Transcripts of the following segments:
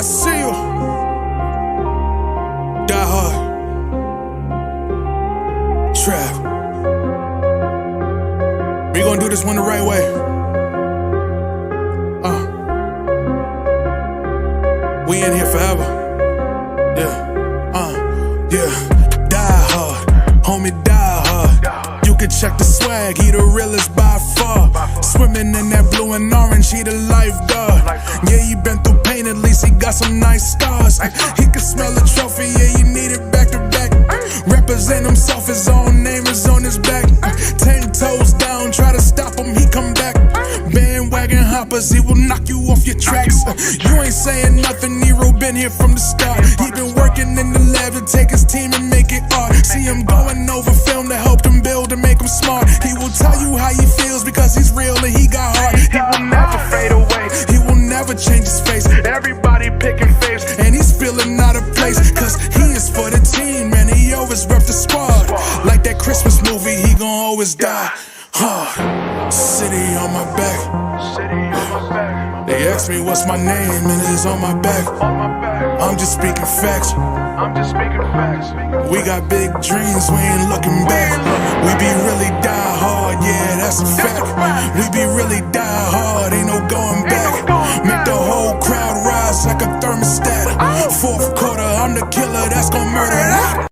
see you. Die hard. Trap. We gonna do this one the right way. We in here forever. Yeah. Die hard. Homie, die hard. You can check the swag, he the realest by far. Swimming in that blue and orange, he the lifeguard. Yeah, he been through pain, at least he got some nice scars. He can smell the trophy, yeah, you need it back to back. Represent himself, his own name is on his back. 10 toes down, try to stop him, he come back. Bandwagon hoppers, he will knock you off your tracks. You ain't saying nothing, Nero been here from the start. He been working in the lab to take his team and make it art. See him going over film to help him build and make him smart. He will tell you how he feels because he's real and he got heart. He will never fade away, he will never change his face. Everybody picking faves and he's feeling out of place. Cause he is for the team and he always rep the squad. Like that Christmas movie, he gon' always die hard. City on my back. They ask me what's my name and it is on my back. I'm just speaking facts. We got big dreams, we ain't looking back. We be really die hard, yeah, that's a fact. We be really die hard, ain't no going back. Make the whole crowd rise like a thermostat. Fourth quarter, I'm the killer that's gon' murder that.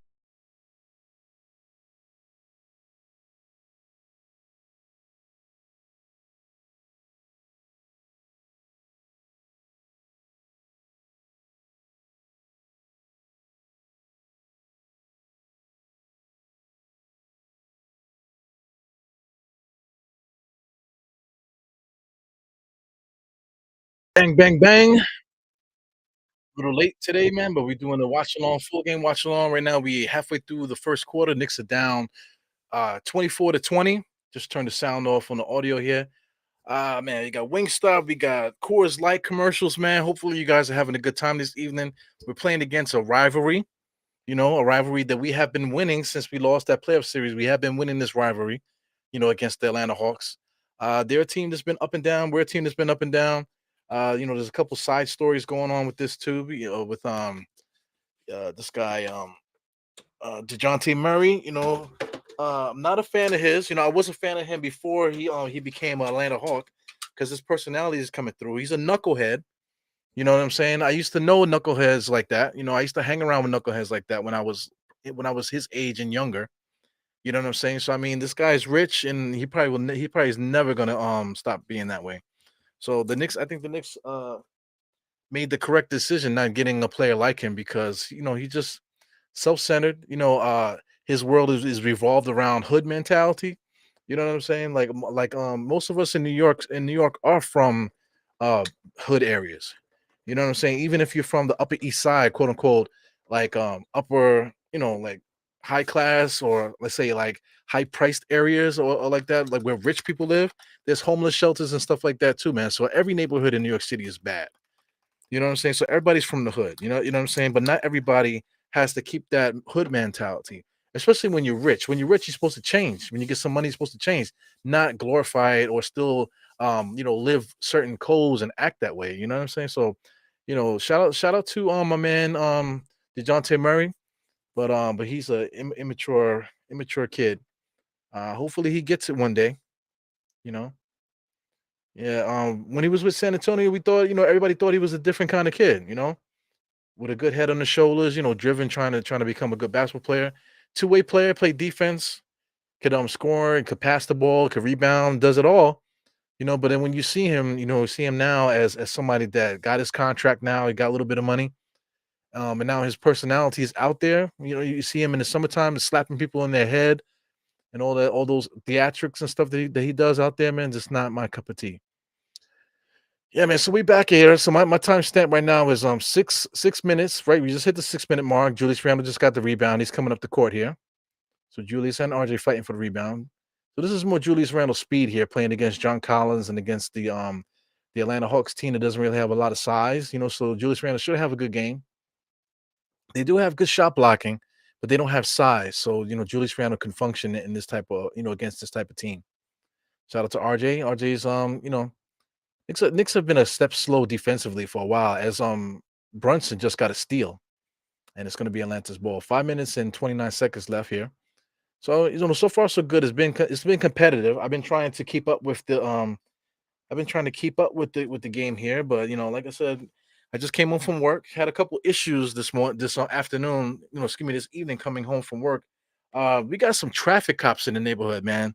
Bang, bang, bang. A little late today, man, but we're doing a watch along, full game watch along right now. We halfway through the first quarter. Knicks are down 24-20. Just turn the sound off on the audio here. Man, you got Wingstop, we got Coors Light commercials, man. Hopefully, you guys are having a good time this evening. We're playing against a rivalry, a rivalry that we have been winning since we lost that playoff series. We have been winning this rivalry, against the Atlanta Hawks. They're a team that's been up and down. We're a team that's been up and down. There's a couple side stories going on with this too. With this guy DeJounte Murray. I'm not a fan of his. I was a fan of him before he became an Atlanta Hawk because his personality is coming through. He's a knucklehead. You know what I'm saying? I used to know knuckleheads like that. I used to hang around with knuckleheads like that when I was his age and younger. You know what I'm saying? So I mean, this guy's rich, and he probably is never gonna stop being that way. So I think the Knicks made the correct decision not getting a player like him because he's just self-centered. His world is revolved around hood mentality. You know what I'm saying? Most of us in New York are from hood areas. You know what I'm saying? Even if you're from the Upper East Side, quote unquote, upper, like high class, or let's say like high priced areas, or like that, like where rich people live, there's homeless shelters and stuff like that too, man. So every neighborhood in New York City is bad. You know what I'm saying? So everybody's from the hood, you know what I'm saying? But not everybody has to keep that hood mentality, especially when you're rich. When you're rich, you're supposed to change. When you get some money, you're supposed to change, not glorify it or still, live certain codes and act that way. You know what I'm saying? So, shout out to my man, DeJounte Murray, but he's a immature kid. Hopefully he gets it one day, you know. Yeah, when he was with San Antonio, we thought, everybody thought he was a different kind of kid, with a good head on the shoulders, driven, trying to become a good basketball player, two-way player, play defense, could score and could pass the ball, could rebound, does it all, But then when you see him now as somebody that got his contract now, he got a little bit of money, and now his personality is out there. You see him in the summertime slapping people in their head and all those theatrics and stuff that he does out there, man. Just not my cup of tea. Yeah, man. So we back here. So my time stamp right now is 6 minutes. Right, we just hit the 6 minute mark. Julius Randle just got the rebound. He's coming up the court here. So Julius and RJ fighting for the rebound. So this is more Julius Randle speed here, playing against John Collins and against the Atlanta Hawks team that doesn't really have a lot of size. So Julius Randle should have a good game. They do have good shot blocking, but they don't have size. So Julius Randle can function in this type of against this type of team. Shout out to RJ. RJ's Knicks have been a step slow defensively for a while, as Brunson just got a steal, and it's going to be Atlanta's ball. 5 minutes and 29 seconds left here. So so far so good. It's been competitive. I've been trying to keep up with the game here, but like I said, I just came home from work. Had a couple issues this afternoon. Excuse me, this evening coming home from work. We got some traffic cops in the neighborhood, man.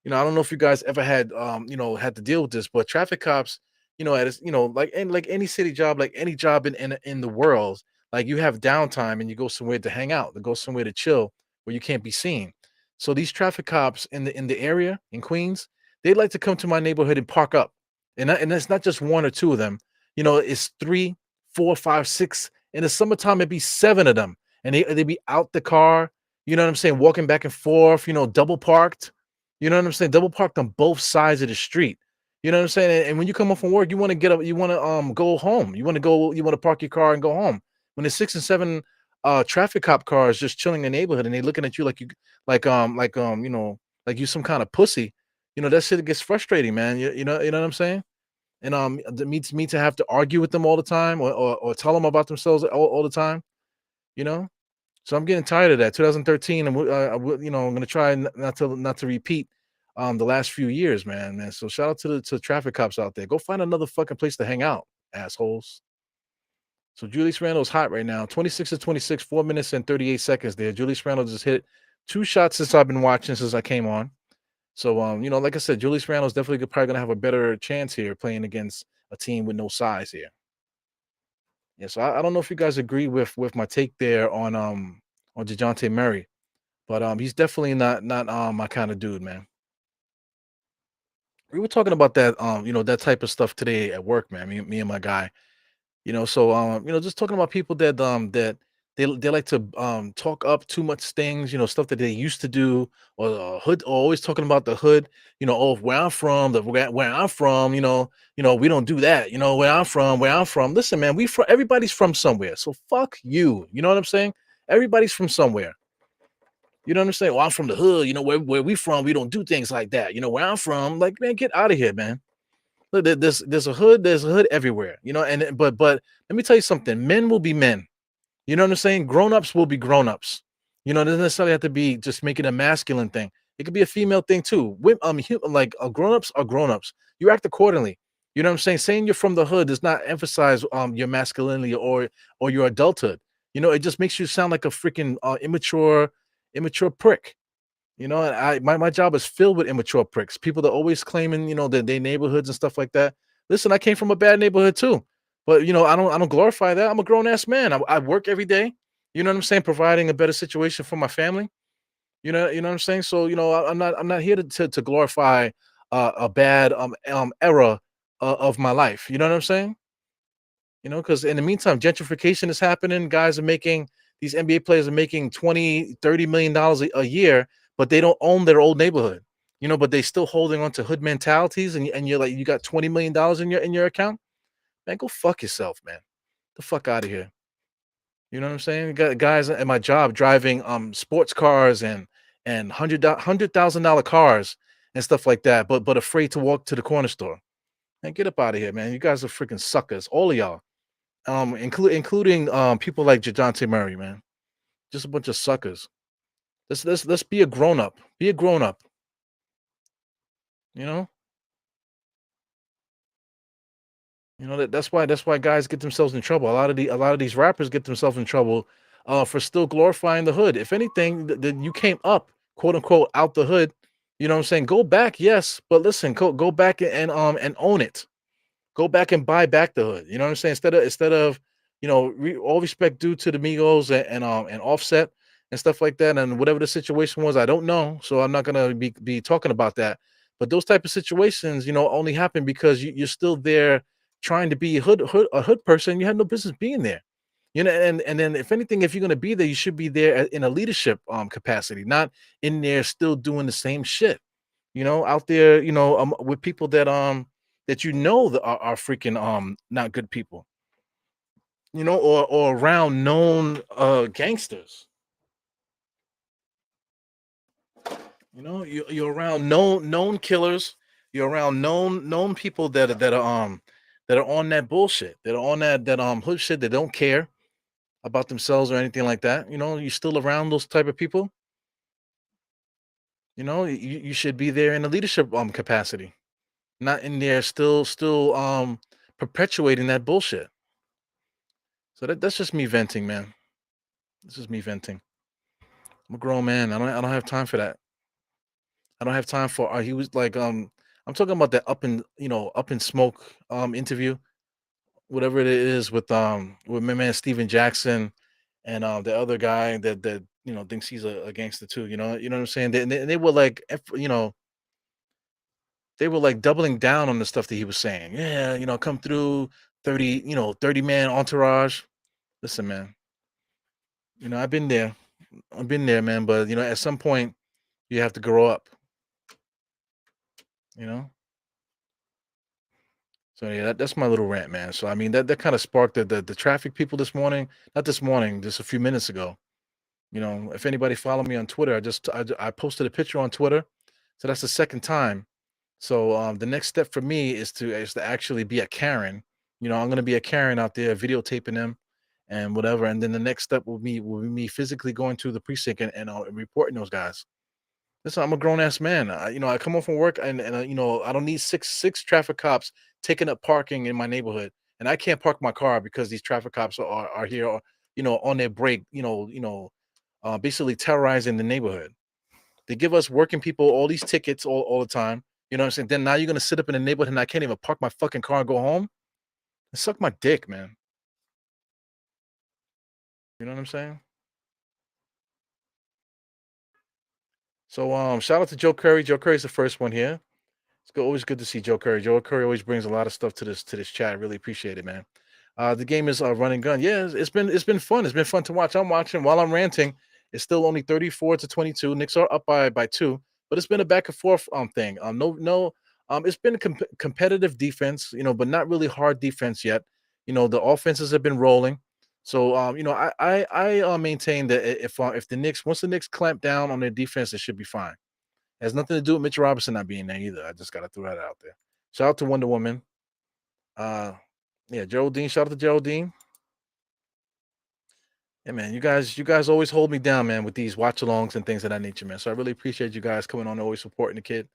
I don't know if you guys ever had to deal with this, but traffic cops, like any city job, like any job in the world, like you have downtime and you go somewhere to hang out, to go somewhere to chill where you can't be seen. So these traffic cops in the area in Queens, they like to come to my neighborhood and park up. And it's not just one or two of them. It's three, four, five, six. In the summertime, it'd be seven of them. And they be out the car, you know what I'm saying, walking back and forth, double parked, you know what I'm saying? Double parked on both sides of the street. You know what I'm saying? And when you come home from work, you want to get up, you want to go home. You want to park your car and go home. When there's 6 and 7 traffic cop cars just chilling in the neighborhood and they looking at you like like you some kind of pussy, that shit gets frustrating, man. You know what I'm saying? And it means me to have to argue with them all the time or tell them about themselves all the time, you know? So I'm getting tired of that. 2013, and I'm gonna try not to repeat the last few years, man. So shout out to traffic cops out there. Go find another fucking place to hang out, assholes. So Julius Randle's hot right now. 26 to 26, 4 minutes and 38 seconds there. Julius Randle just hit two shots since I've been watching since I came on. So like I said, Julius Randle's definitely probably gonna have a better chance here playing against a team with no size here. Yeah, so I don't know if you guys agree with my take there on DeJounte Murray, but he's definitely not my kind of dude, man. We were talking about that that type of stuff today at work, man. Me and my guy. So just talking about people that they like to talk up too much things, stuff that they used to do, or hood, or always talking about the hood, oh, where I'm from, where I'm from, we don't do that, where I'm from. Listen, man, everybody's from somewhere. So fuck you. You know what I'm saying? Everybody's from somewhere. You know what I'm saying? Well, I'm from the hood, where we from, we don't do things like that. Where I'm from, like, man, get out of here, man. Look, there's a hood everywhere, but let me tell you something. Men will be men. You know what I'm saying? Grown-ups will be grown-ups. It doesn't necessarily have to be just making a masculine thing. It could be a female thing too. Grown-ups are grown-ups. You act accordingly. You know what I'm saying? Saying you're from the hood does not emphasize your masculinity or your adulthood. It just makes you sound like a freaking immature prick. And my job is filled with immature pricks, people that always claiming, that they neighborhoods and stuff like that. Listen, I came from a bad neighborhood too, but I don't glorify that. I'm a grown ass man. I work every day. You know what I'm saying? Providing a better situation for my family. You know what I'm saying? So I'm not here to glorify a bad era of my life. You know what I'm saying? Because in the meantime, gentrification is happening. These NBA players are making 20, $30 million a year, but they don't own their old neighborhood, but they still holding on to hood mentalities. And you're like, you got $20 million in your account, man, go fuck yourself, man. The fuck out of here. You know what I'm saying? Got guys at my job driving sports cars and $100,000 cars and stuff like that, but afraid to walk to the corner store. Man, get up out of here, man. You guys are freaking suckers, all of y'all. Including people like DeJounte Murray, man. Just a bunch of suckers. Let's be a grown up. Be a grown up. You know. That's why guys get themselves in trouble. A lot of these rappers get themselves in trouble for still glorifying the hood. If anything, you came up, quote unquote, out the hood. You know what I'm saying? Go back, yes, but listen, go back and own it. Go back and buy back the hood. You know what I'm saying? Instead of all respect due to the Migos and Offset and stuff like that, and whatever the situation was, I don't know, so I'm not gonna be talking about that. But those type of situations, only happen because you're still there trying to be a hood person. You had no business being there. And then if anything, if you're gonna be there, you should be there in a leadership capacity, not in there still doing the same shit. Out there, with people that that are freaking not good people, or around known gangsters. You're around known killers. You're around known people that are that are on that bullshit, that are on that hood shit, that don't care about themselves or anything like that. You know, you still around those type of people. You know, you should be there in a leadership capacity, not in there still perpetuating that bullshit. So that's just me venting, man. This is me venting. I'm a grown man. I don't have time for that. I don't have time for he was like I'm talking about that up in smoke interview, whatever it is with my man Steven Jackson and the other guy that thinks he's a gangster too, you know what I'm saying? They were like they were like doubling down on the stuff that he was saying. Yeah, come through 30, 30 man entourage. Listen, man, I've been there. I've been there, man, but at some point you have to grow up, you know? So yeah, that's my little rant, man. So I mean that kind of sparked the traffic people this morning. Not this morning, just a few minutes ago. If anybody follow me on Twitter, I posted a picture on Twitter. So that's the second time. So the next step for me is to actually be a Karen. I'm gonna be a Karen out there videotaping them and whatever. And then the next step will be me physically going to the precinct and reporting those guys. Listen, I'm a grown ass man. I come home from work and I don't need six traffic cops taking up parking in my neighborhood, and I can't park my car because these traffic cops are here, on their break, basically terrorizing the neighborhood. They give us working people all these tickets all the time. You know what I'm saying? Then now you're gonna sit up in the neighborhood and I can't even park my fucking car and go home. Suck my dick, man. You know what I'm saying? So shout out to Joe Curry. Joe Curry's the first one here. Always good to see Joe Curry. Joe Curry always brings a lot of stuff to this chat. I really appreciate it, man. The game is run and gun. Yeah, it's been fun. It's been fun to watch. I'm watching while I'm ranting. It's still only 34-22. Knicks are up by two, but it's been a back and forth thing. No. It's been a competitive defense, but not really hard defense yet. The offenses have been rolling. So I maintain that if the Knicks once the Knicks clamp down on their defense, it should be fine. Has nothing to do with Mitch Robinson not being there either. I just gotta throw that out there. Shout out to Wonder Woman. Uh yeah, Geraldine. Shout out to Geraldine. Yeah, man. You guys always hold me down, man, with these watch alongs and things of that nature, man. So I really appreciate you guys coming on, always supporting the kid.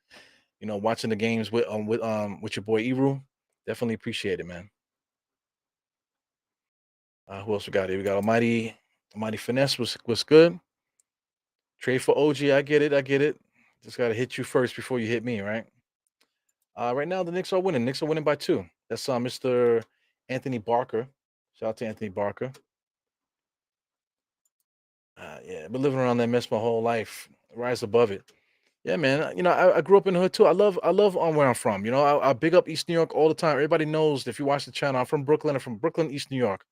Watching the games with your boy Eru. Definitely appreciate it, man. Who else we got here? We got Almighty Finesse was good. Trade for OG. I get it. I get it. Just gotta hit you first before you hit me, right? Right now the Knicks are winning. Knicks are winning by two. That's Mr. Anthony Barker. Shout out to Anthony Barker. Yeah, been living around that mess my whole life. Rise above it. Yeah, man. I grew up in the hood too. I love where I'm from. I big up East New York all the time. Everybody knows if you watch the channel, I'm from Brooklyn. I'm from Brooklyn, East New York.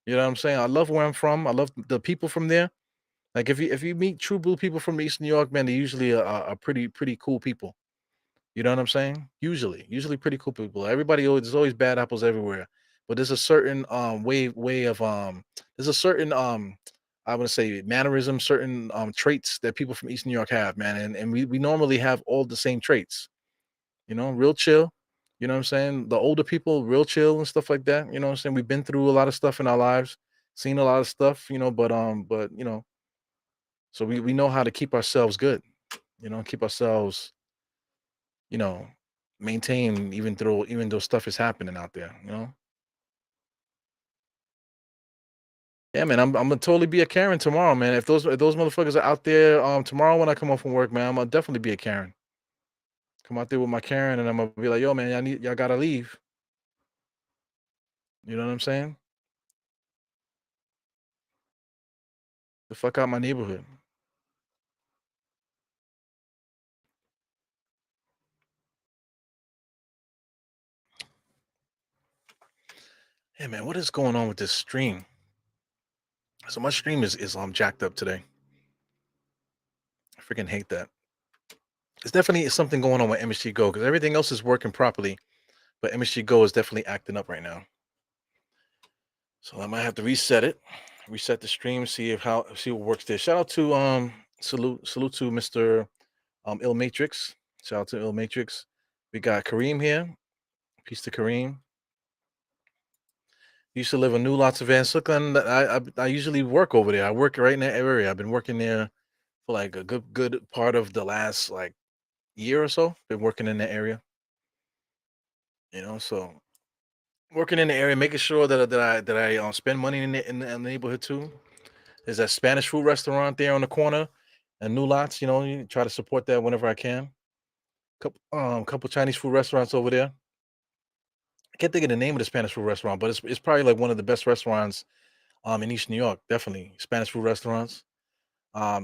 You know what I'm saying? I love where I'm from. I love the people from there. Like if you meet true blue people from East New York, man, they're usually are pretty cool people. You know what I'm saying? Usually pretty cool people. There's always bad apples everywhere, but there's a certain way of there's a certain I would say mannerism, certain traits that people from East New York have, man, and we normally have all the same traits. Real chill. You know what I'm saying? The older people, real chill and stuff like that. You know what I'm saying? We've been through a lot of stuff in our lives, seen a lot of stuff, but so we know how to keep ourselves good, keep ourselves you know, maintain even though stuff is happening out there. Yeah, man, I'm gonna totally be a Karen tomorrow, man. If those motherfuckers are out there tomorrow when I come home from work, man, I'm gonna definitely be a Karen. Come out there with my Karen and I'm gonna be like, yo, man, y'all gotta leave. You know what I'm saying? The fuck out my neighborhood. Hey man, what is going on with this stream? So my stream is jacked up today. I freaking hate that. It's definitely something going on with MSG Go because everything else is working properly, but MSG Go is definitely acting up right now. So I might have to reset the stream, see what works there. Shout out to salute to Mr. Ill Matrix. Shout out to Ill Matrix. We got Kareem here. Peace to Kareem. Used to live in New Lots of Van Slycken. I usually work over there. I work right in that area. I've been working there for like a good part of the last like year or so. Been working in that area, so working in the area, making sure that I spend money in the neighborhood too. There's that Spanish food restaurant there on the corner, and New Lots. You try to support that whenever I can. Couple Chinese food restaurants over there. I can't think of the name of the Spanish food restaurant, but it's probably like one of the best restaurants in East New York. Definitely Spanish food restaurants.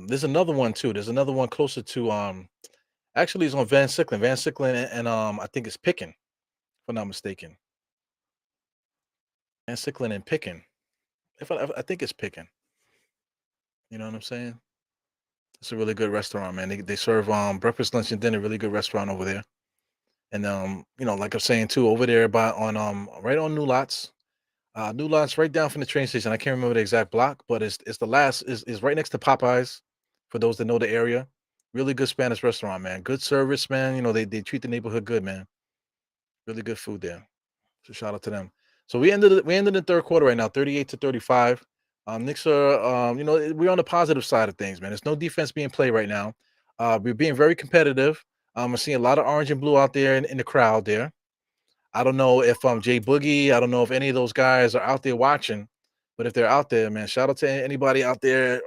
There's another one too. There's another one closer to actually it's on Van Slycken. Van Slycken and I think it's Pickin, if I'm not mistaken. Van Slycken and Pickin. If I think it's Pickin. You know what I'm saying? It's a really good restaurant, man. They serve breakfast, lunch, and dinner. Really good restaurant over there. And like I'm saying too, over there by on right on New Lots. New Lots right down from the train station. I can't remember the exact block, but it's the last is right next to Popeyes. For those that know the area, really good Spanish restaurant, man. Good service, man. They treat the neighborhood good, man. Really good food there. So shout out to them. So we ended the third quarter right now, 38-35. Knicks are we're on the positive side of things, man. There's no defense being played right now. We're being very competitive. I'm seeing a lot of orange and blue out there in the crowd there. I don't know if Jay Boogie, I don't know if any of those guys are out there watching, but if they're out there, man, shout out to anybody out there,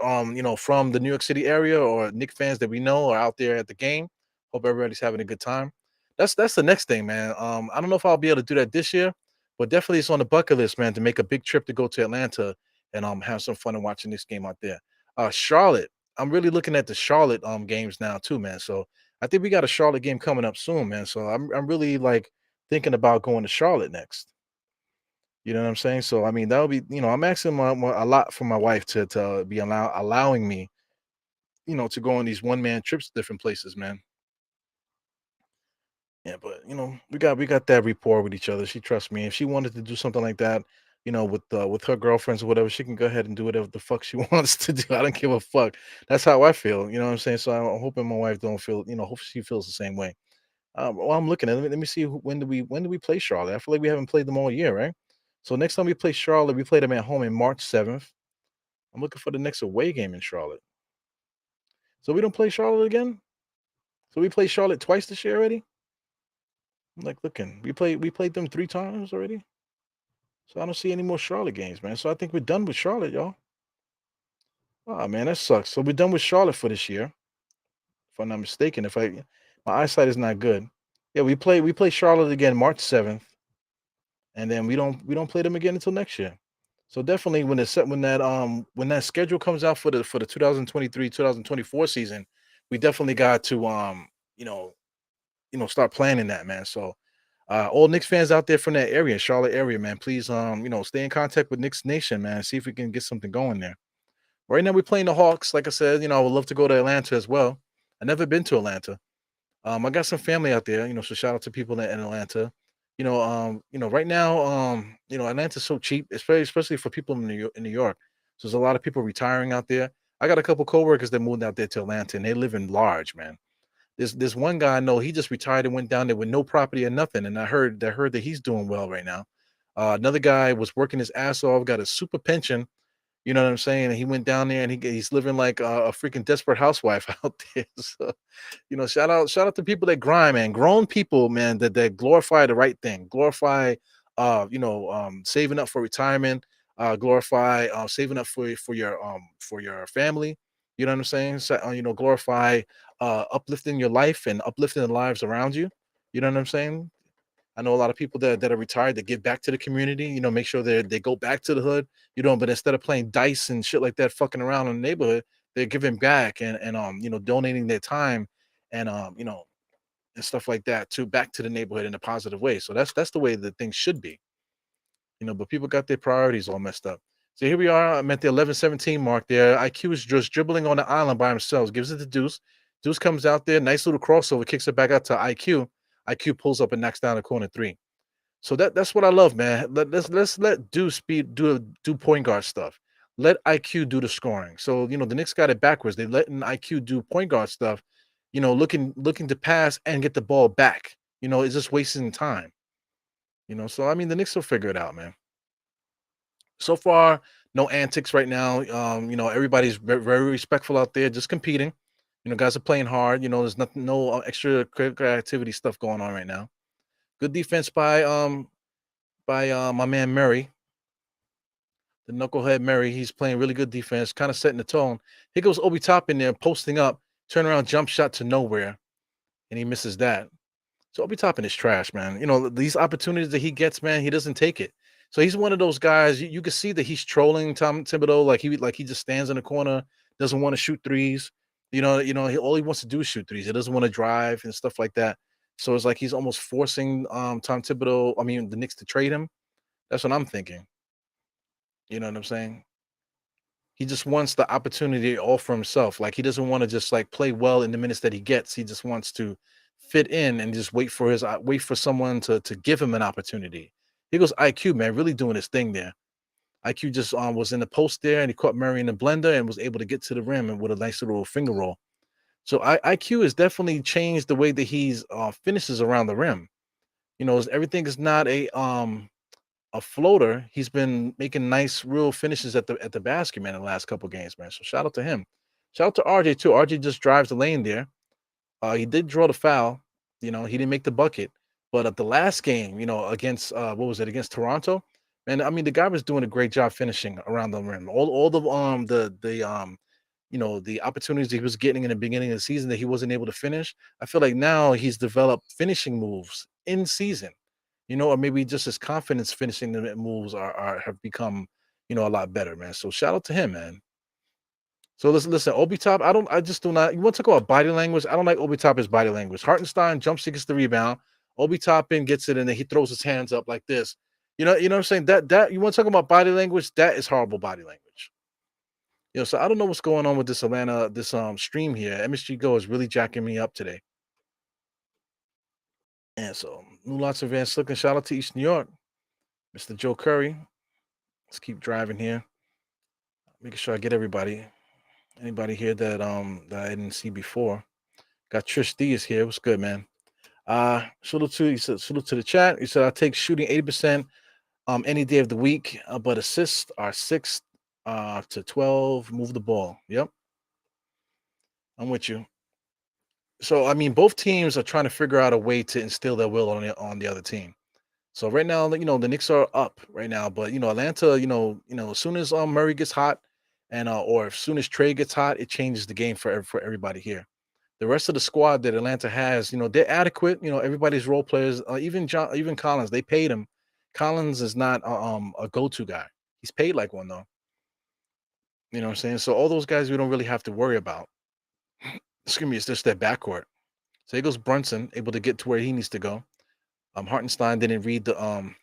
from the New York City area or Knick fans that we know are out there at the game. Hope everybody's having a good time. That's the next thing, man. I don't know if I'll be able to do that this year, but definitely it's on the bucket list, man, to make a big trip to go to Atlanta and have some fun and watching this game out there. Charlotte, I'm really looking at the Charlotte games now too, man. So I think we got a Charlotte game coming up soon, man. So I'm really like thinking about going to Charlotte next. You know what I'm saying? So I mean, that would be, I'm asking a lot from my wife to be allowing me, to go on these one man trips to different places, man. Yeah, but we got that rapport with each other. She trusts me. If she wanted to do something like that, with her girlfriends or whatever, she can go ahead and do whatever the fuck she wants to do. I don't give a fuck. That's how I feel. You know what I'm saying? So I'm hoping my wife don't feel, hope she feels the same way. Well, I'm looking at let me see when do we play Charlotte? I feel like we haven't played them all year, right? So next time we play Charlotte, we play them at home in March 7th. I'm looking for the next away game in Charlotte. So we don't play Charlotte again? So we played Charlotte twice this year already? I'm like looking. We played them 3 times already. So I don't see any more Charlotte games, man. So I think we're done with Charlotte, y'all. Oh man, that sucks. So we're done with Charlotte for this year, if I'm not mistaken. If my eyesight is not good. Yeah, we play Charlotte again March 7th. And then we don't play them again until next year. So definitely when that schedule comes out for the 2023-2024 season, we definitely got to start planning that, man. So all Knicks fans out there from that area, Charlotte area, man, please stay in contact with Knicks Nation, man. See if we can get something going there. Right now we're playing the Hawks. Like I said, I would love to go to Atlanta as well. I've never been to Atlanta. I got some family out there, so shout out to people in Atlanta. Right now, Atlanta's so cheap, especially for people in New York. So there's a lot of people retiring out there. I got a couple coworkers that moved out there to Atlanta, and they live in large, man. This one guy I know, he just retired and went down there with no property or nothing, and I heard that he's doing well right now. Another guy was working his ass off, got a super pension. You know what I'm saying? And he went down there and he's living like a freaking desperate housewife out there. So shout out to people that grind, man. Grown people, man, that glorify the right thing. Glorify saving up for retirement, glorify saving up for your family. You know what I'm saying? So, glorify uplifting your life and uplifting the lives around you. You know what I'm saying? I know a lot of people that are retired that give back to the community, make sure they go back to the hood, but instead of playing dice and shit like that, fucking around in the neighborhood, they're giving back and donating their time and and stuff like that to back to the neighborhood in a positive way. So that's the way that things should be. But people got their priorities all messed up. So here we are. I'm at the 11-17 mark there. IQ is just dribbling on the island by himself, gives it to Deuce. Deuce comes out there, nice little crossover, kicks it back out to IQ. IQ pulls up and knocks down the corner three. So that's what I love, man. Let's let Deuce do point guard stuff. Let IQ do the scoring. So the Knicks got it backwards. They letting IQ do point guard stuff, looking to pass and get the ball back. It's just wasting time. So I mean the Knicks will figure it out, man. So far, no antics right now. Everybody's very respectful out there, just competing. Guys are playing hard. There's nothing, no extra critical activity stuff going on right now. Good defense by my man Murray, the knucklehead Murray. He's playing really good defense, kind of setting the tone. Here goes Obi Top in there, posting up, turn around, jump shot to nowhere, and he misses that. So Obi Toppin is trash, man. These opportunities that he gets, man, he doesn't take it. So he's one of those guys. You can see that he's trolling Tom Thibodeau, like he just stands in the corner, doesn't want to shoot threes. All he wants to do is shoot threes. He doesn't want to drive and stuff like that. So it's like he's almost forcing Tom Thibodeau, I mean the Knicks to trade him. That's what I'm thinking. You know what I'm saying? He just wants the opportunity all for himself. Like he doesn't want to just like play well in the minutes that he gets. He just wants to fit in and just wait for someone to give him an opportunity. Here goes IQ, man, really doing his thing there. IQ just was in the post there and he caught Murray in the blender and was able to get to the rim and with a nice little finger roll. So IQ has definitely changed the way that he's finishes around the rim. Everything is not a floater. He's been making nice, real finishes at the basket, man, in the last couple games, man. So shout out to him. Shout out to RJ too. RJ just drives the lane there. He did draw the foul. He didn't make the bucket. But at the last game, against what was it against Toronto? Man, I mean, the guy was doing a great job finishing around the rim. All the opportunities he was getting in the beginning of the season that he wasn't able to finish. I feel like now he's developed finishing moves in season. Or maybe just his confidence finishing the moves are have become, a lot better, man. So shout out to him, man. So listen, Obi Top. I just do not. You want to talk about body language? I don't like Obi Top's body language. Hartenstein jumps, he gets the rebound. Obi Toppin gets it, and then he throws his hands up like this. You know what I'm saying? That you want to talk about body language? That is horrible body language. So I don't know what's going on with this stream here. MSG Go is really jacking me up today. And so new lots of Van Slick and shout out to East New York, Mr. Joe Curry. Let's keep driving here, making sure I get everybody. Anybody here that I didn't see before? Got Trish D is here. What's good, man? Salute to the chat. He said I take shooting 80% any day of the week, but assists are 6 to 12. Move the ball. Yep. I'm with you. So I mean, both teams are trying to figure out a way to instill their will on the other team. So right now, the Knicks are up right now, but Atlanta, as soon as Murray gets hot, and or as soon as Trey gets hot, it changes the game for everybody here. The rest of the squad that Atlanta has, they're adequate. Everybody's role players. Even Collins, they paid him. Collins is not a go-to guy. He's paid like one though. You know what I'm saying? So all those guys we don't really have to worry about. Excuse me, it's just that backcourt. So here goes Brunson, able to get to where he needs to go. Hartenstein didn't read the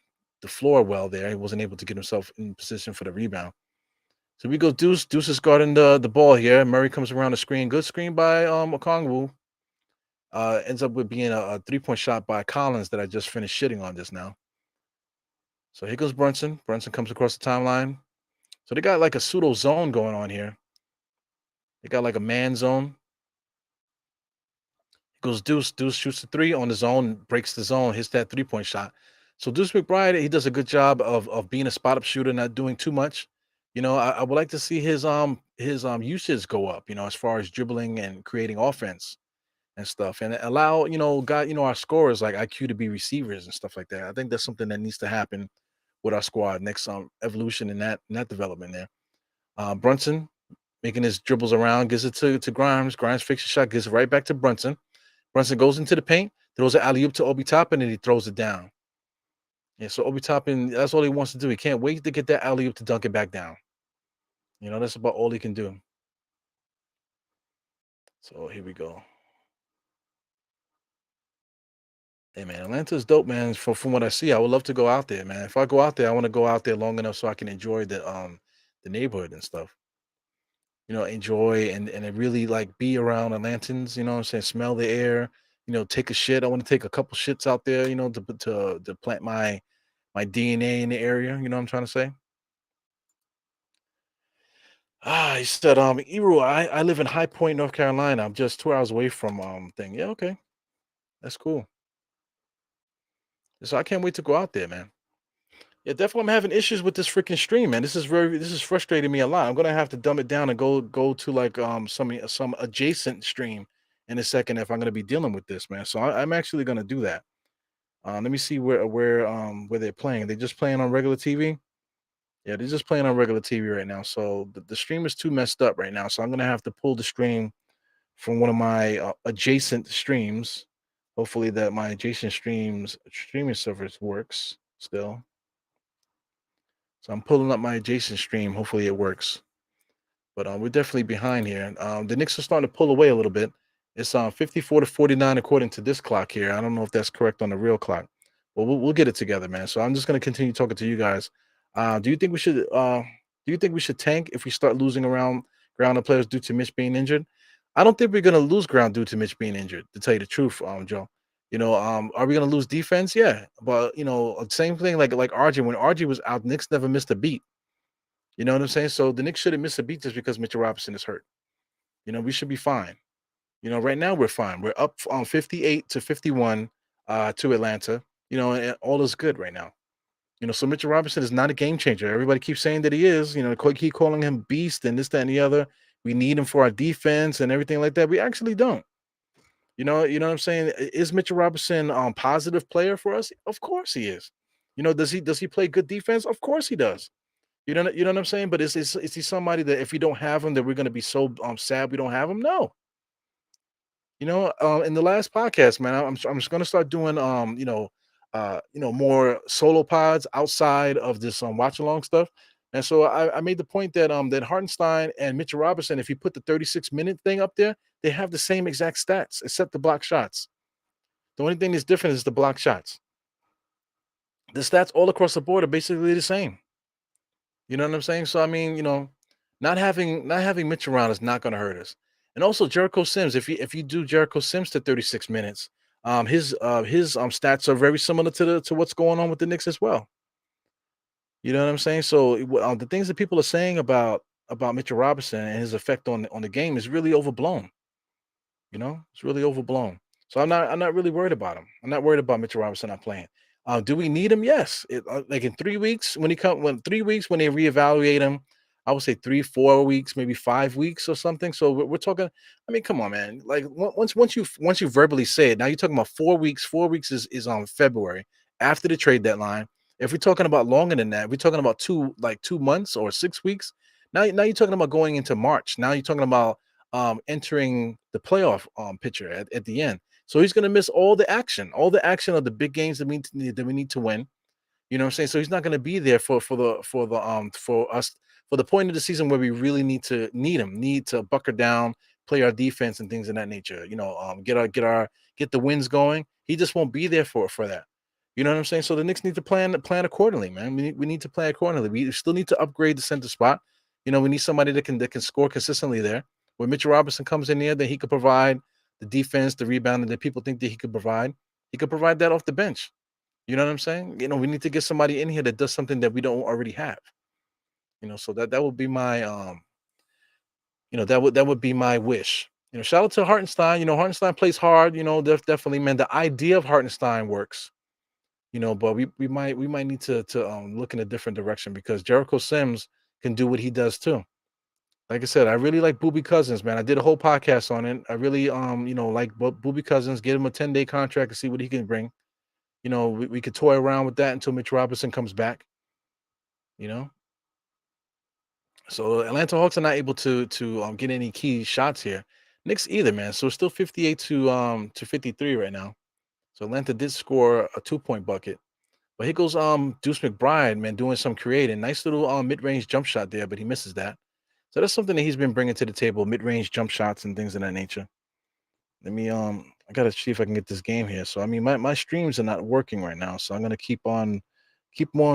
floor well there. He wasn't able to get himself in position for the rebound. So we go Deuce. Deuce is guarding the ball here. Murray comes around the screen. Good screen by Okongwu. Ends up with being a 3-point shot by Collins that I just finished shitting on just now. So here goes Brunson. Brunson comes across the timeline. So they got like a pseudo zone going on here. They got like a man zone. Goes Deuce. Deuce shoots the 3 on the zone, breaks the zone, hits that 3-point shot. So Deuce McBride, he does a good job of being a spot up shooter, not doing too much. I would like to see his usage go up, as far as dribbling and creating offense and stuff, and allow our scorers like IQ to be receivers and stuff like that. I think that's something that needs to happen with our squad next evolution in that development there. Brunson making his dribbles around, gives it to Grimes. Grimes fakes a shot, gives it right back to Brunson. Brunson goes into the paint, throws an alley-oop to Obi Toppin, and he throws it down. Yeah, so Obi Toppin, that's all he wants to do. He can't wait to get that alley-oop to dunk it back down. That's about all he can do. So here we go. Hey man, Atlanta's dope, man. From what I see, I would love to go out there, man. If I go out there, I want to go out there long enough so I can enjoy the neighborhood and stuff. Enjoy and really like be around Atlantans, what I'm saying, smell the air, take a shit. I want to take a couple shits out there, to plant my DNA in the area, you know what I'm trying to say? He said, Eru, I live in High Point, North Carolina. I'm just 2 hours away from thing. Yeah, okay. That's cool. So I can't wait to go out there, man. Yeah, definitely. I'm having issues with this freaking stream, man. This is frustrating me a lot. I'm gonna have to dumb it down and go to like some adjacent stream in a second if I'm gonna be dealing with this, man. So I'm actually gonna do that. Let me see where they're playing. They're just playing on regular TV. Yeah, they're just playing on regular TV right now. So the stream is too messed up right now. So I'm gonna have to pull the stream from one of my adjacent streams. Hopefully that my adjacent streams streaming service works still. So I'm pulling up my adjacent stream. Hopefully it works. But we're definitely behind here. The Knicks are starting to pull away a little bit. It's 54 to 49 according to this clock here. I don't know if that's correct on the real clock. But we'll get it together, man. So I'm just gonna continue talking to you guys. Do you think we should tank if we start losing around ground of players due to Mitch being injured? I don't think we're gonna lose ground due to Mitch being injured, to tell you the truth, Joe. Are we gonna lose defense? Yeah. But same thing like RJ. When RJ was out, Knicks never missed a beat. You know what I'm saying? So the Knicks shouldn't miss a beat just because Mitchell Robinson is hurt. We should be fine. Right now we're fine. We're up on 58 to 51 to Atlanta. And all is good right now. So Mitchell Robinson is not a game changer. Everybody keeps saying that he is. Keep calling him beast and this, that, and the other. We need him for our defense and everything like that. We actually don't. You know what I'm saying? Is Mitchell Robinson positive player for us? Of course he is. Does he play good defense? Of course he does. You know what I'm saying? But is he somebody that if we don't have him, that we're gonna be so sad we don't have him? No. In the last podcast, man, I'm just gonna start doing more solo pods outside of this watch along stuff. And so I made the point that Hartenstein and Mitchell Robinson, if you put the 36-minute thing up there, they have the same exact stats except the block shots. The only thing that's different is the block shots. The stats all across the board are basically the same. You know what I'm saying? So I mean, not having Mitch around is not going to hurt us. And also Jericho Sims, if you do Jericho Sims to 36 minutes, his stats are very similar to what's going on with the Knicks as well. You know what I'm saying? So the things that people are saying about Mitchell Robinson and his effect on the game is really overblown. It's really overblown. So I'm not really worried about him. I'm not worried about Mitchell Robinson not playing. Do we need him? Yes. Like in 3 weeks when 3 weeks when they reevaluate him, I would say 3, 4 weeks, maybe 5 weeks or something. So we're talking. I mean, come on, man. Like once you verbally say it, now you're talking about 4 weeks. 4 weeks is on February after the trade deadline. If we're talking about longer than that, we're talking about 2 months or 6 weeks. Now you're talking about going into March. Now you're talking about entering the playoff picture at the end. So he's going to miss all the action of the big games that we need to win. You know what I'm saying? So he's not going to be there for us for the point of the season where we really need to bucker down, play our defense and things of that nature. Get the wins going. He just won't be there for that. You know what I'm saying? So the Knicks need to plan accordingly, man. We need to plan accordingly. We still need to upgrade the center spot. We need somebody that can score consistently there. When Mitchell Robinson comes in there, that he could provide the defense, the rebounding that people think that he could provide. He could provide that off the bench. You know what I'm saying? We need to get somebody in here that does something that we don't already have. So that would be my that would be my wish. Shout out to Hartenstein. Hartenstein plays hard. Definitely, man. The idea of Hartenstein works. But we might need to look in a different direction because Jericho Sims can do what he does too. Like I said, I really like Booby Cousins, man. I did a whole podcast on it. I really like Booby Cousins. Get him a 10-day contract and see what he can bring. We could toy around with that until Mitch Robinson comes back. You know, so Atlanta Hawks are not able to get any key shots here. Knicks either, man. So it's still 58 to 53 right now. So Atlanta did score a 2-point bucket. But here goes Deuce McBride, man, doing some creating. Nice little mid-range jump shot there, but he misses that. So that's something that he's been bringing to the table, mid-range jump shots and things of that nature. Let me I gotta see if I can get this game here. So I mean my streams are not working right now. So I'm gonna keep on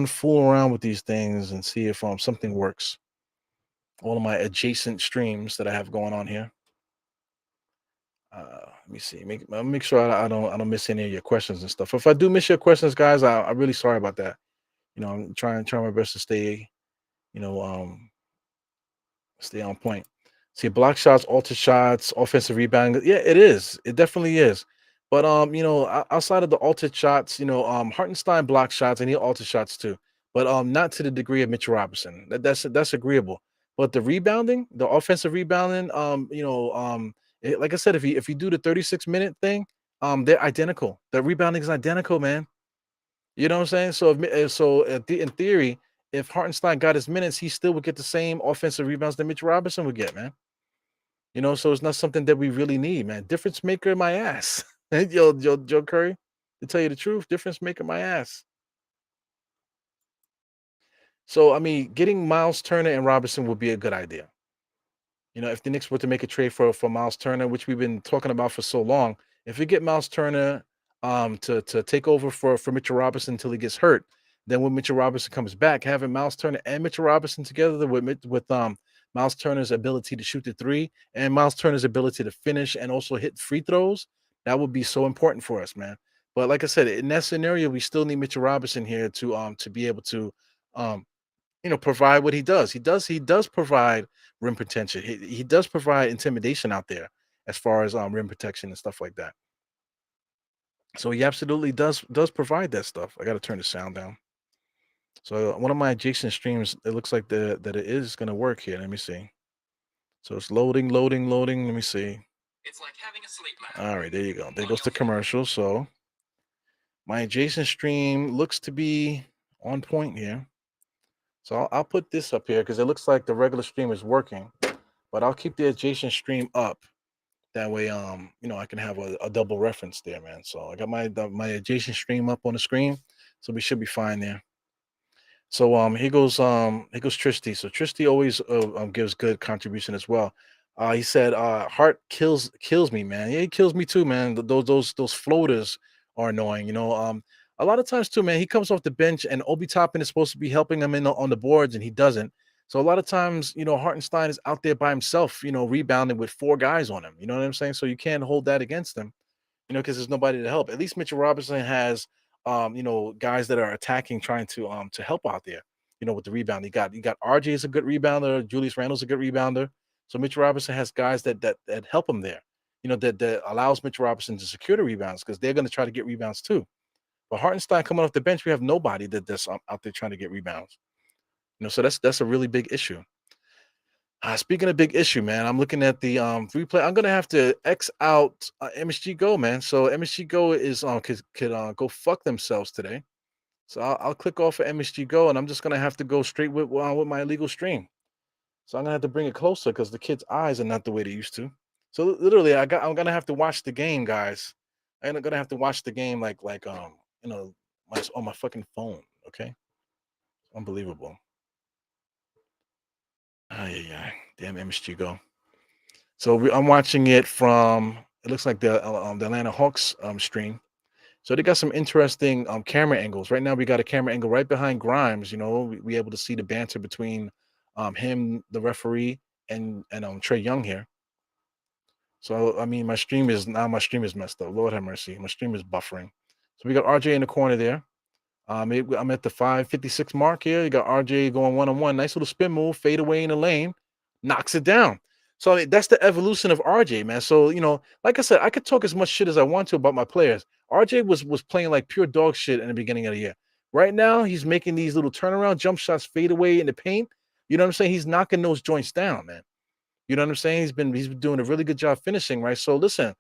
fooling around with these things and see if something works. All of my adjacent streams that I have going on here. Let me see. Make sure I don't miss any of your questions and stuff. If I do miss your questions, guys, I'm really sorry about that. I'm trying my best to you know, um, stay on point. See, block shots, alter shots, offensive rebounding. Yeah, it is. It definitely is. But outside of the altered shots, Hartenstein block shots and he alter shots too. but not to the degree of Mitchell Robinson. That's agreeable. But the rebounding, the offensive rebounding, like I said, if you do the 36-minute thing, they're identical. The rebounding is identical, man. You know what I'm saying? So in theory, if Hartenstein got his minutes, he still would get the same offensive rebounds that Mitchell Robinson would get, man. So it's not something that we really need, man. Difference maker, my ass. Yo, Joe Curry. To tell you the truth, difference maker, my ass. So I mean, getting Miles Turner and Robinson would be a good idea. If the Knicks were to make a trade for Miles Turner, which we've been talking about for so long, if we get Miles Turner to take over for Mitchell Robinson until he gets hurt, then when Mitchell Robinson comes back, having Miles Turner and Mitchell Robinson together with Miles Turner's ability to shoot the three and Miles Turner's ability to finish and also hit free throws, that would be so important for us, man. But like I said, in that scenario, we still need Mitchell Robinson here to be able to um provide what he does. He does provide rim protection. He does provide intimidation out there as far as rim protection and stuff like that. So he absolutely does provide that stuff. I got to turn the sound down. So one of my adjacent streams, it looks like that it is going to work here. Let me see. So it's loading, loading, loading. Let me see. All right, there you go. There goes the commercial. So my adjacent stream looks to be on point here. So I'll put this up here because it looks like the regular stream is working, but I'll keep the adjacent stream up. That way, I can have a double reference there, man. So I got my adjacent stream up on the screen, so we should be fine there. So here goes Tristy. So Tristy always gives good contribution as well. He said, "Heart kills me, man. Yeah, he kills me too, man. Those floaters are annoying. A lot of times too, man. He comes off the bench and Obi Toppin is supposed to be helping him on the boards, and he doesn't. So a lot of times, Hartenstein is out there by himself, rebounding with four guys on him. You know what I'm saying? So you can't hold that against him, because there's nobody to help. At least Mitchell Robinson has, guys that are attacking, trying to help out there, with the rebound. You got RJ is a good rebounder, Julius Randle's a good rebounder. So Mitchell Robinson has guys that help him there, that allows Mitchell Robinson to secure the rebounds because they're going to try to get rebounds too. But Hartenstein coming off the bench, we have nobody that's out there trying to get rebounds. So that's a really big issue. Speaking of big issue, man, I'm looking at the replay. I'm gonna have to X out MSG Go, man. So MSG Go is could go fuck themselves today. So I'll click off of MSG Go, and I'm just gonna have to go straight with my illegal stream. So I'm gonna have to bring it closer because the kids' eyes are not the way they used to. So literally, I'm gonna have to watch the game, guys. I'm gonna have to watch the game like on my fucking phone. Okay, unbelievable. Ah, yeah, yeah. Damn MSG Go. So I'm watching it from. It looks like the Atlanta Hawks stream. So they got some interesting camera angles. Right now, we got a camera angle right behind Grimes. We able to see the banter between him, the referee, and Trey Young here. So I mean, my stream is messed up. Lord have mercy, my stream is buffering. So we got RJ in the corner there. I'm at the 5:56 mark here. You got RJ going one-on-one. Nice little spin move, fade away in the lane, knocks it down. So that's the evolution of RJ, man. So like I said, I could talk as much shit as I want to about my players. RJ was playing like pure dog shit in the beginning of the year. Right now, he's making these little turnaround jump shots, fade away in the paint. You know what I'm saying? He's knocking those joints down, man. You know what I'm saying? He's been doing a really good job finishing, right? So listen,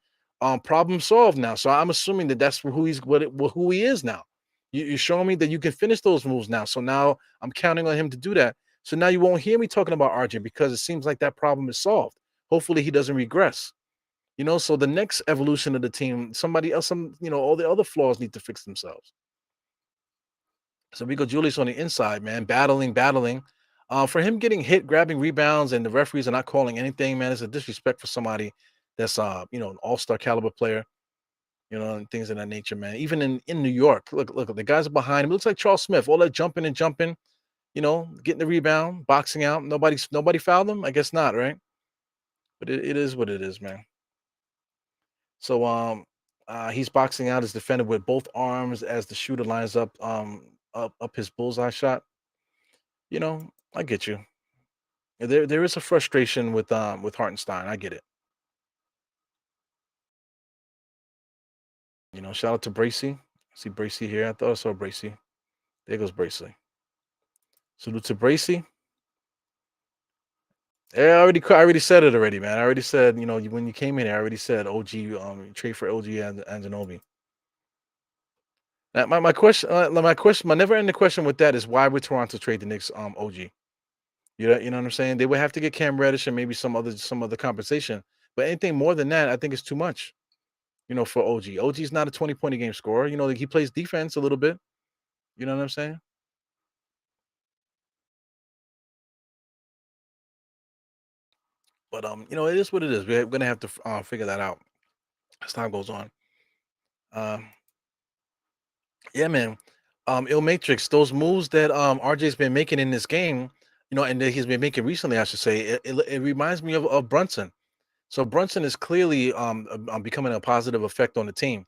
problem solved now. So I'm assuming that that's who he is now. You're showing me that you can finish those moves now. So now I'm counting on him to do that. So now you won't hear me talking about RJ because it seems like that problem is solved. Hopefully he doesn't regress. So the next evolution of the team, somebody else, all the other flaws need to fix themselves. So we go Julius on the inside, man, battling, battling. For him getting hit, grabbing rebounds, and the referees are not calling anything, man, it's a disrespect for somebody that's an all-star caliber player, and things of that nature, man. Even in New York, look, the guys are behind him. It looks like Charles Smith, all that jumping and jumping, getting the rebound, boxing out. Nobody fouled him. I guess not, right? But it is what it is, man. So he's boxing out his defender with both arms as the shooter lines up his bullseye shot. I get you. There is a frustration with Hartenstein. I get it. Shout out to Bracy. I see Bracy here. I thought I saw Bracy. There goes Bracy. Salute to Bracy. Yeah, I already said it already, man. I already said, when you came in here, I already said OG, trade for OG and Ananobi. My never ending question with that is why would Toronto trade the Knicks OG? You know what I'm saying? They would have to get Cam Reddish and maybe some other compensation. But anything more than that, I think it's too much. For OG. OG's not a 20-point a game scorer. Like he plays defense a little bit. You know what I'm saying? But it is what it is. We're gonna have to figure that out as time goes on. Um, yeah, man. Il Matrix, those moves that RJ's been making in this game, and that he's been making recently, I should say, it reminds me of Brunson. So Brunson is clearly becoming a positive effect on the team.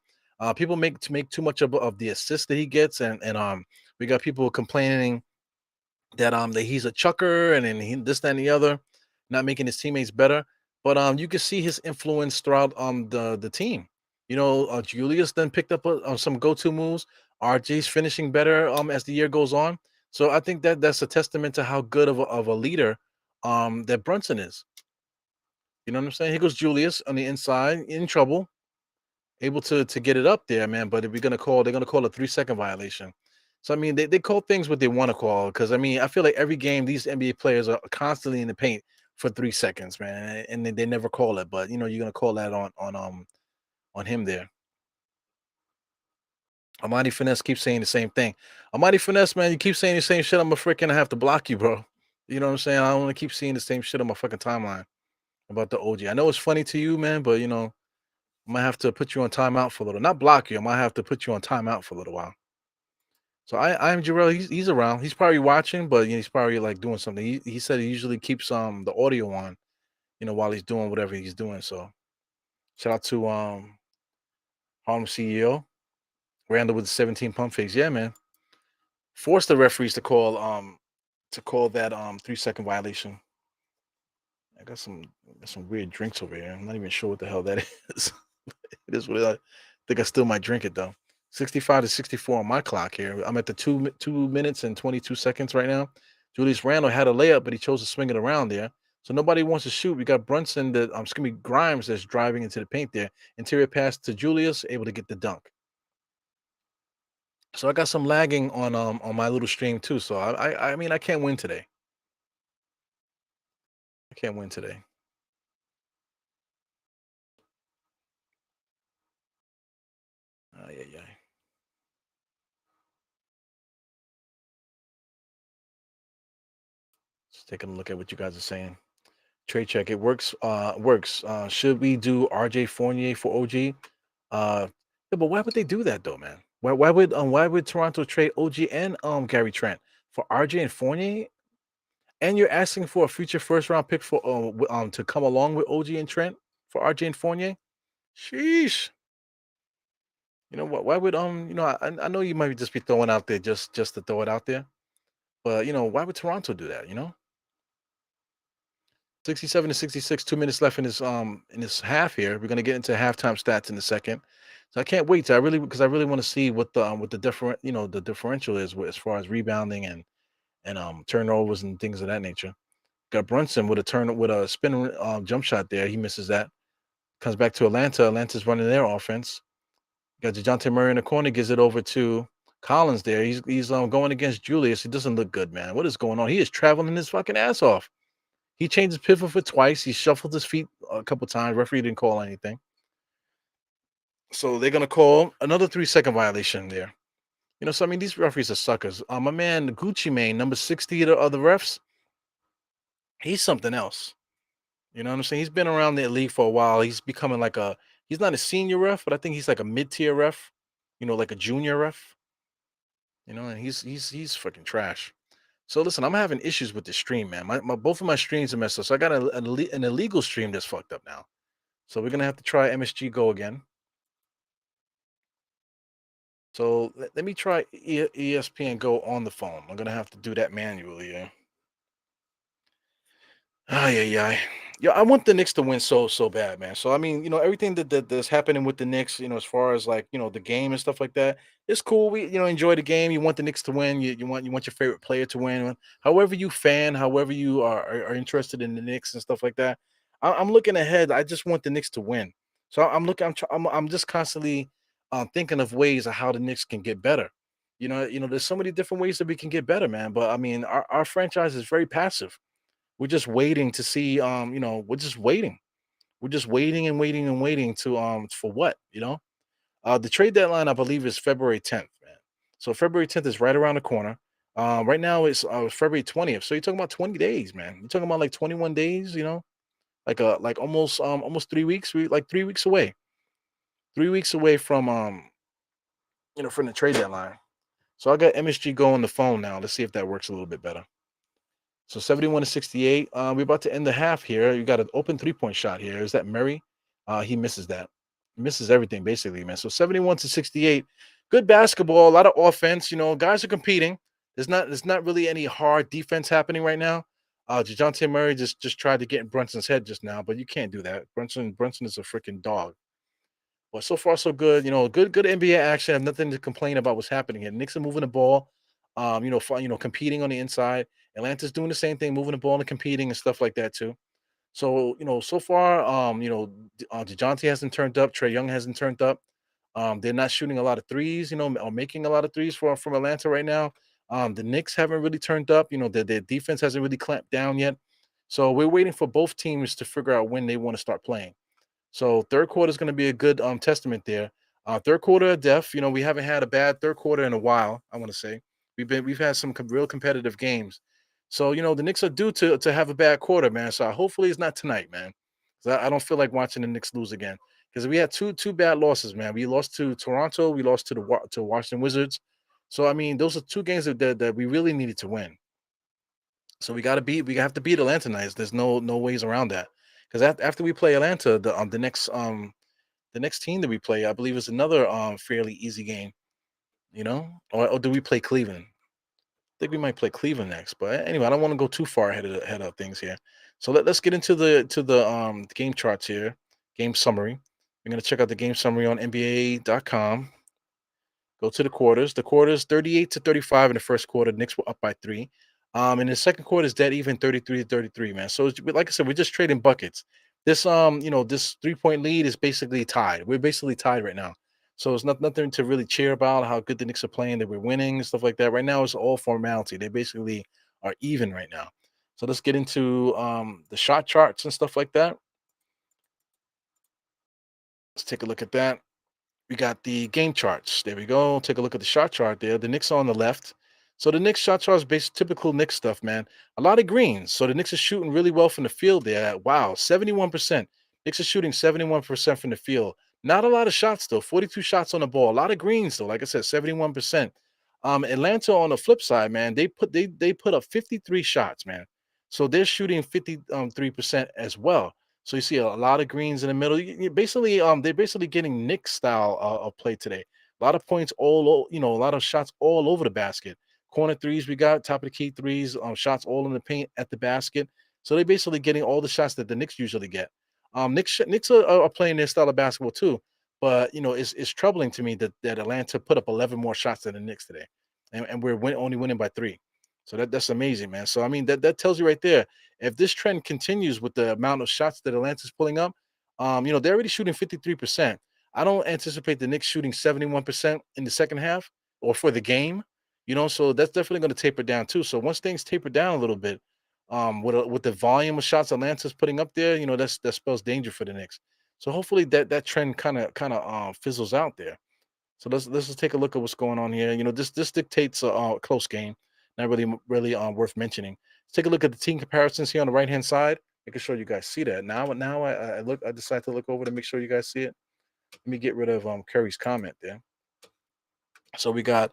People make too much of the assist that he gets, and we got people complaining that he's a chucker and then this, that, and the other, not making his teammates better. But you can see his influence throughout the team. Julius then picked up some go-to moves. RJ's finishing better as the year goes on. So I think that's a testament to how good of a leader that Brunson is. You know what I'm saying? Here goes Julius on the inside in trouble, able to get it up there, man. But if they're gonna call a 3-second violation. So I mean, they call things what they want to call, because I mean, I feel like every game these NBA players are constantly in the paint for 3 seconds, man, and they never call it. But you're gonna call that on him there. Amadi Finesse keeps saying the same thing. Amadi Finesse, man, you keep saying the same shit. I'm a freaking have to block you, bro. You know what I'm saying? I don't want to keep seeing the same shit on my fucking timeline about the OG. I know it's funny to you, man, but I might have to put you on timeout for a little. Not block you. I might have to put you on timeout for a little while. So I'm Jarrell. He's around. He's probably watching, but he's probably like doing something. He said he usually keeps the audio on, while he's doing whatever he's doing. So shout out to Harlem CEO Randall with the 17 pump fakes. Yeah, man. Force the referees to call that 3-second violation. I got some weird drinks over here. I'm not even sure what the hell that is. It is what I think. I still might drink it though. 65 to 64 on my clock here. I'm at the 2 minutes and 22 seconds right now. Julius Randle had a layup, but he chose to swing it around there. So nobody wants to shoot. We got Brunson that excuse me, Grimes that's driving into the paint there. Interior pass to Julius, able to get the dunk. So I got some lagging on my little stream too. So I mean I can't win today. I can't win today. Yeah, yeah. Just taking a look at what you guys are saying. Trade check. It works. Works. Should we do RJ Fournier for OG? Yeah, but why would they do that though, man? Why would Toronto trade OG and Gary Trent for RJ and Fournier? And you're asking for a future first round pick for to come along with OG and Trent for RJ and Fournier? Sheesh. You know what? Why would I know you might just be throwing out there just to throw it out there, but why would Toronto do that? 67 to 66, 2 minutes left in this half here. We're gonna get into halftime stats in a second. So I can't wait to I really want to see what the differential is as far as rebounding and turnovers and things of that nature. Got Brunson with a spin jump shot there. He misses that. Comes back to Atlanta. Atlanta's running their offense. Got DeJounte Murray in the corner, gives it over to Collins there. He's going against Julius. He doesn't look good, man. What is going on? He is traveling his fucking ass off. He changed his pivot foot twice. He shuffled his feet a couple times. Referee didn't call anything. So they're gonna call another 3-second violation there. So I mean these referees are suckers. My man Gucci Mane, number 60 of the refs, he's something else. You know what I'm saying? He's been around the league for a while. He's becoming he's not a senior ref, but I think he's like a mid-tier ref, like a junior ref. And he's fucking trash. So listen, I'm having issues with the stream, man. My both of my streams are messed up. So I got an illegal stream that's fucked up now. So we're gonna have to try MSG Go again. So let me try ESPN Go on the phone. I'm gonna have to do that manually. Yeah. Ay, ay, ay. Yeah, I want the Knicks to win so bad, man. So I mean, everything that's happening with the Knicks, as far as like the game and stuff like that, it's cool. We enjoy the game. You want the Knicks to win. You want your favorite player to win. However you fan, however you are interested in the Knicks and stuff like that. I'm looking ahead. I just want the Knicks to win. So I'm looking. I'm just constantly thinking of ways of how the Knicks can get better. There's so many different ways that we can get better, man. But I mean, our franchise is very passive. We're just waiting to see, we're just waiting. We're just waiting and waiting and waiting to for what? The trade deadline, I believe, is February 10th, man. So February 10th is right around the corner. Right now it's February 20th. So you're talking about 20 days, man. You're talking about like 21 days, like almost 3 weeks. We like 3 weeks away. 3 weeks away from the trade deadline. So I got MSG go on the phone now. Let's see if that works a little bit better. So 71 to 68. We're about to end the half here. You got an open 3-point shot here. Is that Murray? He misses that. He misses everything basically, man. So 71 to 68. Good basketball, a lot of offense. Guys are competing. There's not really any hard defense happening right now. DeJounte Murray just tried to get in Brunson's head just now, but you can't do that. Brunson is a freaking dog. But so far so good. Good NBA action. I have nothing to complain about what's happening here. Knicks are moving the ball, competing on the inside. Atlanta's doing the same thing, moving the ball and competing and stuff like that too. So so far, Dejounte hasn't turned up. Trey Young hasn't turned up. They're not shooting a lot of threes, or making a lot of threes from Atlanta right now. The Knicks haven't really turned up. Their defense hasn't really clamped down yet. So we're waiting for both teams to figure out when they want to start playing. So third quarter is going to be a good testament there. Third quarter of def. We haven't had a bad third quarter in a while. I want to say we've had some real competitive games. So the Knicks are due to have a bad quarter, man. So hopefully it's not tonight, man. 'Cause I don't feel like watching the Knicks lose again because we had two bad losses, man. We lost to Toronto. We lost to Washington Wizards. So I mean, those are two games that we really needed to win. So we have to beat Atlanta tonight. There's no ways around that. Because after we play Atlanta, the next team that we play, I believe, is another fairly easy game. Or do we play Cleveland? I think we might play Cleveland next. But anyway, I don't want to go too far ahead of things here. So let's get into the game charts here, game summary. We're gonna check out the game summary on NBA.com. Go to the quarters. The quarters 38 to 35 in the first quarter. Knicks were up by three. In the second quarter is dead even 33 to 33, man. So like I said, we're just trading buckets. This 3-point lead is basically tied. We're basically tied right now. So it's nothing to really cheer about how good the Knicks are playing, that we're winning and stuff like that. Right now it's all formality. They basically are even right now. So let's get into the shot charts and stuff like that. Let's take a look at that. We got the game charts. There we go. Take a look at the shot chart there. The Knicks are on the left. So the Knicks shot chart is based typical Knicks stuff, man. A lot of greens. So the Knicks are shooting really well from the field there. Wow, 71%. Knicks are shooting 71% from the field. Not a lot of shots though. 42 shots on the ball. A lot of greens though. Like I said, 71%. Atlanta on the flip side, man, they put up 53 shots, man. So they're shooting 53% as well. So you see a lot of greens in the middle. Basically, they're basically getting Knicks style of play today. A lot of points a lot of shots all over the basket. Corner threes, we got top of the key threes, shots all in the paint at the basket. So they're basically getting all the shots that the Knicks usually get. Knicks are playing their style of basketball too, but it's troubling to me that Atlanta put up 11 more shots than the Knicks today, and we're only winning by three. So that's amazing, man. So I mean that tells you right there. If this trend continues with the amount of shots that Atlanta's pulling up, they're already shooting 53%. I don't anticipate the Knicks shooting 71% in the second half or for the game. So that's definitely going to taper down too. So once things taper down a little bit, with the volume of shots Atlanta's putting up there, that spells danger for the Knicks. So hopefully that trend kind of fizzles out there. So let's just take a look at what's going on here. This dictates a close game, not really worth mentioning. Let's take a look at the team comparisons here on the right hand side, making sure you guys see that. Now I decide to look over to make sure you guys see it. Let me get rid of Curry's comment there. So we got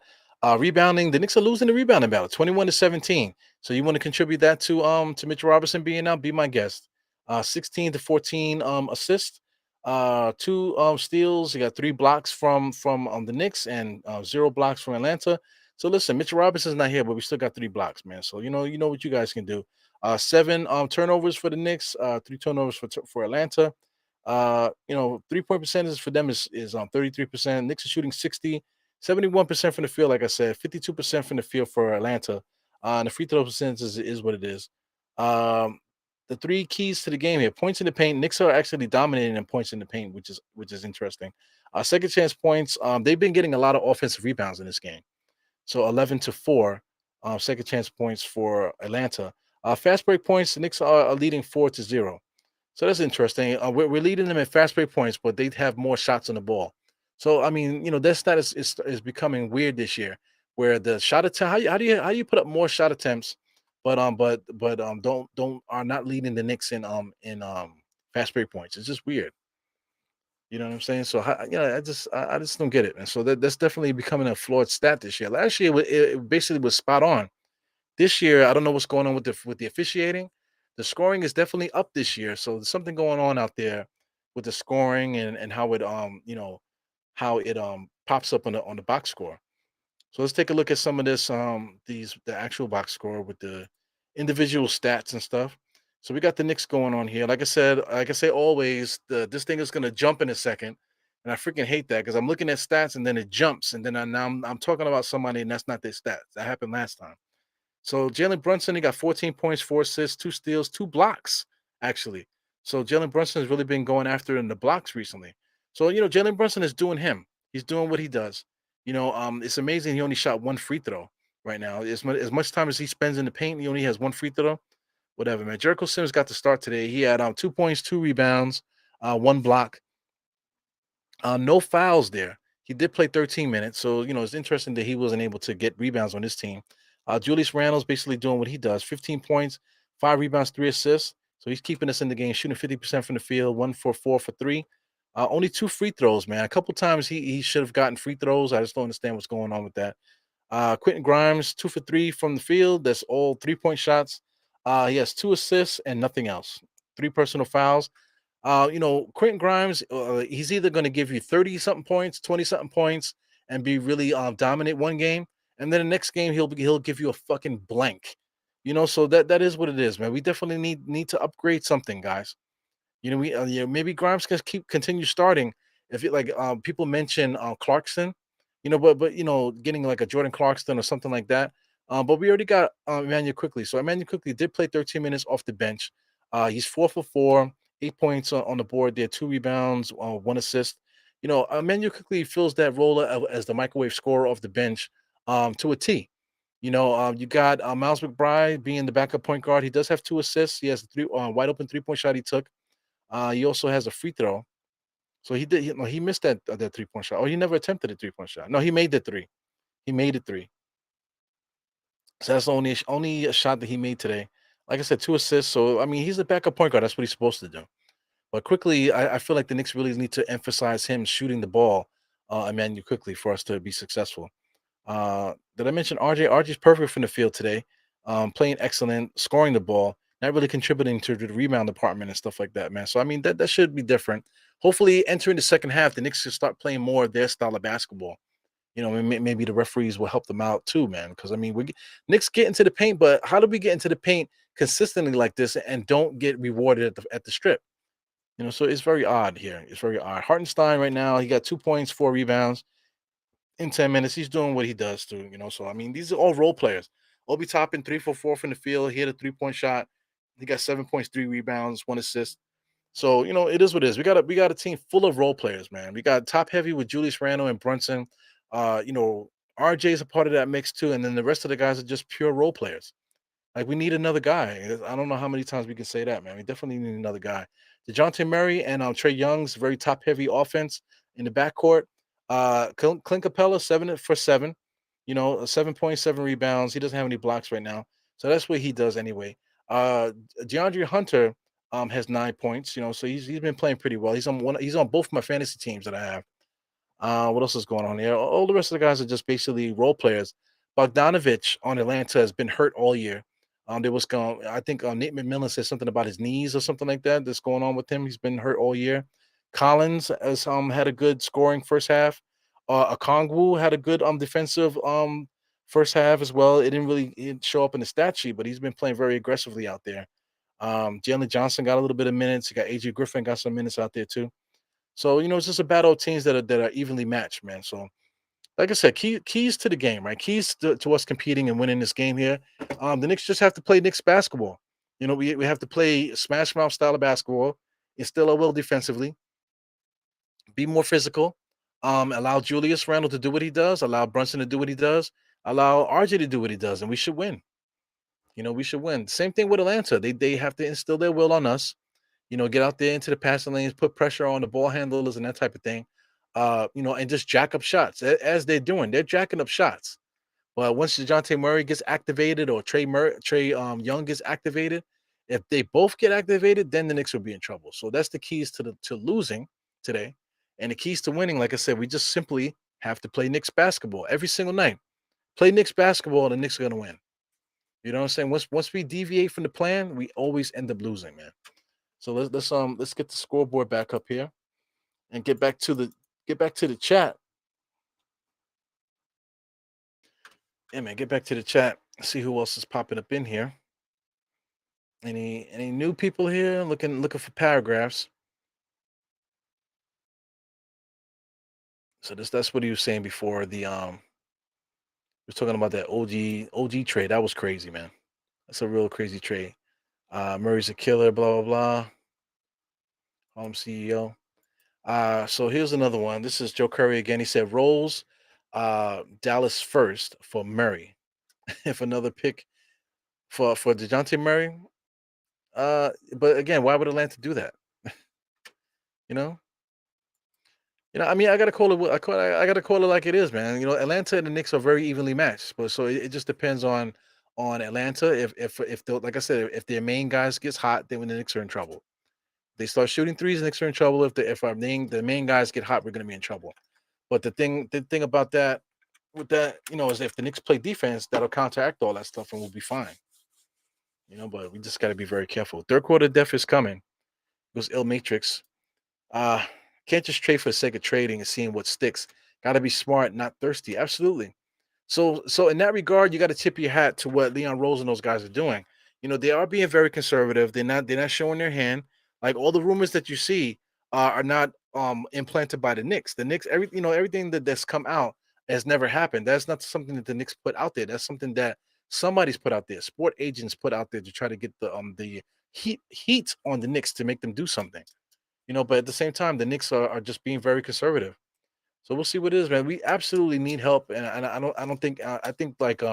rebounding. The Knicks are losing the rebounding battle, 21 to 17. So you want to contribute that to Mitchell Robinson being out? Be my guest. 16 to 14 assists, two steals. You got three blocks from the Knicks and zero blocks from Atlanta. So listen, Mitchell Robinson's not here, but we still got three blocks, man. So you know what you guys can do. Seven turnovers for the Knicks, three turnovers for Atlanta. 3-point percentage for them is 33%. Knicks are shooting 71% from the field, like I said, 52% from the field for Atlanta. And the free throw percentage is what it is. Um, the three keys to the game here: points in the paint. Knicks are actually dominating in points in the paint, which is interesting. Second chance points. They've been getting a lot of offensive rebounds in this game. So 11-4, second chance points for Atlanta. Fast break points, the Knicks are leading 4-0. So that's interesting. We're leading them in fast break points, but they have more shots on the ball. So I mean, that stat is becoming weird this year, where the shot attempt. How do you put up more shot attempts, but don't are not leading the Knicks in fast break points? It's just weird. You know what I'm saying? So I just don't get it, and so that's definitely becoming a flawed stat this year. Last year it basically was spot on. This year I don't know what's going on with the officiating. The scoring is definitely up this year, so there's something going on out there with the scoring and how it pops up on the box score. So let's take a look at some of the actual box score with the individual stats and stuff. So we got the Knicks going on here. Like I said, like I say always, this thing is gonna jump in a second. And I freaking hate that because I'm looking at stats and then it jumps. And then now I'm talking about somebody and that's not their stats. That happened last time. So Jalen Brunson, he got 14 points, 4 assists, 2 steals, 2 blocks, actually. So Jalen Brunson has really been going after in the blocks recently. So Jalen Brunson is doing him. He's doing what he does. It's amazing. He only shot one free throw right now. As much time as he spends in the paint, he only has one free throw. Whatever, man. Jericho Sims got the start today. He had 2 points, 2 rebounds, one block. No fouls there. He did play 13 minutes, so it's interesting that he wasn't able to get rebounds on this team. Julius Randle's basically doing what he does: 15 points, 5 rebounds, 3 assists. So he's keeping us in the game, shooting 50% from the field, 1 for 4 for 3. Only 2 free throws, man. A couple times he should have gotten free throws. I just don't understand what's going on with that. Quentin Grimes, 2 for 3 from the field. That's all 3-point shots. He has 2 assists and nothing else. 3 personal fouls. Quentin Grimes, he's either going to give you 30 something points, 20 something points, and be really dominant one game, and then the next game he'll give you a fucking blank. So that is what it is, man. We definitely need to upgrade something, guys. Maybe Grimes can continue starting. If it like people mention Clarkson, but getting like a Jordan Clarkson or something like that. But we already got Emmanuel quickly. So Emmanuel quickly did play 13 minutes off the bench. He's 4 for 4, 8 points on the board there, 2 rebounds, 1 assist. Emmanuel quickly fills that role as the microwave scorer off the bench to a T. You got Miles McBride being the backup point guard. He does have 2 assists. He has a wide open 3-point shot he took. He also has a free throw. So he did. No, he missed that 3-point shot. Oh, he never attempted a 3-point shot. No, he made the three. He made it three. So that's the only a shot that he made today. Like I said, 2 assists. So I mean, he's a backup point guard. That's what he's supposed to do. But quickly, I feel like the Knicks really need to emphasize him shooting the ball, Emmanuel quickly for us to be successful. Did I mention RJ? RJ's perfect from the field today, playing excellent, scoring the ball, not really contributing to the rebound department and stuff like that, man. So I mean that should be different. Hopefully, entering the second half, the Knicks should start playing more of their style of basketball. Maybe the referees will help them out too, man. Because I mean, Knicks get into the paint, but how do we get into the paint consistently like this and don't get rewarded at the strip? So it's very odd here. It's very odd. Hartenstein right now, he got 2 points, 4 rebounds in 10 minutes. He's doing what he does too. So I mean, these are all role players. Obi Toppin, 3 for 4 from the field. He hit a 3-point shot. He got 7 points, 3 rebounds, 1 assist. So it is what it is. We got a team full of role players, man. We got top heavy with Julius Randle and Brunson. Uh, you know, RJ is a part of that mix too, and then the rest of the guys are just pure role players. Like we need another guy. I don't know how many times we can say that, man. We definitely need another guy. DeJounte Murray and Trey Young's very top heavy offense in the backcourt. Clint Capella 7 for 7. 7.7 rebounds. He doesn't have any blocks right now, so that's what he does anyway. DeAndre Hunter has 9 points. So he's been playing pretty well. He's on one. He's on both my fantasy teams that I have. What else is going on here? All the rest of the guys are just basically role players. Bogdanovich on Atlanta has been hurt all year. There was going, I think Nate McMillan said something about his knees or something like that that's going on with him. He's been hurt all year. Collins has had a good scoring first half. Okongwu had a good defensive first half as well. It didn't show up in the stat sheet, but he's been playing very aggressively out there. Jalen Johnson got a little bit of minutes. You got AJ Griffin got some minutes out there too. So it's just a battle of teams that are evenly matched, man. So like I said, keys to the game, right? Keys to us competing and winning this game here. The Knicks just have to play Knicks basketball. We have to play smash mouth style of basketball, instill our will defensively, be more physical, allow Julius Randle to do what he does, allow Brunson to do what he does, allow RJ to do what he does, and we should win. We should win. Same thing with Atlanta. They have to instill their will on us. Get out there into the passing lanes, put pressure on the ball handlers and that type of thing. And just jack up shots as they're doing. They're jacking up shots. But once DeJounte Murray gets activated or Trey Young gets activated, if they both get activated, then the Knicks will be in trouble. So that's the keys to losing today. And the keys to winning, like I said, we just simply have to play Knicks basketball every single night. Play Knicks basketball, and the Knicks are gonna win. You know what I'm saying? Once we deviate from the plan, we always end up losing, man. So let's get the scoreboard back up here and get back to the chat. Yeah, man, get back to the chat. See who else is popping up in here. Any new people here looking for paragraphs? So that's what he was saying before. He was talking about that OG trade. That was crazy, man. That's a real crazy trade. Murray's a killer. Blah blah blah. Home CEO. So here's another one. This is Joe Curry again. He said rolls Dallas first for Murray. If another pick for DeJounte Murray. But again, why would Atlanta do that? You know? I mean, I gotta call it. I gotta call it like it is, man. Atlanta and the Knicks are very evenly matched, but so it just depends on Atlanta. If like I said, if their main guys gets hot, then when the Knicks are in trouble. They start shooting threes, the Knicks are in trouble. If the main guys get hot, we're gonna be in trouble. But the thing about that with that, is if the Knicks play defense, that'll counteract all that stuff and we'll be fine. But we just gotta be very careful. Third quarter def is coming. It was ill matrix. Uh can't just trade for the sake of trading and seeing what sticks. Gotta be smart, not thirsty. Absolutely. So in that regard, you got to tip your hat to what Leon Rose and those guys are doing. They are being very conservative. They're not showing their hand. Like all the rumors that you see are not implanted by the Knicks. The Knicks, everything that's come out has never happened. That's not something that the Knicks put out there. That's something that somebody's put out there. Sport agents put out there to try to get the heat on the Knicks to make them do something. But at the same time, the Knicks are just being very conservative. So we'll see what it is, man. We absolutely need help, and I don't think I think like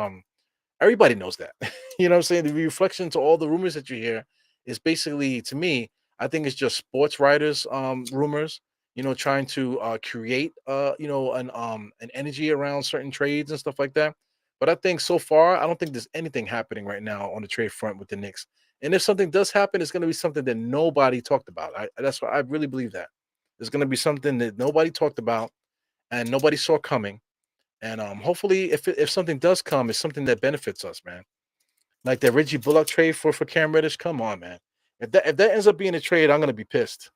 everybody knows that. You know what I'm saying? The reflection to all the rumors that you hear is basically, to me, I think it's just sports writers rumors, trying to create an energy around certain trades and stuff like that. But I think so far, I don't think there's anything happening right now on the trade front with the Knicks. And if something does happen, it's going to be something that nobody talked about. That's why I really believe that. There's going to be something that nobody talked about and nobody saw coming. And hopefully, if something does come, it's something that benefits us, man. Like that Reggie Bullock trade for Cam Reddish. Come on, man. If that ends up being a trade, I'm gonna be pissed.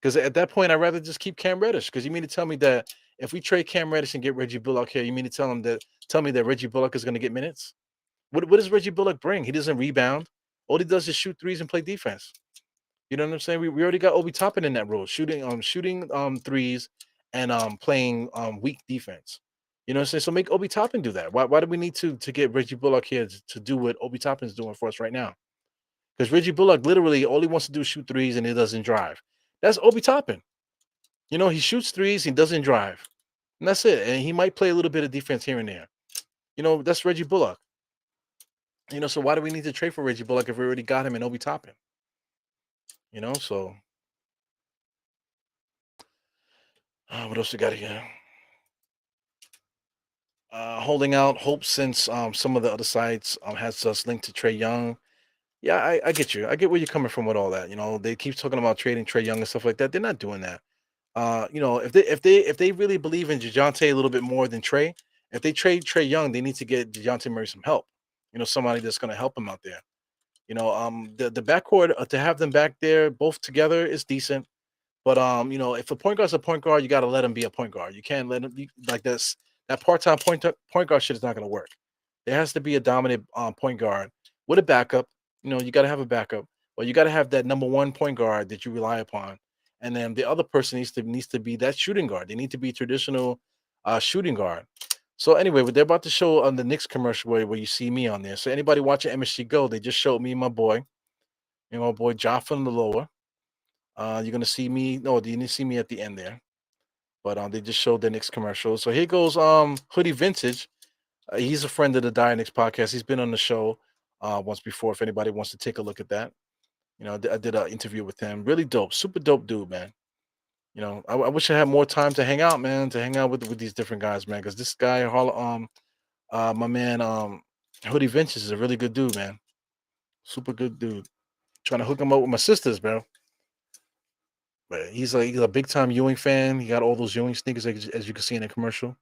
Because at that point, I'd rather just keep Cam Reddish. Because you mean to tell me that if we trade Cam Reddish and get Reggie Bullock here, you mean to tell me that Reggie Bullock is gonna get minutes? What does Reggie Bullock bring? He doesn't rebound. All he does is shoot threes and play defense. You know what I'm saying? We already got Obi Toppin in that role, shooting threes and playing weak defense. You know what I'm saying? So make Obi Toppin do that. Why do we need to get Reggie Bullock here to do what Obi Toppin's doing for us right now? Because Reggie Bullock literally all he wants to do is shoot threes and he doesn't drive. That's Obi Toppin. He shoots threes, he doesn't drive. And that's it. And he might play a little bit of defense here and there. That's Reggie Bullock. So why do we need to trade for Reggie Bullock if we already got him in Obi Toppin? So what else we got here? Holding out hope since some of the other sites has us linked to Trey Young. Yeah, I get you. I get where you're coming from with all that. They keep talking about trading Trey Young and stuff like that. They're not doing that. If they really believe in DeJounte a little bit more than Trey, if they trade Trey Young, they need to get DeJounte Murray some help. Somebody that's going to help him out there. The backcourt to have them back there both together is decent. But if a point guard's a point guard, you got to let him be a point guard. You can't let him be like this. That part-time point guard shit is not going to work. There has to be a dominant point guard with a backup. You know, you got to have a backup, but you got to have that number one point guard that you rely upon, and then the other person needs to be that shooting guard. They need to be traditional shooting guard. So anyway, what they're about to show on the Knicks commercial where you see me on there. So anybody watching MSG Go, they just showed me and my boy Jaffa in the lower. You're gonna see me. No, you didn't see me at the end there, but they just showed the Knicks commercial. So here goes Hoodie Vintage. He's a friend of the Dynix podcast. He's been on the show once before. If anybody wants to take a look at that, you know, I did an interview with him. Really dope, super dope dude, man. You know, I wish I had more time to hang out, man, to hang out with these different guys, man. Because this guy, my man, Hoodie Ventures is a really good dude, man. Super good dude. Trying to hook him up with my sisters, bro. But he's a big time Ewing fan. He got all those Ewing sneakers as you can see in the commercial.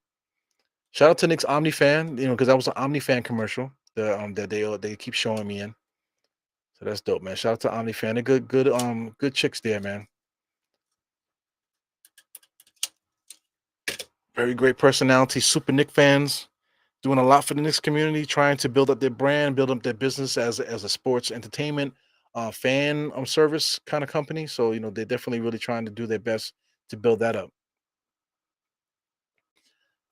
Shout out to Nick's Omni fan, you know, because that was an Omni fan commercial that they keep showing me in. So that's dope, man. Shout out to Omni fan. They're good chicks there, man. Very great personality, super Nick fans, doing a lot for the Knicks community, trying to build up their brand, build up their business as a sports entertainment fan service kind of company. So you know they're definitely really trying to do their best to build that up.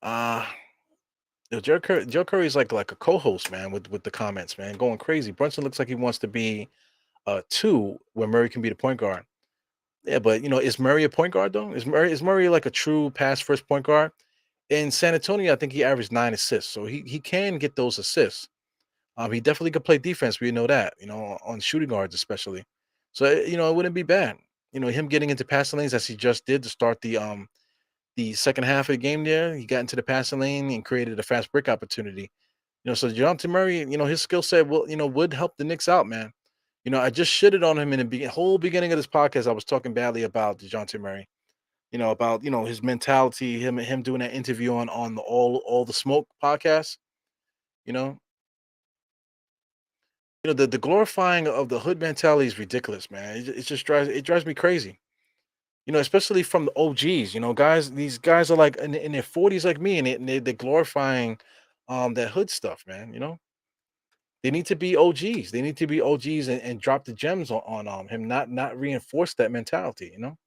Uh Joe Curry is like a co-host, man, with the comments, man, going crazy. Brunson looks like he wants to be two where Murray can be the point guard. Yeah, but you know, is Murray a point guard though? Is Murray like a true pass first point guard? In San Antonio, I think he averaged 9 assists, so he can get those assists. He definitely could play defense. We know that, you know, on shooting guards especially. So you know, it wouldn't be bad. You know, him getting into passing lanes as he just did to start the second half of the game. There, he got into the passing lane and created a fast break opportunity. You know, so Dejounte Murray, you know, his skill set will, you know, would help the Knicks out, man. You know, I just shitted on him in the whole beginning of this podcast. I was talking badly about Dejounte Murray. You know, about his mentality, him doing that interview on the all the smoke podcast. You know, the glorifying of the hood mentality is ridiculous, man. It just drives me crazy. You know, especially from the OGs. You know, these guys are like in their 40s like me, and they're glorifying that hood stuff, man. You know, they need to be OGs. They need to be OGs and drop the gems on him, not reinforce that mentality. You know,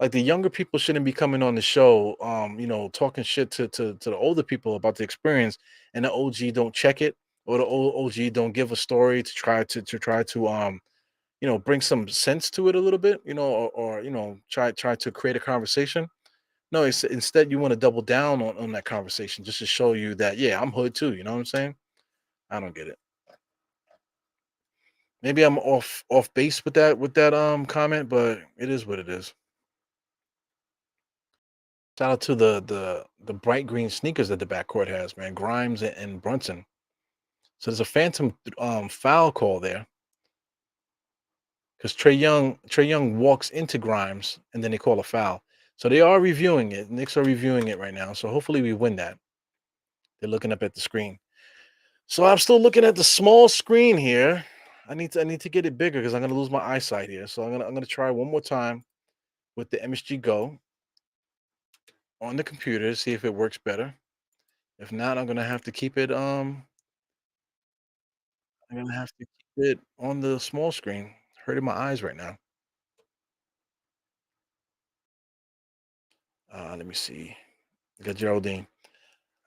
like the younger people shouldn't be coming on the show, you know, talking shit to the older people about the experience, and the OG don't check it, or the old OG don't give a story to try to you know, bring some sense to it a little bit, you know, or you know, try to create a conversation. No, instead you want to double down on that conversation just to show you that yeah, I'm hood too. You know what I'm saying? I don't get it. Maybe I'm off base with that comment, but it is what it is. Shout out to the bright green sneakers that the backcourt has, man. Grimes and Brunson. So there's a phantom foul call there because Trey Young walks into Grimes and then they call a foul. So they are reviewing it. Knicks are reviewing it right now. So hopefully we win that. They're looking up at the screen. So I'm still looking at the small screen here. I need to get it bigger because I'm gonna lose my eyesight here. So I'm gonna try one more time with the MSG Go on the computer, see if it works better. If not, I'm gonna have to keep it on the small screen. Hurting my eyes right now. Let me see. Got Geraldine.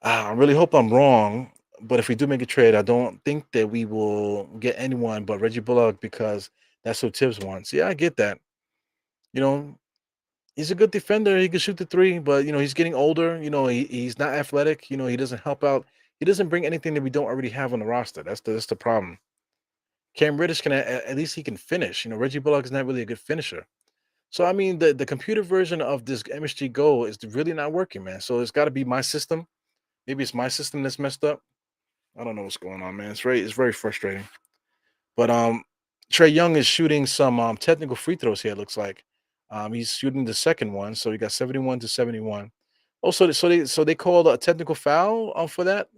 I really hope I'm wrong, but if we do make a trade, I don't think that we will get anyone but Reggie Bullock because that's what Tibbs wants. Yeah, I get that. You know, he's a good defender. He can shoot the three, but you know, he's getting older. You know, he's not athletic. You know, he doesn't help out. He doesn't bring anything that we don't already have on the roster. That's the problem. Cam Reddish can at least he can finish. You know, Reggie Bullock is not really a good finisher. So I mean, the computer version of this MSG Go is really not working, man. So it's got to be my system. Maybe it's my system that's messed up. I don't know what's going on, man. It's very frustrating. But Trey Young is shooting some technical free throws here. It looks like he's shooting the second one, so he got 71 to 71. Also, so they called a technical foul for that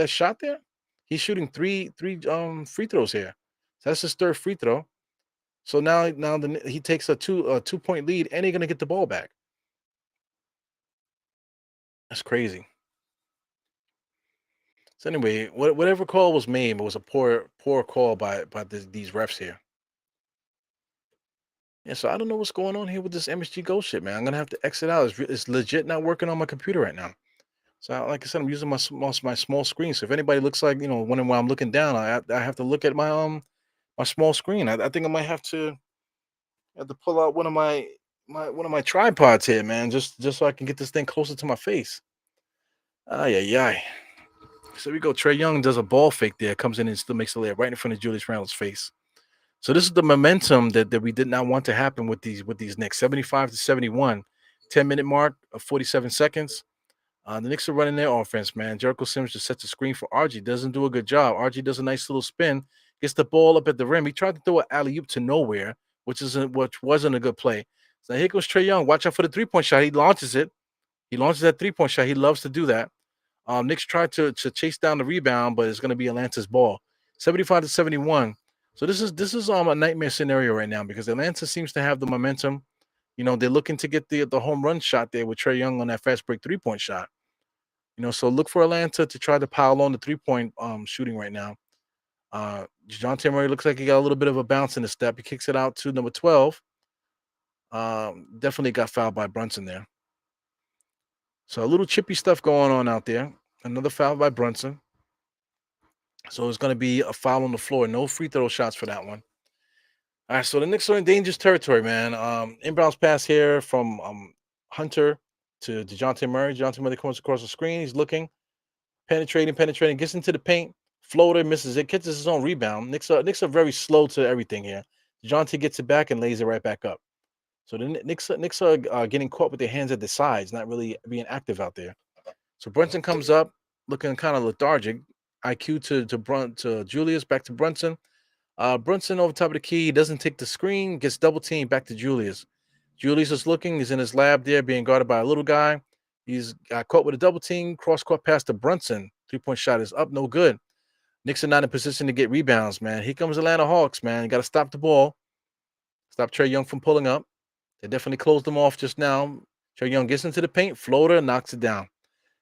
shot there. He's shooting three free throws here. So that's his third free throw. So now he takes a 2 point lead, and they're gonna get the ball back. That's crazy. So anyway, whatever call was made, it was a poor call by these refs here. Yeah, so I don't know what's going on here with this MSG Go shit, man. I'm gonna have to exit out. It's legit not working on my computer right now. So, like I said, I'm using my small screen. So if anybody looks like wondering why I'm looking down, I have to look at my small screen. I think I might have to pull out one of my tripods here, man, just so I can get this thing closer to my face. Ay ay ay. So we go. Trey Young does a ball fake there, comes in and still makes a layup right in front of Julius Randle's face. So this is the momentum that we did not want to happen with these Knicks. 75 to 71, 10-minute mark of 47 seconds. The Knicks are running their offense, man. Jericho Sims just sets a screen for RG. Doesn't do a good job. RG does a nice little spin, gets the ball up at the rim. He tried to throw an alley oop to nowhere, which wasn't a good play. So here goes Trey Young. Watch out for the 3-point shot. He launches it. He launches that 3-point shot. He loves to do that. Knicks tried to chase down the rebound, but it's going to be Atlanta's ball, 75 to 71. So this is a nightmare scenario right now because Atlanta seems to have the momentum. They're looking to get the home run shot there with Trey Young on that fast break 3-point shot. So look for Atlanta to try to pile on the 3-point shooting right now. Dejounte Murray looks like he got a little bit of a bounce in the step. He kicks it out to number 12. Definitely got fouled by Brunson there. So a little chippy stuff going on out there. Another foul by Brunson. So it's going to be a foul on the floor. No free throw shots for that one. All right, so the Knicks are in dangerous territory, man. Inbounds pass here from Hunter to DeJounte Murray. DeJounte Murray comes across the screen. He's looking, penetrating, gets into the paint. Floater misses it, catches his own rebound. Knicks are very slow to everything here. DeJounte gets it back and lays it right back up. So the Knicks are getting caught with their hands at the sides, not really being active out there. So Brunson comes up looking kind of lethargic. IQ to Julius, back to Brunson. Brunson over top of the key, he doesn't take the screen, gets double teamed back to Julius. Julius is looking, he's in his lab there, being guarded by a little guy. He's got caught with a double team, cross court pass to Brunson. 3-point shot is up, no good. Knicks are not in position to get rebounds, man. Here comes Atlanta Hawks, man. You got to stop the ball. Stop Trey Young from pulling up. They definitely closed them off just now. Trey Young gets into the paint, floater, knocks it down.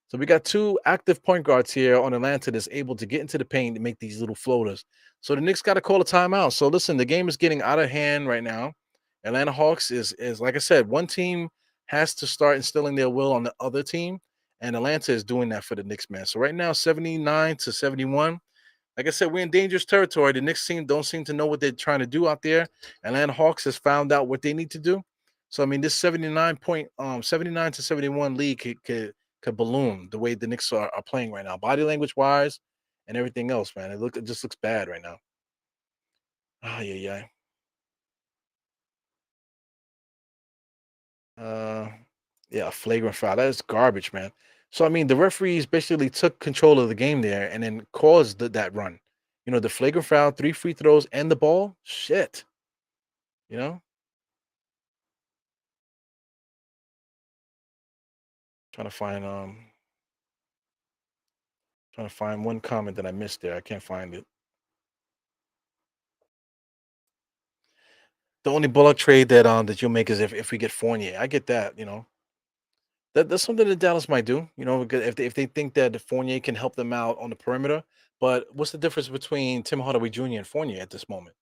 So we got two active point guards here on Atlanta that's able to get into the paint and make these little floaters. So the Knicks got to call a timeout. So listen, the game is getting out of hand right now. Atlanta Hawks is like I said, one team has to start instilling their will on the other team, and Atlanta is doing that for the Knicks, man. So right now, 79 to 71. Like I said, we're in dangerous territory. The Knicks don't seem to know what they're trying to do out there. Atlanta Hawks has found out what they need to do. So I mean, this 79 to 71 lead could balloon the way the Knicks are playing right now, body language wise, and everything else, man. It just looks bad right now. Ah, yeah, yeah. Uh, yeah, a flagrant foul. That is garbage, man. So I mean, the referees basically took control of the game there and then caused that run. The flagrant foul, 3 free throws, and the ball. Shit. You know, trying to find one comment that I missed there. I can't find it. The only Bullock trade that you'll make is if we get Fournier. I get that. That's something that Dallas might do. Because if they think that Fournier can help them out on the perimeter. But what's the difference between Tim Hardaway Jr. and Fournier at this moment?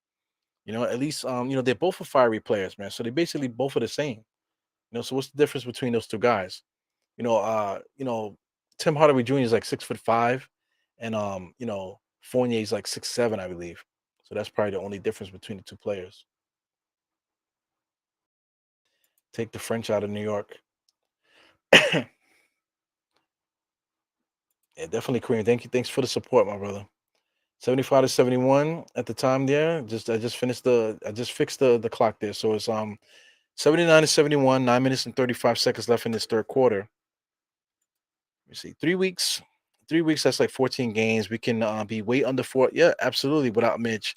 At least they're both are fiery players, man. So they basically both are the same. So what's the difference between those two guys? You know, uh, you know, Tim Hardaway Jr. is like 6'5", and Fournier is like 6'7", I believe. So that's probably the only difference between the two players. Take the French out of New York. Yeah, definitely Korean. Thank you. Thanks for the support, my brother. 75 to 71 at the time there. I just fixed the clock there. So it's 79 to 71, 9 minutes and 35 seconds left in this third quarter. Let me see. 3 weeks. 3 weeks, that's like 14 games. We can be way under four. Yeah, absolutely, without Mitch.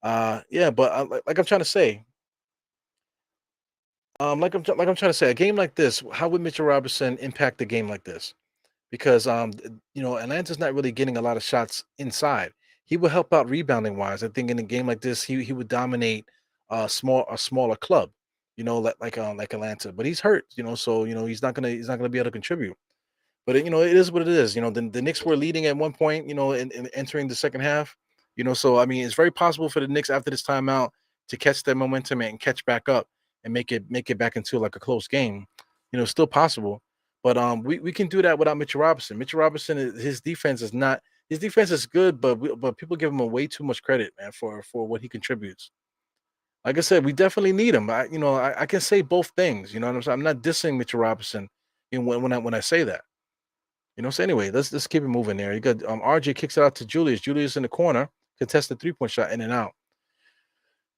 Yeah, but like I'm trying to say, like I'm trying to say, a game like this, how would Mitchell Robinson impact a game like this? Because Atlanta's not really getting a lot of shots inside. He will help out rebounding wise. I think in a game like this, he would dominate a smaller club, like Atlanta. But he's hurt, so he's not gonna be able to contribute. But it is what it is. The Knicks were leading at one point, in entering the second half. So I mean, it's very possible for the Knicks after this timeout to catch their momentum and catch back up and make it back into like a close game. Still possible. But we can do that without Mitchell Robinson. Mitchell Robinson, his defense is not his defense is good, but people give him a way too much credit, man, for what he contributes. Like I said, we definitely need him. I can say both things. You know what I'm saying? I'm not dissing Mitchell Robinson, when I say that. So anyway, let's keep it moving there. You got RJ kicks it out to Julius. Julius in the corner, contested 3-point shot in and out.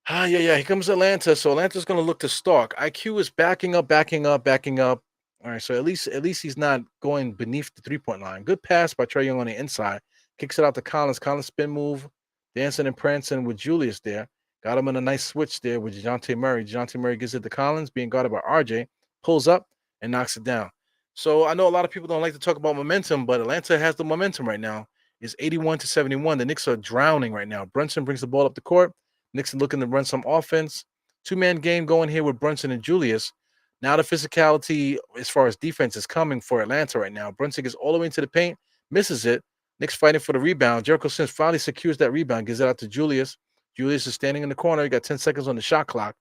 Yeah. Here comes Atlanta. So Atlanta's gonna look to stalk. IQ is backing up, backing up, backing up. All right, so at least he's not going beneath the 3-point line. Good pass by Trey Young on the inside. Kicks it out to Collins. Collins spin move, dancing and prancing with Julius there. Got him in a nice switch there with DeJounte Murray. DeJounte Murray gives it to Collins, being guarded by RJ, pulls up and knocks it down. So I know a lot of people don't like to talk about momentum, but Atlanta has the momentum right now. It's 81-71. The Knicks are drowning right now. Brunson brings the ball up the court. Knicks are looking to run some offense. Two-man game going here with Brunson and Julius. Now the physicality as far as defense is coming for Atlanta right now. Brunson gets all the way into the paint, misses it. Knicks fighting for the rebound. Jericho Sims finally secures that rebound, gives it out to Julius. Julius is standing in the corner. He got 10 seconds on the shot clock.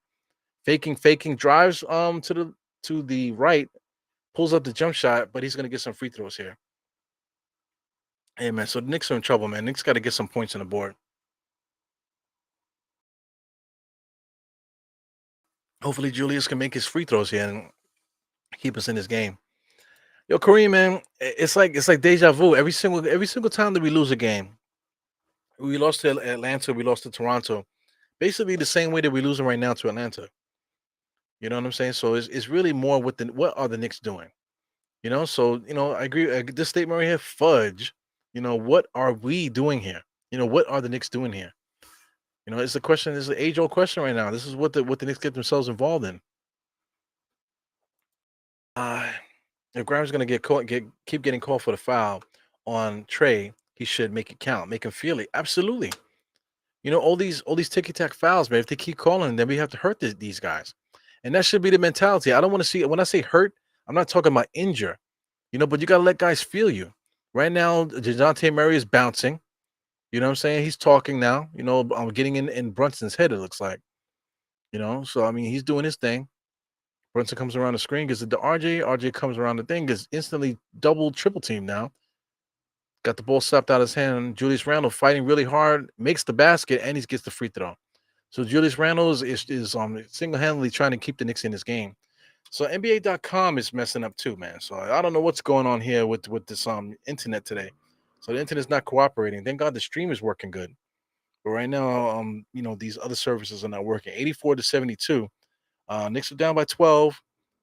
Faking, drives to the right, pulls up the jump shot, but he's gonna get some free throws here. Hey man, so the Knicks are in trouble, man. Knicks got to get some points on the board. Hopefully Julius can make his free throws here and keep us in this game. Yo, Kareem, man, it's like deja vu. Every single time that we lose a game, we lost to Atlanta, we lost to Toronto. Basically the same way that we're losing right now to Atlanta. You know what I'm saying? So it's really more what are the Knicks doing? So I agree. This statement right here, fudge. What are we doing here? What are the Knicks doing here? It's a question. It's an age old question right now. This is what the Knicks get themselves involved in. Uh, if Grimes going to keep getting called for the foul on Trey, he should make it count, make him feel it. Absolutely. All these ticky tack fouls, man. If they keep calling, then we have to hurt these guys, and that should be the mentality. I don't want to see when I say hurt, I'm not talking about injure. But you got to let guys feel you. Right now, Dejounte Murray is bouncing. You know what I'm saying? He's talking now. I'm getting in Brunson's head, it looks like. So I mean, he's doing his thing. Brunson comes around the screen, gets it to RJ. RJ comes around the thing, gets instantly double, triple team now. Got the ball slapped out of his hand. Julius Randle fighting really hard, makes the basket, and he gets the free throw. So Julius Randle is single-handedly trying to keep the Knicks in this game. So NBA.com is messing up too, man. So I don't know what's going on here with this internet today. So the internet's not cooperating. Thank God the stream is working good. But right now, these other services are not working. 84-72. Knicks are down by 12.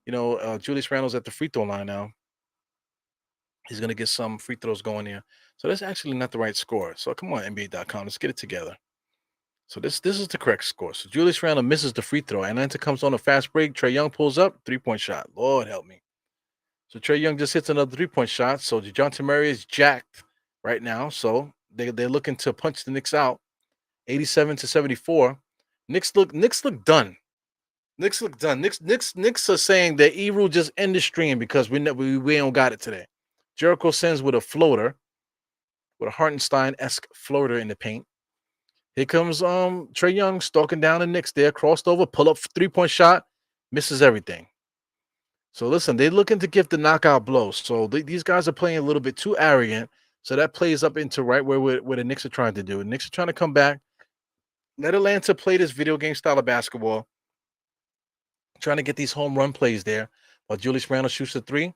Julius Randle's at the free throw line now. He's gonna get some free throws going here. So that's actually not the right score. So come on, NBA.com, let's get it together. So this is the correct score. So Julius Randle misses the free throw. Atlanta comes on a fast break. Trey Young pulls up, 3-point shot. Lord help me. So Trey Young just hits another 3-point shot. So DeJounte Murray is jacked right now. So they're looking to punch the Knicks out. 87-74. Knicks look done. Knicks look done. Knicks are saying that E-Rule just end the stream because we don't got it today. Jericho sends with a floater, with a Hartenstein-esque floater in the paint. Here comes Trey Young stalking down the Knicks there, crossed over, pull up 3-point shot, misses everything. So listen, they're looking to give the knockout blow. So these guys are playing a little bit too arrogant. So that plays up into right where the Knicks are trying to do. The Knicks are trying to come back. Let Atlanta play this video game style of basketball, trying to get these home run plays there while Julius Randle shoots a three.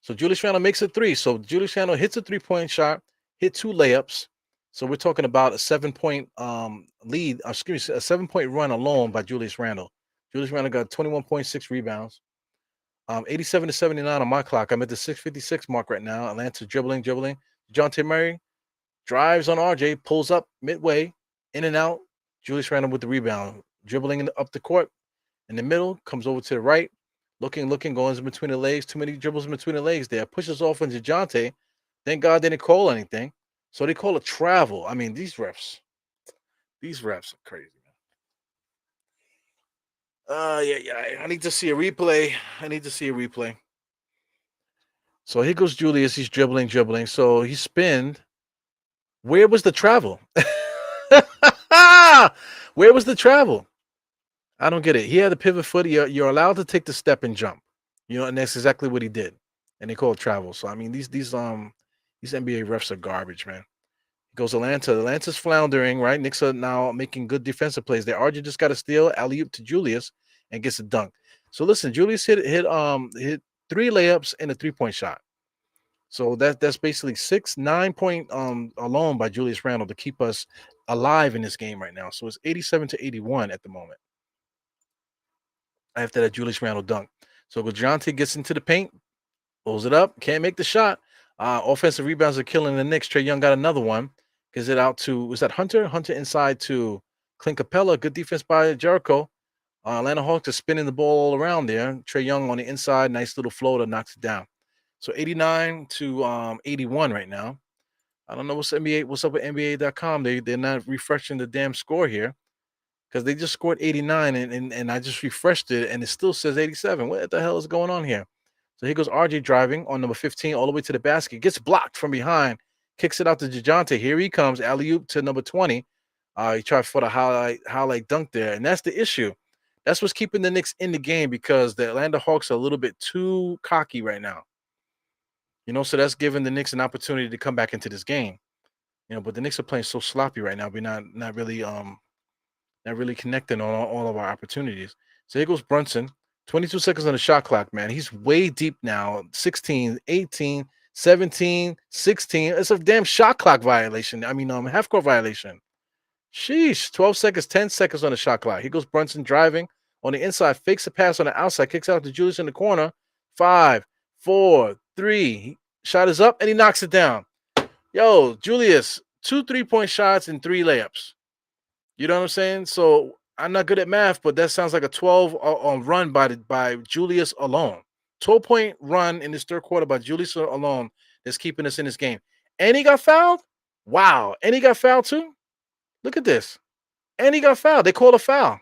So Julius Randle makes a three. So Julius Randle hits a 3-point shot, hit 2 layups. So we're talking about a 7-point lead, excuse me, a 7-point run alone by Julius Randle. Julius Randle got 21.6 rebounds. 87-79 on my clock. I'm at the 6:56 mark right now. Atlanta dribbling. DeJounte Murray drives on RJ, pulls up midway, in and out. Julius Randle with the rebound, dribbling up the court in the middle, comes over to the right, looking, goes in between the legs. Too many dribbles in between the legs there. Pushes off on DeJounte. Thank God they didn't call anything. So they call a travel. I mean, these refs are crazy. Yeah. I need to see a replay. So here goes Julius. He's dribbling, dribbling. So he spinned. Where was the travel? Where was the travel? I don't get it. He had a pivot foot. You're allowed to take the step and jump. And that's exactly what he did. And they call it travel. So I mean, these NBA refs are garbage, man. Goes Atlanta. Atlanta's floundering, right? Knicks are now making good defensive plays. There, RJ just got a steal, alley oop to Julius, and gets a dunk. So listen, Julius hit 3 layups and a 3-point shot. So that's basically 9 point alone by Julius Randle to keep us alive in this game right now. So it's 87-81 at the moment. After that Julius Randle dunk. So Gajante gets into the paint, pulls it up, can't make the shot. Offensive rebounds are killing the Knicks. Trae Young got another one. Gives it out to, was that Hunter? Hunter inside to Clint Capella. Good defense by Jericho. Atlanta Hawks are spinning the ball all around there. Trae Young on the inside, nice little floater, knocks it down. So 89-81 right now. I don't know what's up with NBA.com. They're not refreshing the damn score here because they just scored 89 and I just refreshed it and it still says 87. What the hell is going on here? So here goes RJ driving on number 15 all the way to the basket. Gets blocked from behind. Kicks it out to DeJounte. Here he comes. Alley-oop to number 20. He tried for the highlight dunk there. And that's the issue. That's what's keeping the Knicks in the game because the Atlanta Hawks are a little bit too cocky right now. So that's giving the Knicks an opportunity to come back into this game. But the Knicks are playing so sloppy right now. We're not really connecting on all of our opportunities. So here goes Brunson. 22 seconds on the shot clock, man. He's way deep now. 16, 18, 17, 16. It's a damn shot clock violation. I mean, half court violation. Sheesh. 12 seconds, 10 seconds on the shot clock. Here goes Brunson driving on the inside, fakes a pass on the outside, kicks out to Julius in the corner. 5, 4, 3. Shot is up and he knocks it down. Yo, Julius, 2 3-point shots and 3 layups. You know what I'm saying? So I'm not good at math, but that sounds like a 12 run by Julius alone. 12-point run in this third quarter by Julius alone that's keeping us in this game. And he got fouled? Wow. And he got fouled too? Look at this. And he got fouled. They called a foul.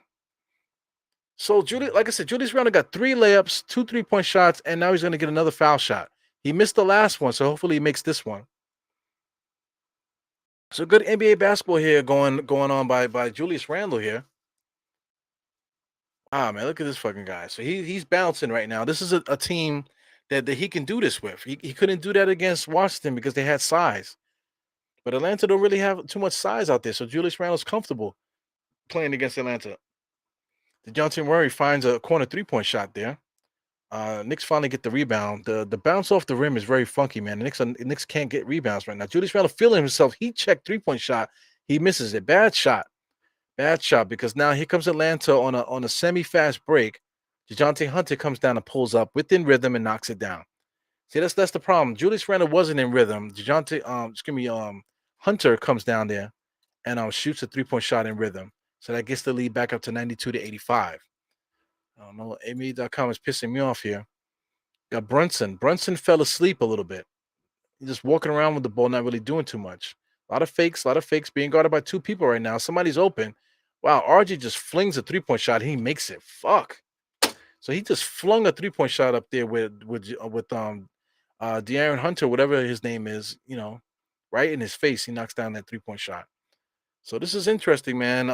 So like I said, Julius Randle got 3 layups, 2 3-point shots, and now he's going to get another foul shot. He missed the last one, so hopefully he makes this one. So good NBA basketball here going on by Julius Randle here. Man, look at this fucking guy. So he's bouncing right now. This is a team that he can do this with. He couldn't do that against Washington because they had size. But Atlanta don't really have too much size out there. So Julius Randle's comfortable playing against Atlanta. DeJounte Murray finds a corner 3-point shot there. Knicks finally get the rebound. The bounce off the rim is very funky, man. The Knicks can't get rebounds right now. Julius Randle feeling himself. He checked 3-point shot. He misses it. Bad shot because now here comes Atlanta on a semi-fast break. DeJounte Hunter comes down and pulls up within rhythm and knocks it down. See, that's the problem. Julius Randle wasn't in rhythm. Hunter comes down there and shoots a 3-point shot in rhythm. So that gets the lead back up to 92-85. I don't know. NBA.com is pissing me off here. Got Brunson. Brunson fell asleep a little bit. He's just walking around with the ball, not really doing too much. A lot of fakes, being guarded by 2 people right now. Somebody's open. Wow, RJ just flings a 3-point shot. He makes it. Fuck. So he just flung a 3-point shot up there with De'Aaron Hunter, whatever his name is, right in his face. He knocks down that 3-point shot. So this is interesting, man.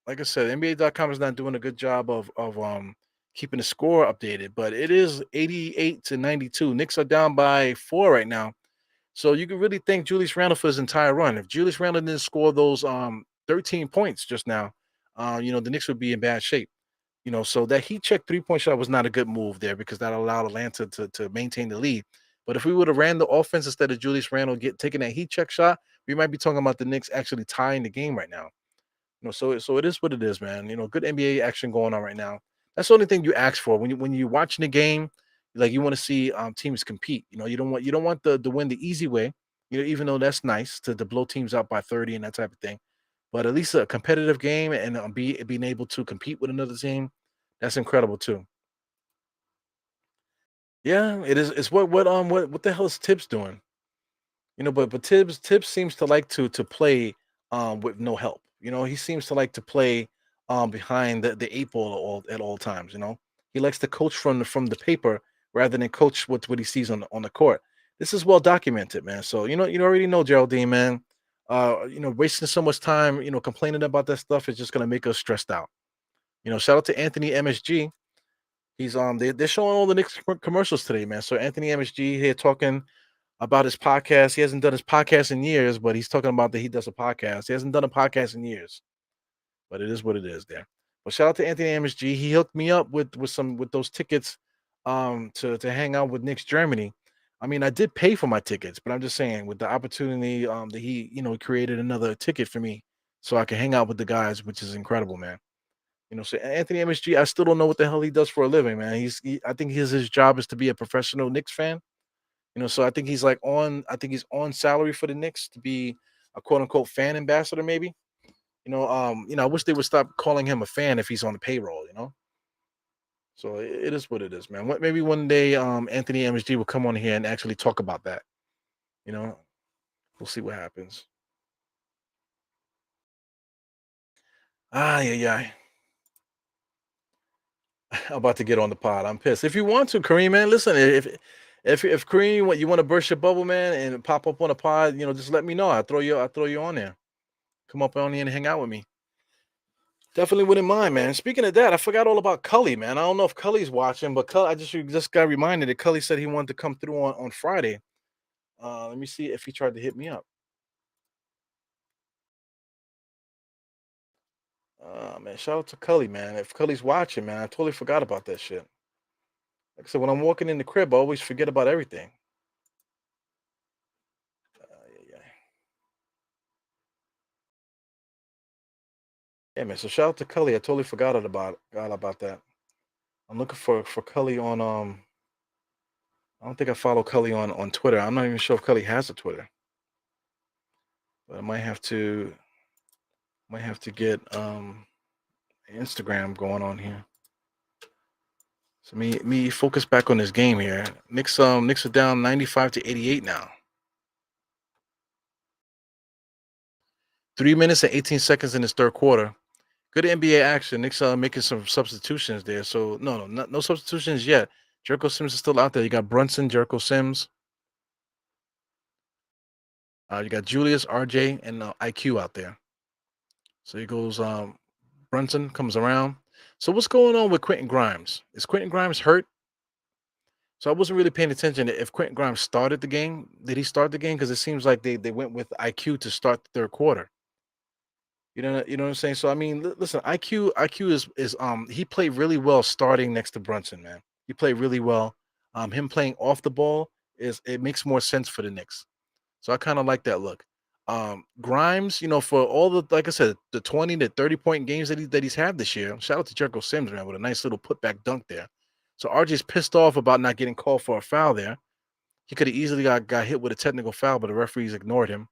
Like I said, NBA.com is not doing a good job of keeping the score updated, but it is 88-92. Knicks are down by 4 right now. So you can really thank Julius Randle for his entire run. If Julius Randle didn't score those 13 points just now, the Knicks would be in bad shape. So that heat check 3-point shot was not a good move there because that allowed Atlanta to maintain the lead. But if we would have ran the offense instead of Julius Randle taking that heat check shot, we might be talking about the Knicks actually tying the game right now. So it is what it is, man. Good NBA action going on right now. That's the only thing you ask for when you're watching the game. Like you want to see teams compete. You don't want the win the easy way. Even though that's nice to blow teams out by 30 and that type of thing. But at least a competitive game and being able to compete with another team, that's incredible too. Yeah, it is. It's what the hell is Tibbs doing? But Tibbs seems to like to play with no help. He seems to like to play behind the 8 ball at all times. He likes to coach from the paper rather than coach what he sees on the court. This is well documented, man. So you already know Geraldine, man. Wasting so much time, complaining about that stuff is just gonna make us stressed out. Shout out to Anthony MSG. They're showing all the Knicks commercials today, man. So Anthony MSG here talking about his podcast. He hasn't done his podcast in years, but he's talking about that he does a podcast. He hasn't done a podcast in years, but it is what it is there. But shout out to Anthony MSG. He hooked me up with those tickets to hang out with Knicks Germany. I mean, I did pay for my tickets, but I'm just saying with the opportunity that he, created another ticket for me so I can hang out with the guys, which is incredible, man. So Anthony MSG, I still don't know what the hell he does for a living, man. I think his job is to be a professional Knicks fan. So I think I think he's on salary for the Knicks to be a quote unquote fan ambassador, maybe. I wish they would stop calling him a fan if he's on the payroll. So it is what it is, man. Maybe one day Anthony MSG will come on here and actually talk about that. You know, we'll see what happens. Yeah, yeah. I'm about to get on the pod. I'm pissed. If you want to, Kareem, man, listen. If Kareem, what you want to burst your bubble, man, and pop up on a pod, just let me know. I throw you on there. Come up on here and hang out with me. Definitely wouldn't mind, man. Speaking of that, I forgot all about Cully, man. I don't know if Cully's watching, but I just got reminded that Cully said he wanted to come through on Friday. Let me see if he tried to hit me up. Man, shout out to Cully, man. If Cully's watching, man, I totally forgot about that shit. Like I said, when I'm walking in the crib, I always forget about everything. Yeah, yeah. Yeah, man. So shout out to Cully. I totally forgot about that. I'm looking for Cully on I don't think I follow Cully on Twitter. I'm not even sure if Cully has a Twitter, but I might have to get Instagram going on here. So me focus back on this game here. Knicks are down 95 to 88 now. 3 minutes and 18 seconds in this third quarter. Good NBA action. Knicks are making some substitutions there. So no substitutions yet. Jericho Sims is still out there. You got Brunson, Jericho Sims. You got Julius, RJ, and IQ out there. So he goes. Brunson comes around. So what's going on with Quentin Grimes? Is Quentin Grimes hurt? So I wasn't really paying attention to if Quentin Grimes started the game. Did he start the game? Because it seems like they went with IQ to start the third quarter. You know what I'm saying? So I mean, listen, IQ is he played really well starting next to Brunson, man. He played really well. Him playing off the ball is it makes more sense for the Knicks. So I kind of like that look. Grimes, for all the like I said, the 20 to 30 point games that he's had this year. Shout out to Jericho Sims, man, with a nice little putback dunk there. So RJ's pissed off about not getting called for a foul there. He could have easily got hit with a technical foul, but the referees ignored him.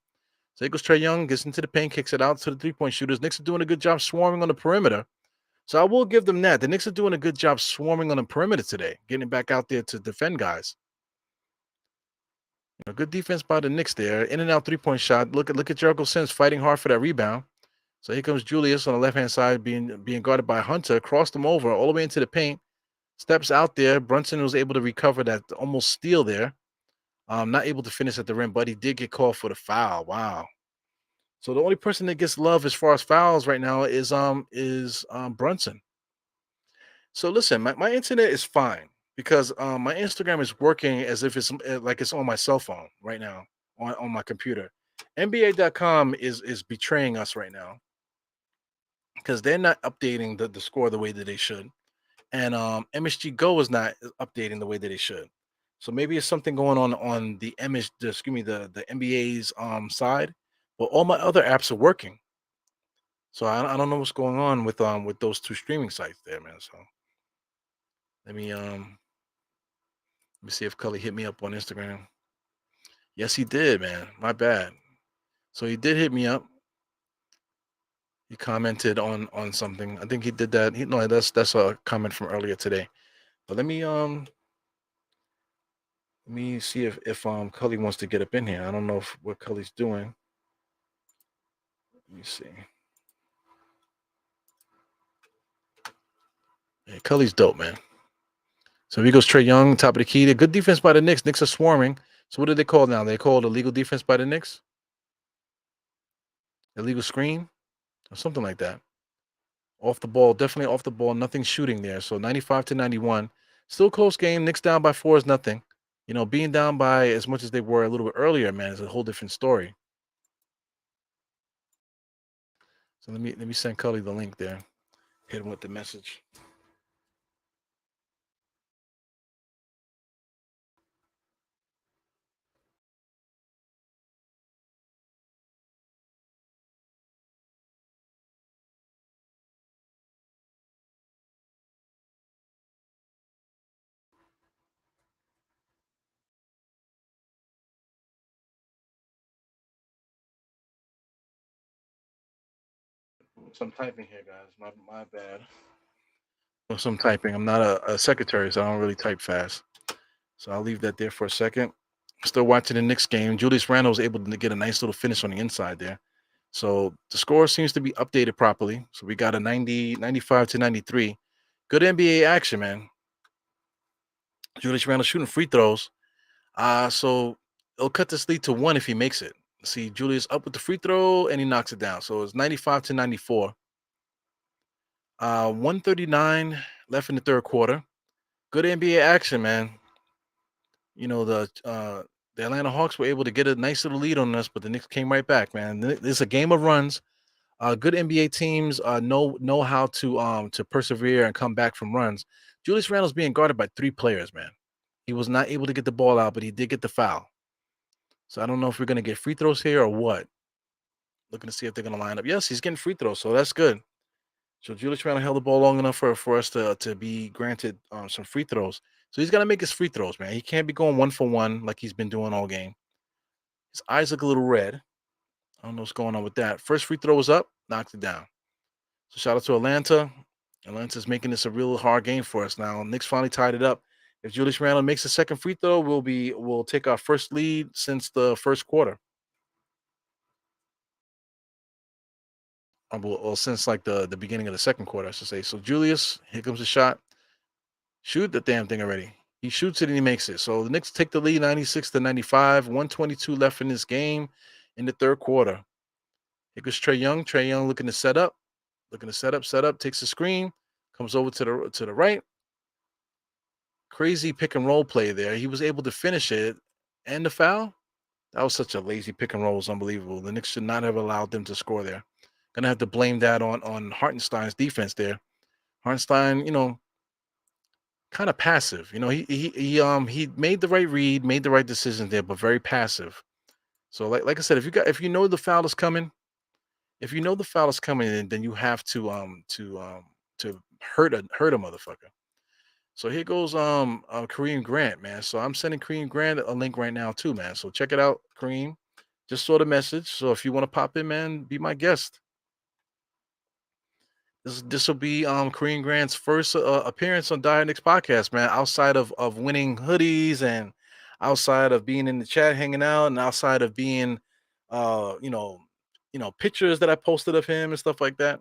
So here goes Trey Young, gets into the paint, kicks it out to the 3 point shooters. Knicks are doing a good job swarming on the perimeter. So I will give them that. The Knicks are doing a good job swarming on the perimeter today, getting back out there to defend guys. Good defense by the Knicks there. In and out 3 point shot. Look at Jericho Sims fighting hard for that rebound. So here comes Julius on the left hand side, being guarded by Hunter. Crossed him over all the way into the paint. Steps out there. Brunson was able to recover that almost steal there. Not able to finish at the rim, but he did get called for the foul. Wow. So the only person that gets love as far as fouls right now is Brunson. So listen, my internet is fine because my Instagram is working as if it's like it's on my cell phone right now on my computer. NBA.com is betraying us right now because they're not updating the score the way that they should. And MSG Go is not updating the way that they should. So maybe it's something going on the the NBA's side, but all my other apps are working. So I don't know what's going on with those two streaming sites there, man. So let me let me see if Cully hit me up on Instagram. Yes, he did, man. My bad. So he did hit me up. He commented on something. I think he did that. No, that's a comment from earlier today. But let me see if Cully wants to get up in here. I don't know what Cully's doing. Let me see. Yeah, Cully's dope, man. So here goes Trey Young, top of the key. The good defense by the Knicks. Knicks are swarming. So what do they call now? They call it illegal defense by the Knicks? Illegal screen or something like that. Off the ball, definitely off the ball. Nothing shooting there. So 95 to 91. Still close game. Knicks down by 4 is nothing. You know, being down by as much as they were a little bit earlier, man, is a whole different story. So let me send Cully the link there. Hit him with the message. Some typing here, guys. My bad. Some typing. I'm not a secretary, so I don't really type fast. So I'll leave that there for a second. Still watching the Knicks game. Julius Randle was able to get a nice little finish on the inside there. So the score seems to be updated properly. So we got a 90, 95 to 93. Good NBA action, man. Julius Randle shooting free throws. So it'll cut this lead to 1 if he makes it. See, Julius up with the free throw and he knocks it down. So it's 95 to 94. 139 left in the third quarter. Good NBA action, man. You know, the Atlanta Hawks were able to get a nice little lead on us, but the Knicks came right back, man. This is a game of runs. Good NBA teams know how to persevere and come back from runs. Julius Randle's being guarded by 3 players, man. He was not able to get the ball out, but he did get the foul. So I don't know if we're gonna get free throws here or what. Looking to see if they're gonna line up. Yes, he's getting free throws, so that's good. So Julius Randle held the ball long enough for us to be granted some free throws. So he's got to make his free throws, man. He can't be going 1 for 1 like he's been doing all game. His eyes look a little red. I don't know what's going on with that. First free throw was up, knocked it down. So shout out to Atlanta. Atlanta's making this a real hard game for us now. Knicks finally tied it up. If Julius Randle makes the second free throw, we'll take our first lead since the first quarter. Well, since like the beginning of the second quarter, I should say. So Julius, here comes the shot. Shoot the damn thing already. He shoots it and he makes it. So the Knicks take the lead 96 to 95. 122 left in this game in the third quarter. Here goes Trey Young. Trey Young looking to set up. Set up, takes the screen, comes over to the right. Crazy pick and roll play there. He was able to finish it. And the foul. That was such a lazy pick and roll. It was unbelievable. The Knicks should not have allowed them to score there. Gonna have to blame that on Hartenstein's defense there. Hartenstein, you know, kind of passive. You know, he made the right read, made the right decision there, but very passive. So like I said, if you know the foul is coming, if you know the foul is coming, then you have to hurt a motherfucker. So here goes Kareem Grant, man. So I'm sending Kareem Grant a link right now too, man. So check it out, Kareem. Just saw the message. So if you want to pop in, man, be my guest. This will be Kareem Grant's first appearance on Dire Knicks podcast, man. Outside of winning hoodies and outside of being in the chat hanging out and outside of being uh you know pictures that I posted of him and stuff like that.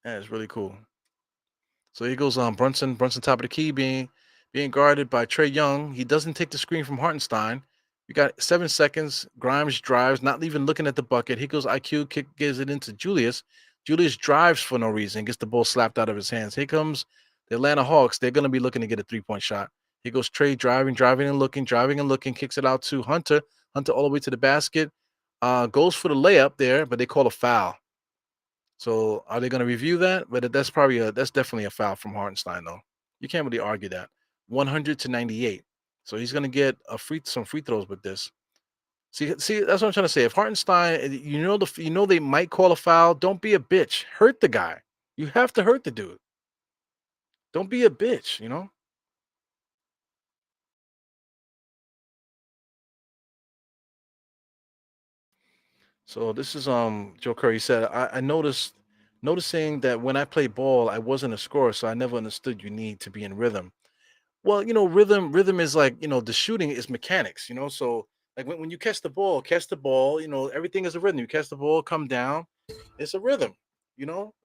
Yeah, it's really cool. So here goes Brunson top of the key being guarded by Trey Young. He doesn't take the screen from Hartenstein. We got 7 seconds. Grimes drives, not even looking at the bucket. Here goes IQ, kick gives it into Julius. Julius drives for no reason, gets the ball slapped out of his hands. Here comes the Atlanta Hawks. They're going to be looking to get a 3-point shot. Here goes Trey driving and looking, kicks it out to Hunter. Hunter all the way to the basket. Goes for the layup there, but they call a foul. So are they going to review that? But that's definitely a foul from Hartenstein, though. You can't really argue that. 100 to 98. So he's going to get some free throws with this. See, that's what I'm trying to say. If Hartenstein, you know they might call a foul. Don't be a bitch. Hurt the guy. You have to hurt the dude. Don't be a bitch. You know. So this is Joe Curry said I noticing that when I play ball I wasn't a scorer, so I never understood you need to be in rhythm. Well, rhythm is like, the shooting is mechanics, so like when you catch the ball, everything is a rhythm. You catch the ball, come down, it's a rhythm,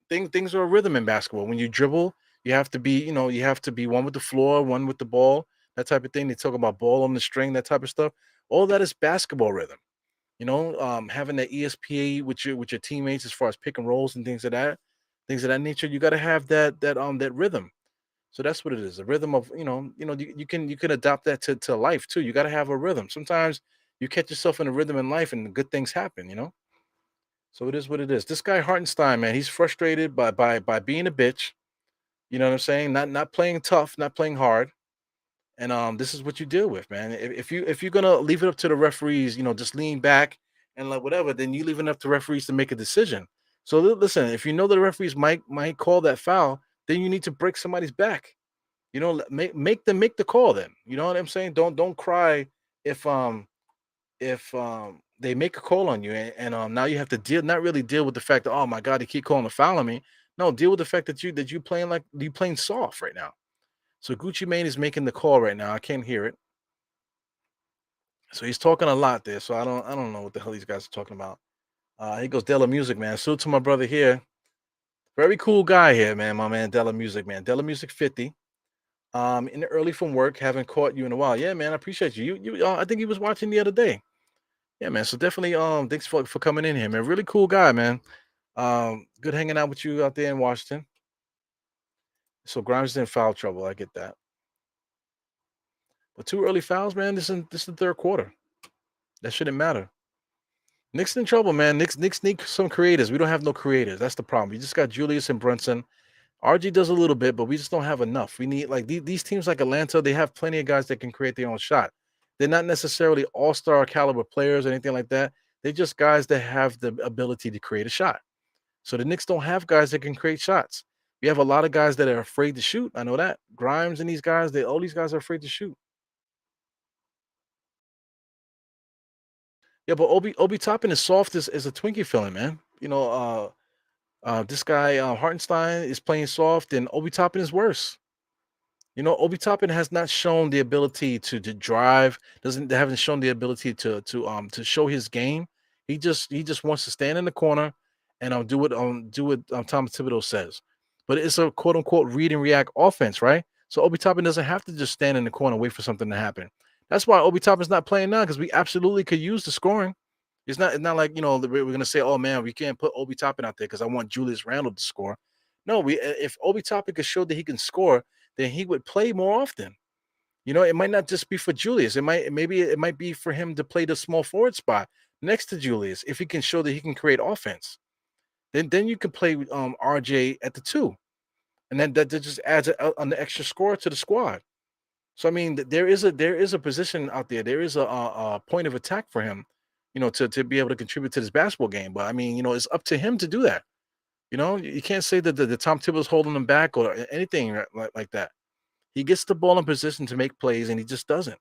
things are a rhythm in basketball. When you dribble, You have to be, you have to be one with the floor, one with the ball, that type of thing. They talk about ball on the string, that type of stuff. All that is basketball rhythm. Having that ESPA with your teammates as far as pick and rolls and things of that nature. You got to have that rhythm. So that's what it is. The rhythm of you can adopt that to life too. You got to have a rhythm. Sometimes you catch yourself in a rhythm in life and good things happen. So it is what it is. This guy Hartenstein, man, he's frustrated by being a bitch. You know what I'm saying? Not playing tough, not playing hard. And this is what you deal with, man. If you're gonna leave it up to the referees, just lean back and like whatever, then you leave it up to referees to make a decision. So listen, if you know the referees might call that foul, then you need to break somebody's back. Make them make the call. Then you know what I'm saying. Don't cry if they make a call on you, and now you have to not really deal with the fact that, oh my god, they keep calling a foul on me. No, deal with the fact that you playing like you playing soft right now. So Gucci Mane is making the call right now. I can't hear it. So he's talking a lot there. So I don't know what the hell these guys are talking about. He goes Della Music, man. Salute to my brother here. Very cool guy here, man. My man Della Music, man. Della Music 50. In the early from work, haven't caught you in a while. Yeah, man. I appreciate you. I think he was watching the other day. Yeah, man. So definitely, thanks for coming in here, man. Really cool guy, man. Good hanging out with you out there in Washington. So Grimes is in foul trouble. I get that. But two early fouls, man. This is the third quarter. That shouldn't matter. Knicks in trouble, man. Knicks need some creators. We don't have no creators. That's the problem. We just got Julius and Brunson. RG does a little bit, but we just don't have enough. We need like these teams like Atlanta. They have plenty of guys that can create their own shot. They're not necessarily all-star caliber players or anything like that. They're just guys that have the ability to create a shot. So the Knicks don't have guys that can create shots. We have a lot of guys that are afraid to shoot. I know that Grimes and these guys. All these guys are afraid to shoot. Yeah, but Obi Toppin is soft as a Twinkie filling, man. This guy Hartenstein is playing soft, and Obi Toppin is worse. Obi Toppin has not shown the ability to drive. Doesn't Haven't shown the ability to show his game. He just wants to stand in the corner and do what Tom Thibodeau says. But it's a quote unquote read and react offense, right? So Obi Toppin doesn't have to just stand in the corner and wait for something to happen. That's why Obi Toppin's not playing now because we absolutely could use the scoring. It's not like we're gonna say, oh man, we can't put Obi Toppin out there because I want Julius Randle to score. No, if Obi Toppin could show that he can score, then he would play more often. It might not just be for Julius. It might be for him to play the small forward spot next to Julius if he can show that he can create offense. Then you can play RJ at the two, and then that just adds an extra score to the squad. So I mean, there is a position out there. There is a point of attack for him, to be able to contribute to this basketball game. But I mean, it's up to him to do that. You can't say that the Tom Thibodeau's holding him back or anything like that. He gets the ball in position to make plays, and he just doesn't.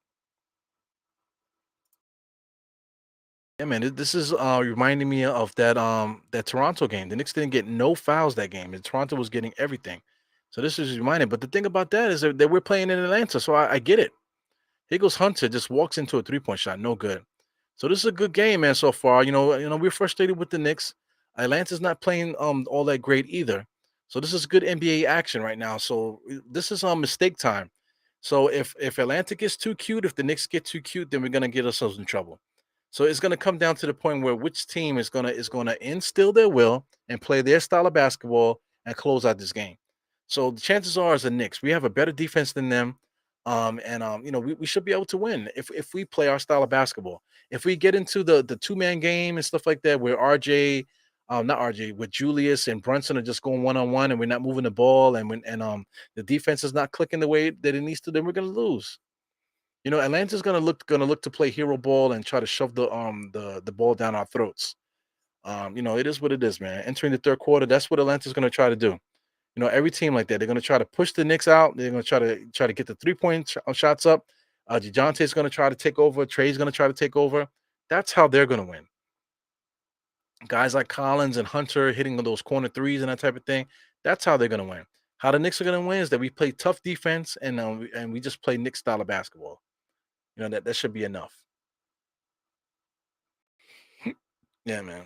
Yeah, man, this is reminding me of that Toronto game. The Knicks didn't get no fouls that game, and Toronto was getting everything. So this is reminding. But the thing about that is that we're playing in Atlanta, so I get it. Here goes Hunter, just walks into a 3-point shot, no good. So this is a good game, man. So far, we're frustrated with the Knicks. Atlanta's not playing all that great either. So this is good NBA action right now. So this is mistake time. So if Atlanta gets too cute, if the Knicks get too cute, then we're gonna get ourselves in trouble. So it's gonna come down to the point where which team is gonna instill their will and play their style of basketball and close out this game. So the chances are, as the Knicks, we have a better defense than them. We should be able to win if we play our style of basketball. If we get into the two-man game and stuff like that, where not RJ, with Julius and Brunson are just going one-on-one and we're not moving the ball and the defense is not clicking the way that it needs to, then we're gonna lose. Atlanta's gonna look to play hero ball and try to shove the ball down our throats. It is what it is, man. Entering the third quarter, that's what Atlanta's gonna try to do. Every team like that, they're going to try to push the Knicks out. They're going to try to get the 3-point shots up. DeJounte's going to try to take over. Trey's going to try to take over. That's how they're going to win. Guys like Collins and Hunter hitting those corner threes and that type of thing. That's how they're going to win. How the Knicks are going to win is that we play tough defense and we just play Knicks style of basketball. That should be enough. Yeah, man.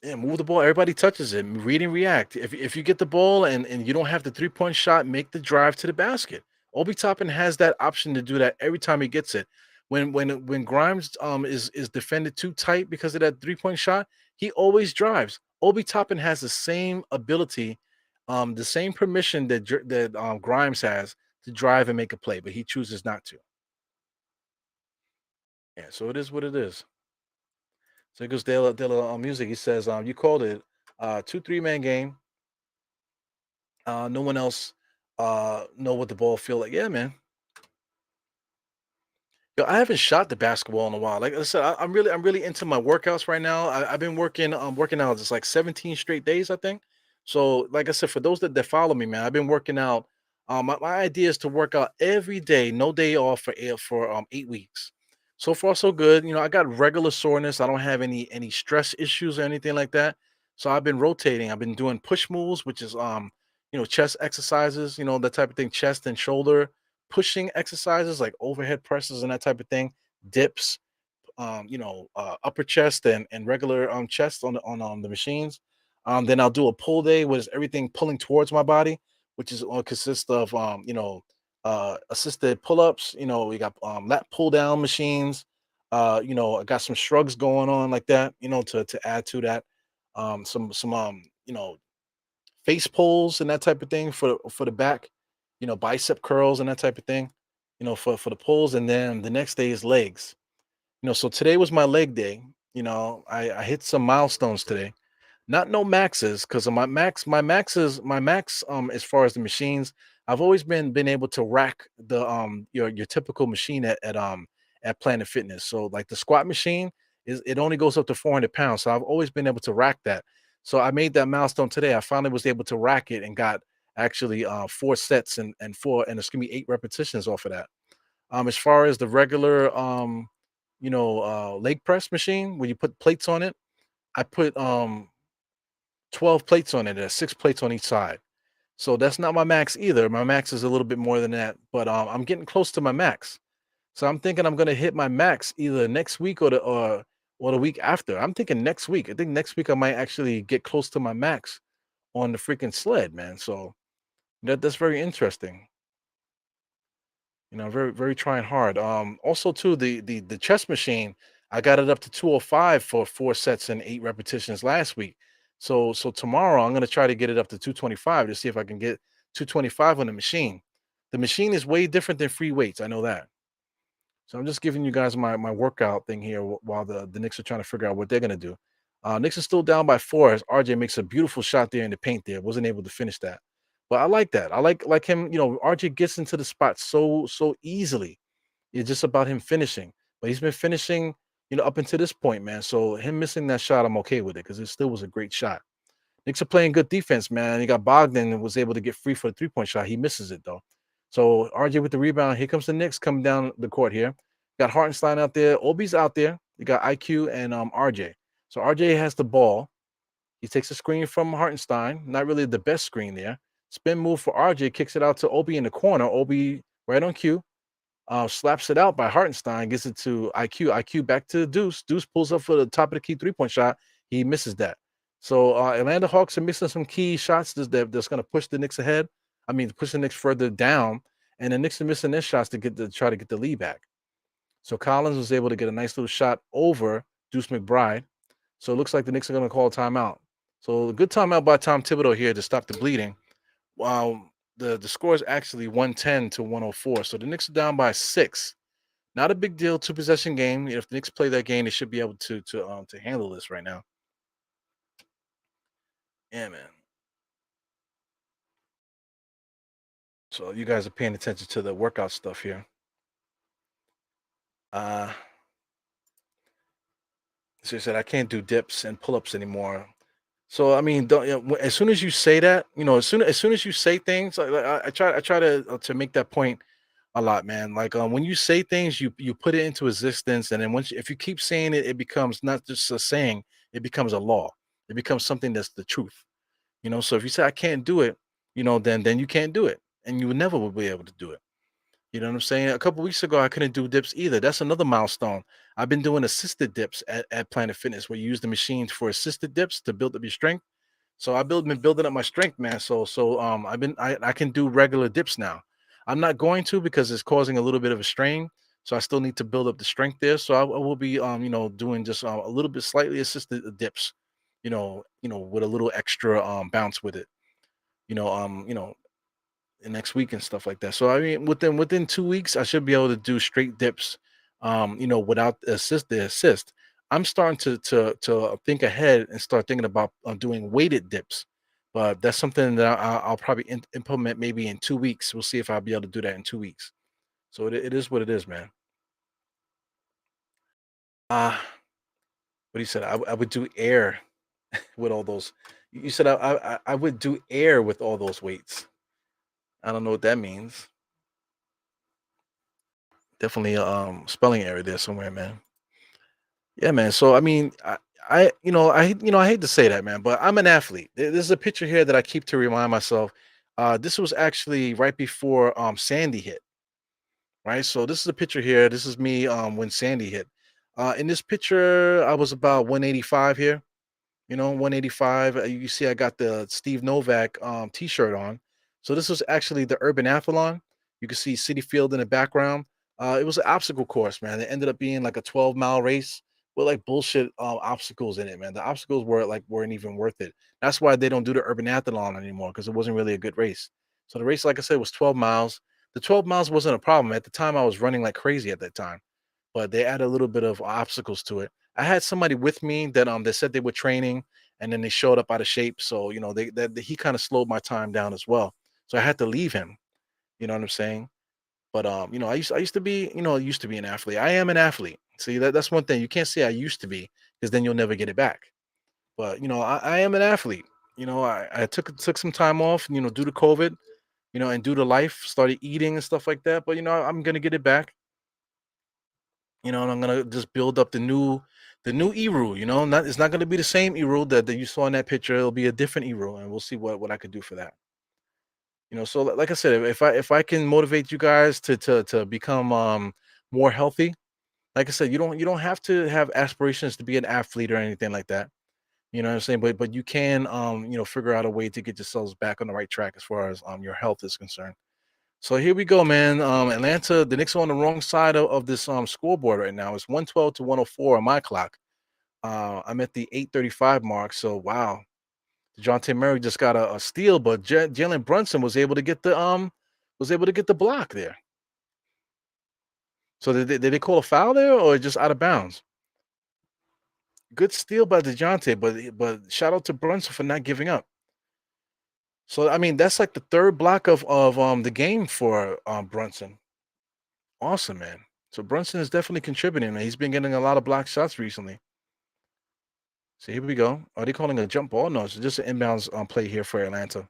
Yeah, move the ball. Everybody touches it. Read and react. If you get the ball and you don't have the 3-point shot, make the drive to the basket. Obi Toppin has that option to do that every time he gets it. When Grimes is defended too tight because of that 3-point shot, he always drives. Obi Toppin has the same ability, the same permission that Grimes has to drive and make a play, but he chooses not to. Yeah, so it is what it is. So it goes Dale Music. He says, you called it 2 3 man game. No one else know what the ball feel like. Yeah, man. Yo, I haven't shot the basketball in a while. Like I said, I'm really into my workouts right now. I've been working out just like 17 straight days, I think. So, like I said, for those that follow me, man, I've been working out. My idea is to work out every day, no day off for 8 weeks. So far, so good. You know, I got regular soreness. I don't have any stress issues or anything like that. So I've been rotating. I've been doing push moves, which is chest exercises, that type of thing, chest and shoulder pushing exercises like overhead presses and that type of thing, dips, upper chest and regular chest on the machines. Then I'll do a pull day, which is everything pulling towards my body, which is consists of assisted pull-ups. We got lat pull down machines. I got some shrugs going on like that, to add to that. Some face pulls and that type of thing for the back, bicep curls and that type of thing, for the pulls. And then the next day is legs. So today was my leg day. I hit some milestones today. Not no maxes, because my max as far as the machines, I've always been able to rack your typical machine at Planet Fitness. So like the squat machine is it only goes up to 400 pounds. So I've always been able to rack that. So I made that milestone today. I finally was able to rack it and got actually 4 sets and it's gonna be 8 repetitions off of that. As far as the regular leg press machine where you put plates on it, I put 12 plates on it. There's 6 plates on each side. So that's not my max either. My max is a little bit more than that, but I'm getting close to my max. So I'm thinking I'm gonna hit my max either next week or the week after. I'm thinking next week. I think next week I might actually get close to my max on the freaking sled, man. So that's very interesting. Very very trying hard. Also too the chest machine, I got it up to 205 for 4 sets and 8 repetitions last week. So tomorrow I'm gonna try to get it up to 225 to see if I can get 225 on the machine. The machine is way different than free weights. I know that. So I'm just giving you guys my workout thing here while the Knicks are trying to figure out what they're gonna do. Knicks is still down by 4 as RJ makes a beautiful shot there in the paint there. Wasn't able to finish that. But I like that. I like him, RJ gets into the spot so easily. It's just about him finishing. But he's been finishing, up until this point, man. So him missing that shot, I'm okay with it because it still was a great shot. Knicks are playing good defense, man. He got Bogdan and was able to get free for the 3-point shot. He misses it though. So RJ with the rebound. Here comes the Knicks coming down the court here. Got Hartenstein out there. Obi's out there. You got IQ and RJ. So RJ has the ball. He takes a screen from Hartenstein. Not really the best screen there. Spin move for RJ. Kicks it out to Obi in the corner. Obi right on cue. Slaps it out by Hartenstein. Gets it to IQ. IQ back to Deuce. Deuce pulls up for the top of the key 3-point shot. He misses that. So Atlanta Hawks are missing some key shots that's going to push the Knicks ahead. I mean, push the Knicks further down. And the Knicks are missing their shots to try to get the lead back. So Collins was able to get a nice little shot over Deuce McBride. So it looks like the Knicks are going to call a timeout. So a good timeout by Tom Thibodeau here to stop the bleeding. The score is actually 110 to 104. So the Knicks are down by 6. Not a big deal, 2 possession game. If the Knicks play that game, they should be able to handle this right now. Yeah, man. So you guys are paying attention to the workout stuff here. So he said I can't do dips and pull-ups anymore. So I mean, don't, as soon as you say that, as soon as you say things, I try to make that point a lot, man. Like when you say things, you put it into existence, and then if you keep saying it, it becomes not just a saying, it becomes a law. It becomes something that's the truth. So if you say I can't do it, then you can't do it, and you never will be able to do it. You know what I'm saying? A couple weeks ago, I couldn't do dips either. That's another milestone. I've been doing assisted dips at Planet Fitness, where you use the machines for assisted dips to build up your strength. So been building up my strength, man. I can do regular dips now. I'm not going to because it's causing a little bit of a strain. So I still need to build up the strength there. So I will be doing just a little bit slightly assisted dips, with a little extra bounce with it. You know, um, you know, next week and stuff like that. So I mean, within 2 weeks, I should be able to do straight dips, without the assist. I'm starting to think ahead and start thinking about doing weighted dips, but that's something that I'll probably implement maybe in 2 weeks. We'll see if I'll be able to do that in 2 weeks. So it is what it is, man. What you said? I would do air with all those. You said I would do air with all those weights. I don't know what that means. Definitely a spelling error there somewhere, man. Yeah, man. So I mean, I hate to say that, man, but I'm an athlete. There's a picture here that I keep to remind myself. This was actually right before Sandy hit, right? So this is a picture here. This is me when Sandy hit. In this picture, I was about 185 here. 185. You see, I got the Steve Novak T-shirt on. So this was actually the Urban Athlon. You can see City Field in the background. It was an obstacle course, man. It ended up being like a 12-mile race with like bullshit obstacles in it, man. The obstacles weren't even worth it. That's why they don't do the Urban Athlon anymore because it wasn't really a good race. So the race, like I said, was 12 miles. The 12 miles wasn't a problem at the time. I was running like crazy at that time, but they add a little bit of obstacles to it. I had somebody with me that said they were training and then they showed up out of shape. So, he kind of slowed my time down as well. So I had to leave him. You know what I'm saying? But I used to be an athlete. I am an athlete. See, that's one thing. You can't say I used to be because then you'll never get it back. But I am an athlete. I took some time off, due to COVID, and due to life, started eating and stuff like that. But I'm gonna get it back. And I'm gonna just build up the new Eru. Not it's not gonna be the same Eru that you saw in that picture. It'll be a different Eru, and we'll see what I could do for that. So like I said, if I can motivate you guys to become more healthy, like I said, you don't have to have aspirations to be an athlete or anything like that. You know what I'm saying? But you can figure out a way to get yourselves back on the right track as far as your health is concerned. So here we go, man. Atlanta, the Knicks are on the wrong side of this scoreboard right now. It's 112 to 104 on my clock. I'm at the 8:35 mark. So wow, DeJounte Murray just got a steal, but Jalen Brunson was able to get the block there. So did they call a foul there or just out of bounds? Good steal by DeJounte, but shout out to Brunson for not giving up. So I mean that's like the third block of the game for Brunson. Awesome, man. So Brunson is definitely contributing, man. He's been getting a lot of block shots recently. So here we go. Are they calling a jump ball? No, it's just an inbounds play here for Atlanta.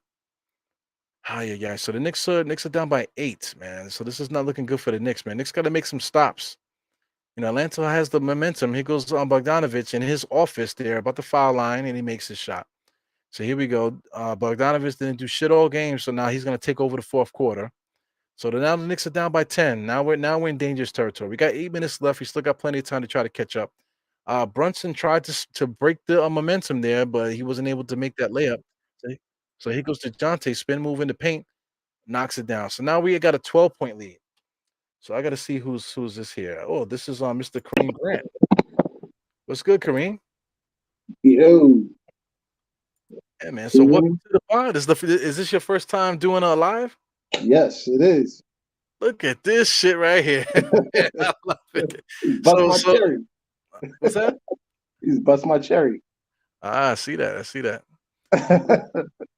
Ah, yeah, yeah. So the Knicks are down by 8, man. So this is not looking good for the Knicks, man. Knicks got to make some stops. Atlanta has the momentum. Here goes Bogdanovich in his office there about the foul line, and he makes his shot. So here we go. Bogdanovich didn't do shit all game, so now he's going to take over the fourth quarter. So now the Knicks are down by 10. Now we're in dangerous territory. We got 8 minutes left. We still got plenty of time to try to catch up. Brunson tried to break the momentum there, but he wasn't able to make that layup. So, so here goes to Jonte, spin move in the paint, knocks it down. So now we got a 12-point lead. So I got to see who's this here. Oh, this is Mr. Kareem Grant. What's good, Kareem? Yo, Yeah, man. can So you hear welcome me? to the pod. Is this your first time doing a live? Yes, it is. Look at this shit right here. I love it. He's bust So my so cherry. what's that? He's bust my cherry. I see that. I see that.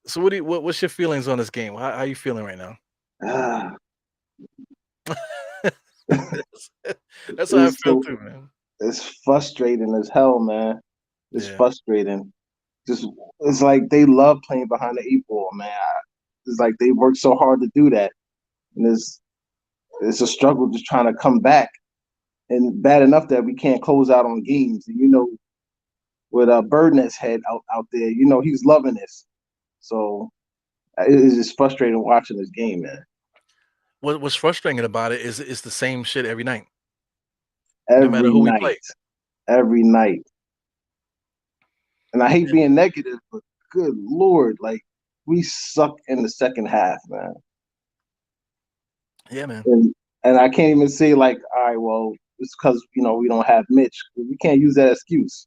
So what's your feelings on this game? How you feeling right now? Ah, That's that's how I it's feel so too, man. it's frustrating as hell, man. It's Yeah. frustrating. Just it's like they love playing behind the eight ball, man. It's like they work so hard to do that, and it's a struggle just trying to come back. And bad enough that we can't close out on games. And with Birdnet's head out there, he's loving this. So it is just frustrating watching this game, man. what's frustrating about it is it's the same shit every night, no matter every who we night, play. every night. And I hate being negative, but good lord, like we suck in the second half, man. Yeah, man. And I can't even say like, all right, well, it's because we don't have Mitch. We can't use that excuse.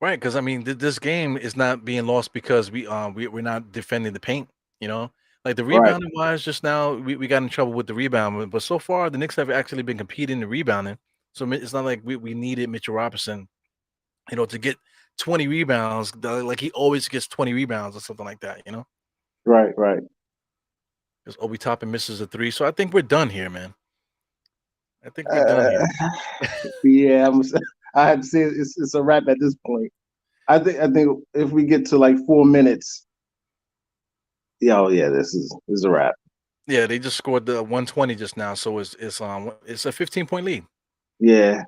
Right, because I mean, this game is not being lost because we're not defending the paint. You know, like the Right, rebounding wise, just now we got in trouble with the rebound, but so far the Knicks have actually been competing in rebounding. So it's not like we needed Mitchell Robinson, to get 20 rebounds. Like he always gets 20 rebounds or something like that. right. Because Obi Toppin misses a three. So I think we're done here, man. I think we're done Uh, here. yeah, I have to say it's a wrap at this point. I think if we get to like 4 minutes, yeah, this is a wrap. Yeah, they just scored the 120 just now, so it's a 15-point lead. Yeah,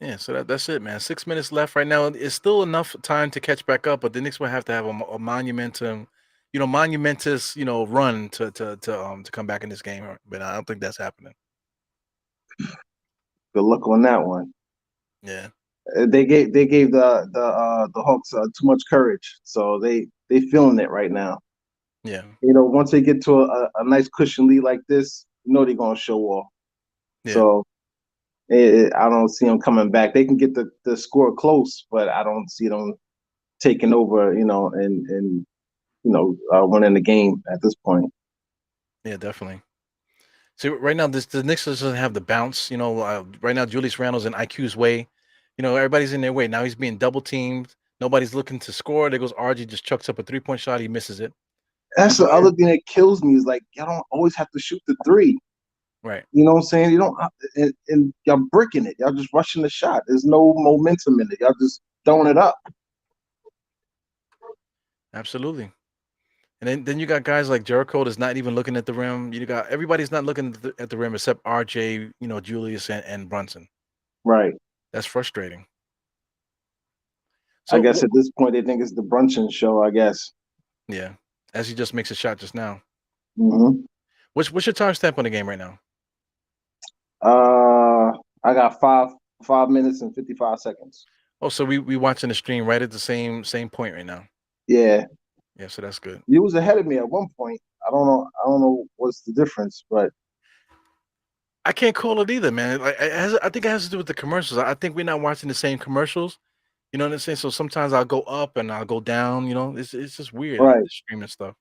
Yeah, so that's it, man. 6 minutes left right now. It's still enough time to catch back up, but the Knicks will have to have a monumentous, run to come back in this game. But I don't think that's happening. good luck on that one. Yeah, They gave the Hawks too much courage, so they feeling it right now. yeah, Once they get to a nice cushion lead like this, they're gonna show off. yeah, So I don't see them coming back. They can get the score close, but I don't see them taking over. And winning the game at this point. yeah, definitely. See, right now the Knicks doesn't have the bounce. Right now Julius Randle's in IQ's way. Everybody's in their way. Now he's being double teamed. Nobody's looking to score. There goes RG, just chucks up a 3-point shot. He misses it. That's the So other thing that kills me is like y'all don't always have to shoot the three. right, You know what I'm saying? You don't, and y'all bricking it. Y'all just rushing the shot. There's no momentum in it. Y'all just throwing it up. absolutely. And then you got guys like Jericho that's not even looking at the rim. You got everybody's not looking at the rim except RJ, Julius and Brunson. Right. That's frustrating. I So guess at this point they think it's the Brunson show. I guess. yeah, as he just makes a shot just now. hmm What's your time stamp on the game right now? Uh, I got 5 minutes and 55 seconds. Oh, so we watching the stream right at the same point right now. Yeah, Yeah, so that's good. you was ahead of me at one point. I don't know. I don't know what's the difference, but I can't call it either, man. Like I think it has to do with the commercials. I think we're not watching the same commercials. You know what I'm saying? So sometimes I'll go up and I'll go down. It's just weird, right. the streaming stuff.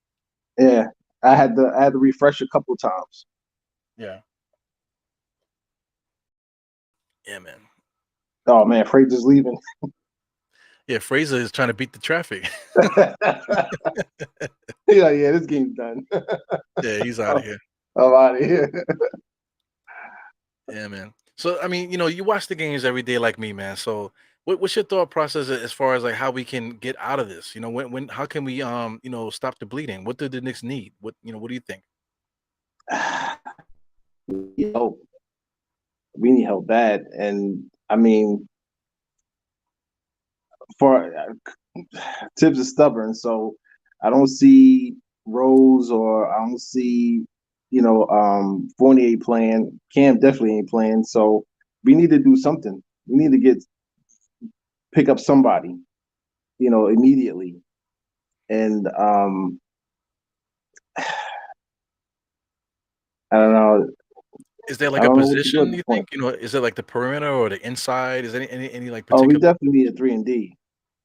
Yeah, I had to refresh a couple times. Yeah. Yeah, man. Oh man, Frazier's leaving. Yeah, Fraser is trying to beat the traffic. Yeah, this game's done. Yeah, he's out of here. I'm out of here. Yeah, man. So I mean, you watch the games every day like me, man. So what's your thought process as far as like how we can get out of this? When how can we stop the bleeding? What do the Knicks need? What do you think? Help. We need help bad, and I mean, for Tibbs is stubborn, so I don't see Rose or I don't see Fournier playing. Cam definitely ain't playing, so we need to do something. We need to pick up somebody, immediately, and I don't know. Is there I like a don't know what to do at position this you point. think? Is it like the perimeter or the inside? Is there any like Oh, we particular? definitely need a 3 and D,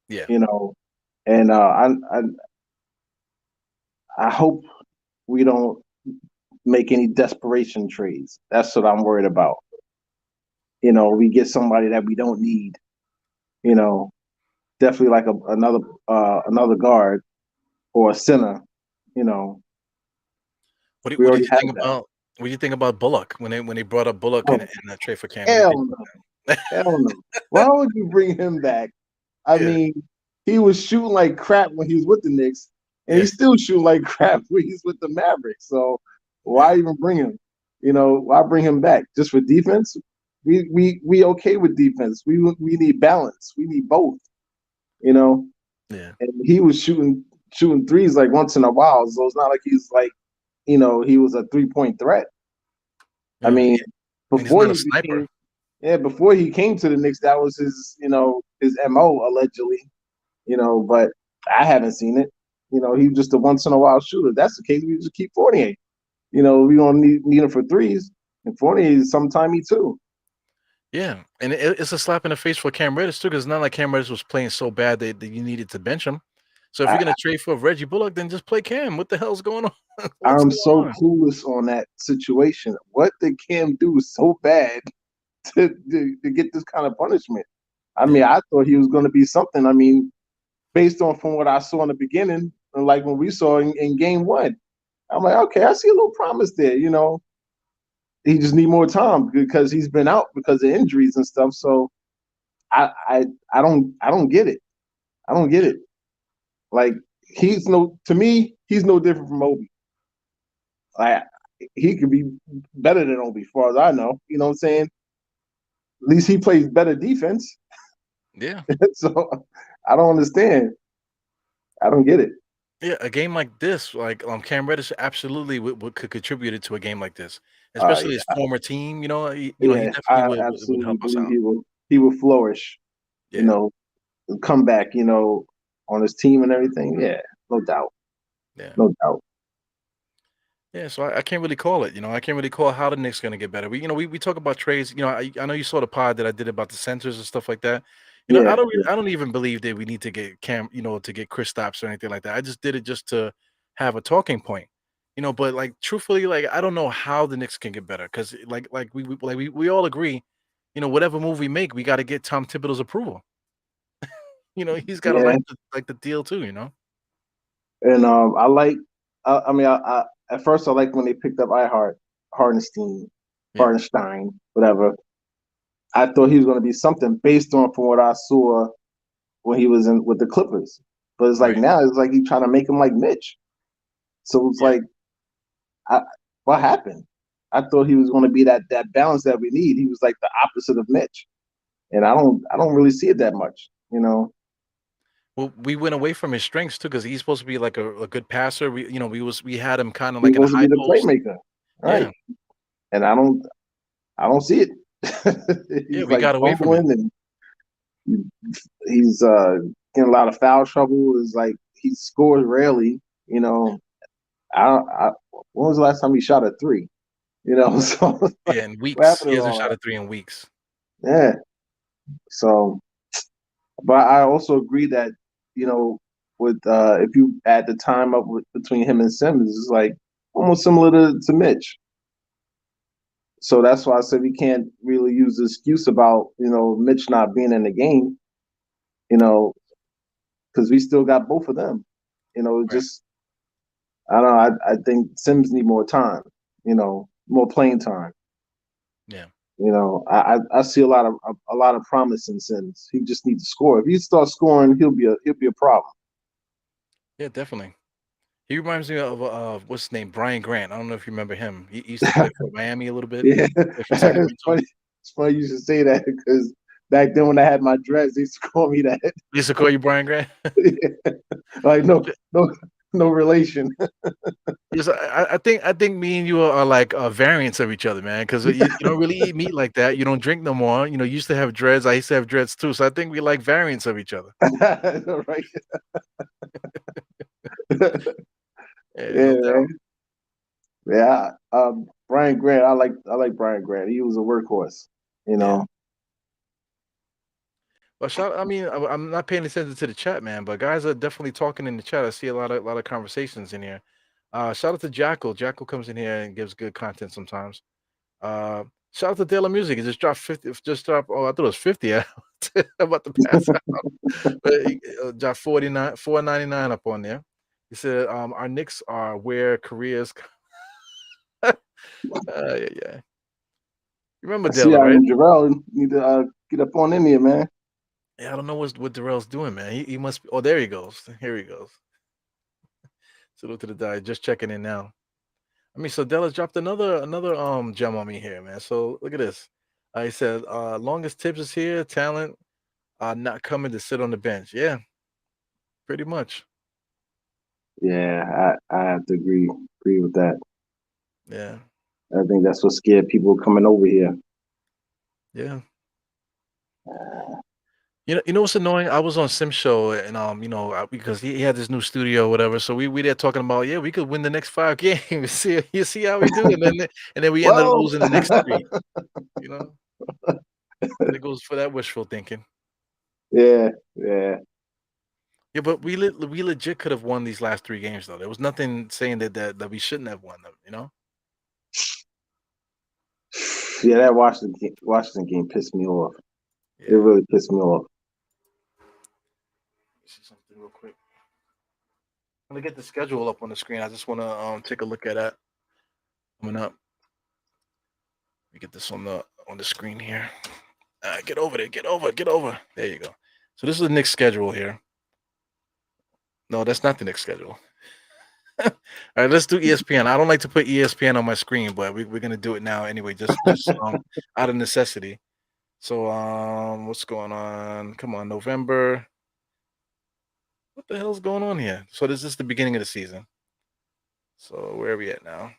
Yeah, you know, and I hope we don't make any desperation trades. That's what I'm worried about. We get somebody that we don't need. You know, definitely like another guard or a center. You know, we what did already you have think that. about what did you think about Bullock when they brought up Bullock and Oh, and trade for Cam? What do you think hell about no, that? hell no. Why would you bring him back? I Yeah, mean, he was shooting like crap when he was with the Knicks, and yeah, he's still shooting like crap when he's with the Mavericks. So yeah, why even bring him? Why bring him back just for defense? We okay with defense. We need balance. We need both. You know, yeah. and he was shooting threes like once in a while. So it's not like he's like he was a 3-point threat. I Yeah, mean, I mean, he's before not a he sniper. became before he came to the Knicks, that was his MO allegedly. But I haven't seen it. He's just a once in a while shooter. That's the case. We just keep Fournier. We don't need him for threes. And Fournier is sometime he too. Yeah, and it's a slap in the face for Cam Reddish too, because it's not like Cam Reddish was playing so bad that you needed to bench him. So if you're I, gonna trade for Reggie Bullock, then just play Cam. What the hell's going on? What's I'm going so on? clueless on that situation. What did Cam do so bad to get this kind of punishment? I mean, Yeah, I thought he was going to be something. I mean, based on from what I saw in the beginning, and like when we saw in game one, I'm like, okay, I see a little promise there. He just need more time because he's been out because of injuries and stuff. So I I I don't get it. I don't get yeah, it. Like to me, he's no different from Obi. Like he could be better than Obi, as far as I know. You know what I'm saying? At least he plays better defense. yeah. So I don't understand. I don't get it. Yeah, a game like this, like Cam Reddish, absolutely would could contribute it to a game like this, Yeah, especially his former team. He yeah, definitely I would absolutely help us believe out. he will flourish. You Yeah, know, come back. On his team and everything. Yeah, no doubt, yeah. no doubt. Yeah, so I can't really call it. I can't really call how the Knicks going to get better. We talk about trades. I know you saw the pod that I did about the centers and stuff like that. Yeah, I don't even believe that we need to get to get Chris Stops or anything like that. I just did it just to have a talking point. But like truthfully, like I don't know how the Knicks can get better because we all agree, whatever move we make, we got to get Tom Thibodeau's approval. He's got to yeah. like the deal too. And I like. I mean, at first I like when they picked up Hardenstein, Yeah, Hardenstein, whatever. I thought he was going to be something based on from what I saw when he was in with the Clippers. But it's like right. now it's like he's trying to make him like Mitch. So it's Yeah. like, I, what happened? I thought he was going to be that balance that we need. He was like the opposite of Mitch, and I don't really see it that much. Well, we went away from his strengths too, because he's supposed to be like a good passer. We had him kind of He's like in a supposed to be high the post. playmaker, Yeah, right? And I don't see it. yeah, He's we like got away from it. fumbling and he's getting a lot of foul trouble. Is like he scores rarely. You know, I when was the last time he shot a three? So Yeah, in what weeks, happened he to hasn't all shot that? a three in weeks. Yeah. So, but I also agree that you know with if you add the time up between him and Simmons, it's like almost similar to Mitch. So that's why I said we can't really use the excuse about Mitch not being in the game. You know, because we still got both of them. Right. Just I don't know. I think Sims need more time. More playing time. Yeah. I see a lot of promise in Sims. He just needs to score. If he starts scoring, he'll be a problem. Yeah, definitely. He reminds me of what's his name, Brian Grant. I don't know if you remember him. He used to play for Miami a little bit, Yeah, play for it's Sacramento. funny. It's funny you should say that because back then when I had my dreads, they used to call me that. He used to call you Brian Grant. Like no relation. Yes, I think me and you are like variants of each other, man. Because you don't really eat meat like that. You don't drink no more. You used to have dreads. I used to have dreads too. So I think we like variants of each other. Right? Yeah, Yeah, no doubt. man. Yeah. Brian Grant. I like Brian Grant. He was a workhorse. You Yeah. know. Well, I mean, I'm not paying attention to the chat, man, but guys are definitely talking in the chat. I see a lot of conversations in here. Shout out to Jackal. Jackal comes in here and gives good content sometimes. Uh, Shout out to Dela Music. It just dropped 50. Just dropped. Oh, I thought it was 50. I'm about to pass out. But he dropped 49, 4.99 up on there. He said, "Our Knicks are where careers." Yeah, yeah. You remember I see Dela, how right? Jarrell need to get up on in here, man. Yeah, I don't know what Darrell's doing, man. He must be. Oh, there he goes. Here he goes. Salute to the guy. Just checking in now. I mean, so Della's dropped another gem on me here, man. So look at this. He said, longest tips is here, talent not coming to sit on the bench. Yeah, pretty much. Yeah, I have to agree with that. Yeah. I think that's what scared people coming over here. Yeah. You know what's annoying? I was on Sim Show and because he had this new studio or whatever. So we there talking about, yeah, we could win the next 5 games. See how we do, and then we ended up Well, losing the next three. You know, and it goes for that wishful thinking. yeah, yeah. Yeah, but we legit could have won these last 3 games though. There was nothing saying that we shouldn't have won them. You know? Yeah, that Washington game pissed me off. It Yeah. really pissed me off. Let me see something real quick. I'm gonna get the schedule up on the screen. I just want to take a look at that coming up. Let me get this on the screen here. Get over there. Get over. Get over. There you go. So this is the Knicks schedule here. No, that's not the Knicks schedule. All right, let's do ESPN. I don't like to put ESPN on my screen, but we're gonna do it now anyway, just out of necessity. So what's going on? Come on, November. What the hell's going on here? So this is the beginning of the season. So where are we at now? All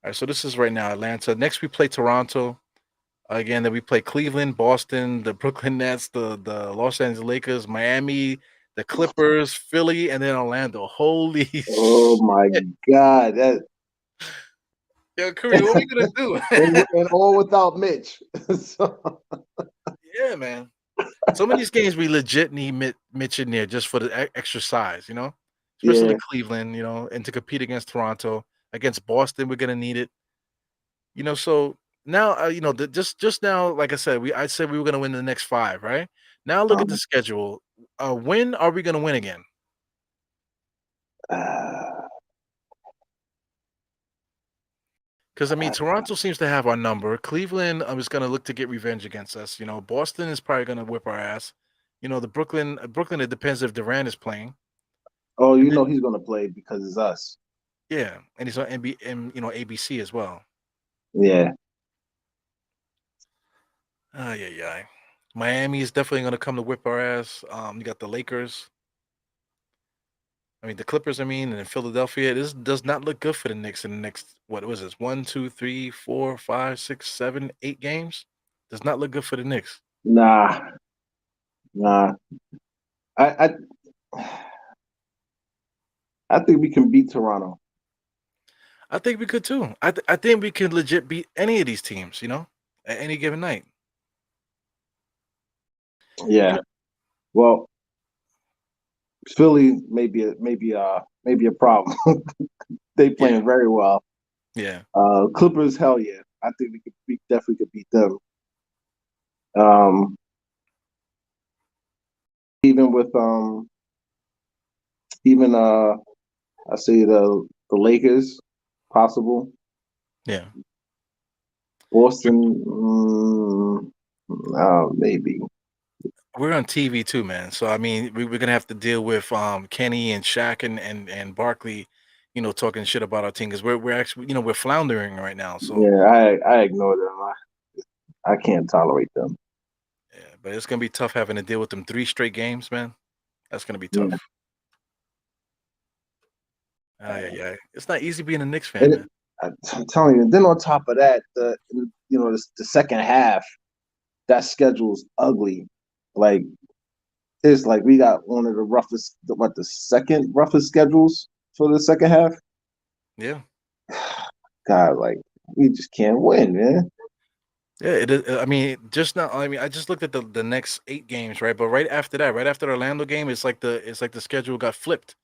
right, so this is right now Atlanta. Next we play Toronto. Again, then we play Cleveland, Boston, the Brooklyn Nets, the Los Angeles Lakers, Miami, the Clippers, Philly, and then Orlando. Holy Oh shit. my God, that Yo, Curry, what we gonna do? and all without Mitch. So, Yeah, man. Some of these games we legit need Mitch in there just for the extra size, especially yeah, Cleveland, and to compete against Toronto, against Boston, we're gonna need it. So now, just now, like I said, I said we were gonna win the next 5, right? Now look at the um, schedule. When are we gonna win again? uh, Because I mean, Toronto seems to have our number. Cleveland is gonna look to get revenge against us. Boston is probably gonna whip our ass. The Brooklyn. It depends if Durant is playing. oh, And you then know he's gonna play because it's us. yeah, and he's on ABC as well. Yeah, Yeah, yeah. Miami is definitely gonna come to whip our ass. You got the Lakers. I mean, the Clippers. I mean, and in Philadelphia, this does not look good for the Knicks in the next what was this? 1, 2, 3, 4, 5, 6, 7, 8 games. Does not look good for the Knicks. nah, nah. I I think we can beat Toronto. I think we could too. I think we could legit beat any of these teams. At any given night. You Yeah. know, Well, Philly maybe a problem. They yeah, playing very well. yeah, Clippers, hell yeah. I think we definitely could beat them. Um, even with even I say the Lakers possible. yeah. Boston, maybe. We're on TV too, man. So I mean, we're gonna have to deal with Kenny and Shaq and Barkley, talking shit about our team because we're actually we're floundering right now. So Yeah, I ignore them. I can't tolerate them. yeah, but it's gonna be tough having to deal with them 3 straight games, man. That's gonna be Yeah. tough. Yeah, yeah. It's not easy being a Knicks fan, And man. I'm telling you. Then on top of that, the second half, that schedule's ugly. Like it's like we got one of the roughest, the second roughest schedules for the second half. Yeah, God, like we just can't win, man. yeah. It is. I mean, just now. I mean, I just looked at the next 8 games, right? But right after that, right after the Orlando game, it's like the schedule got flipped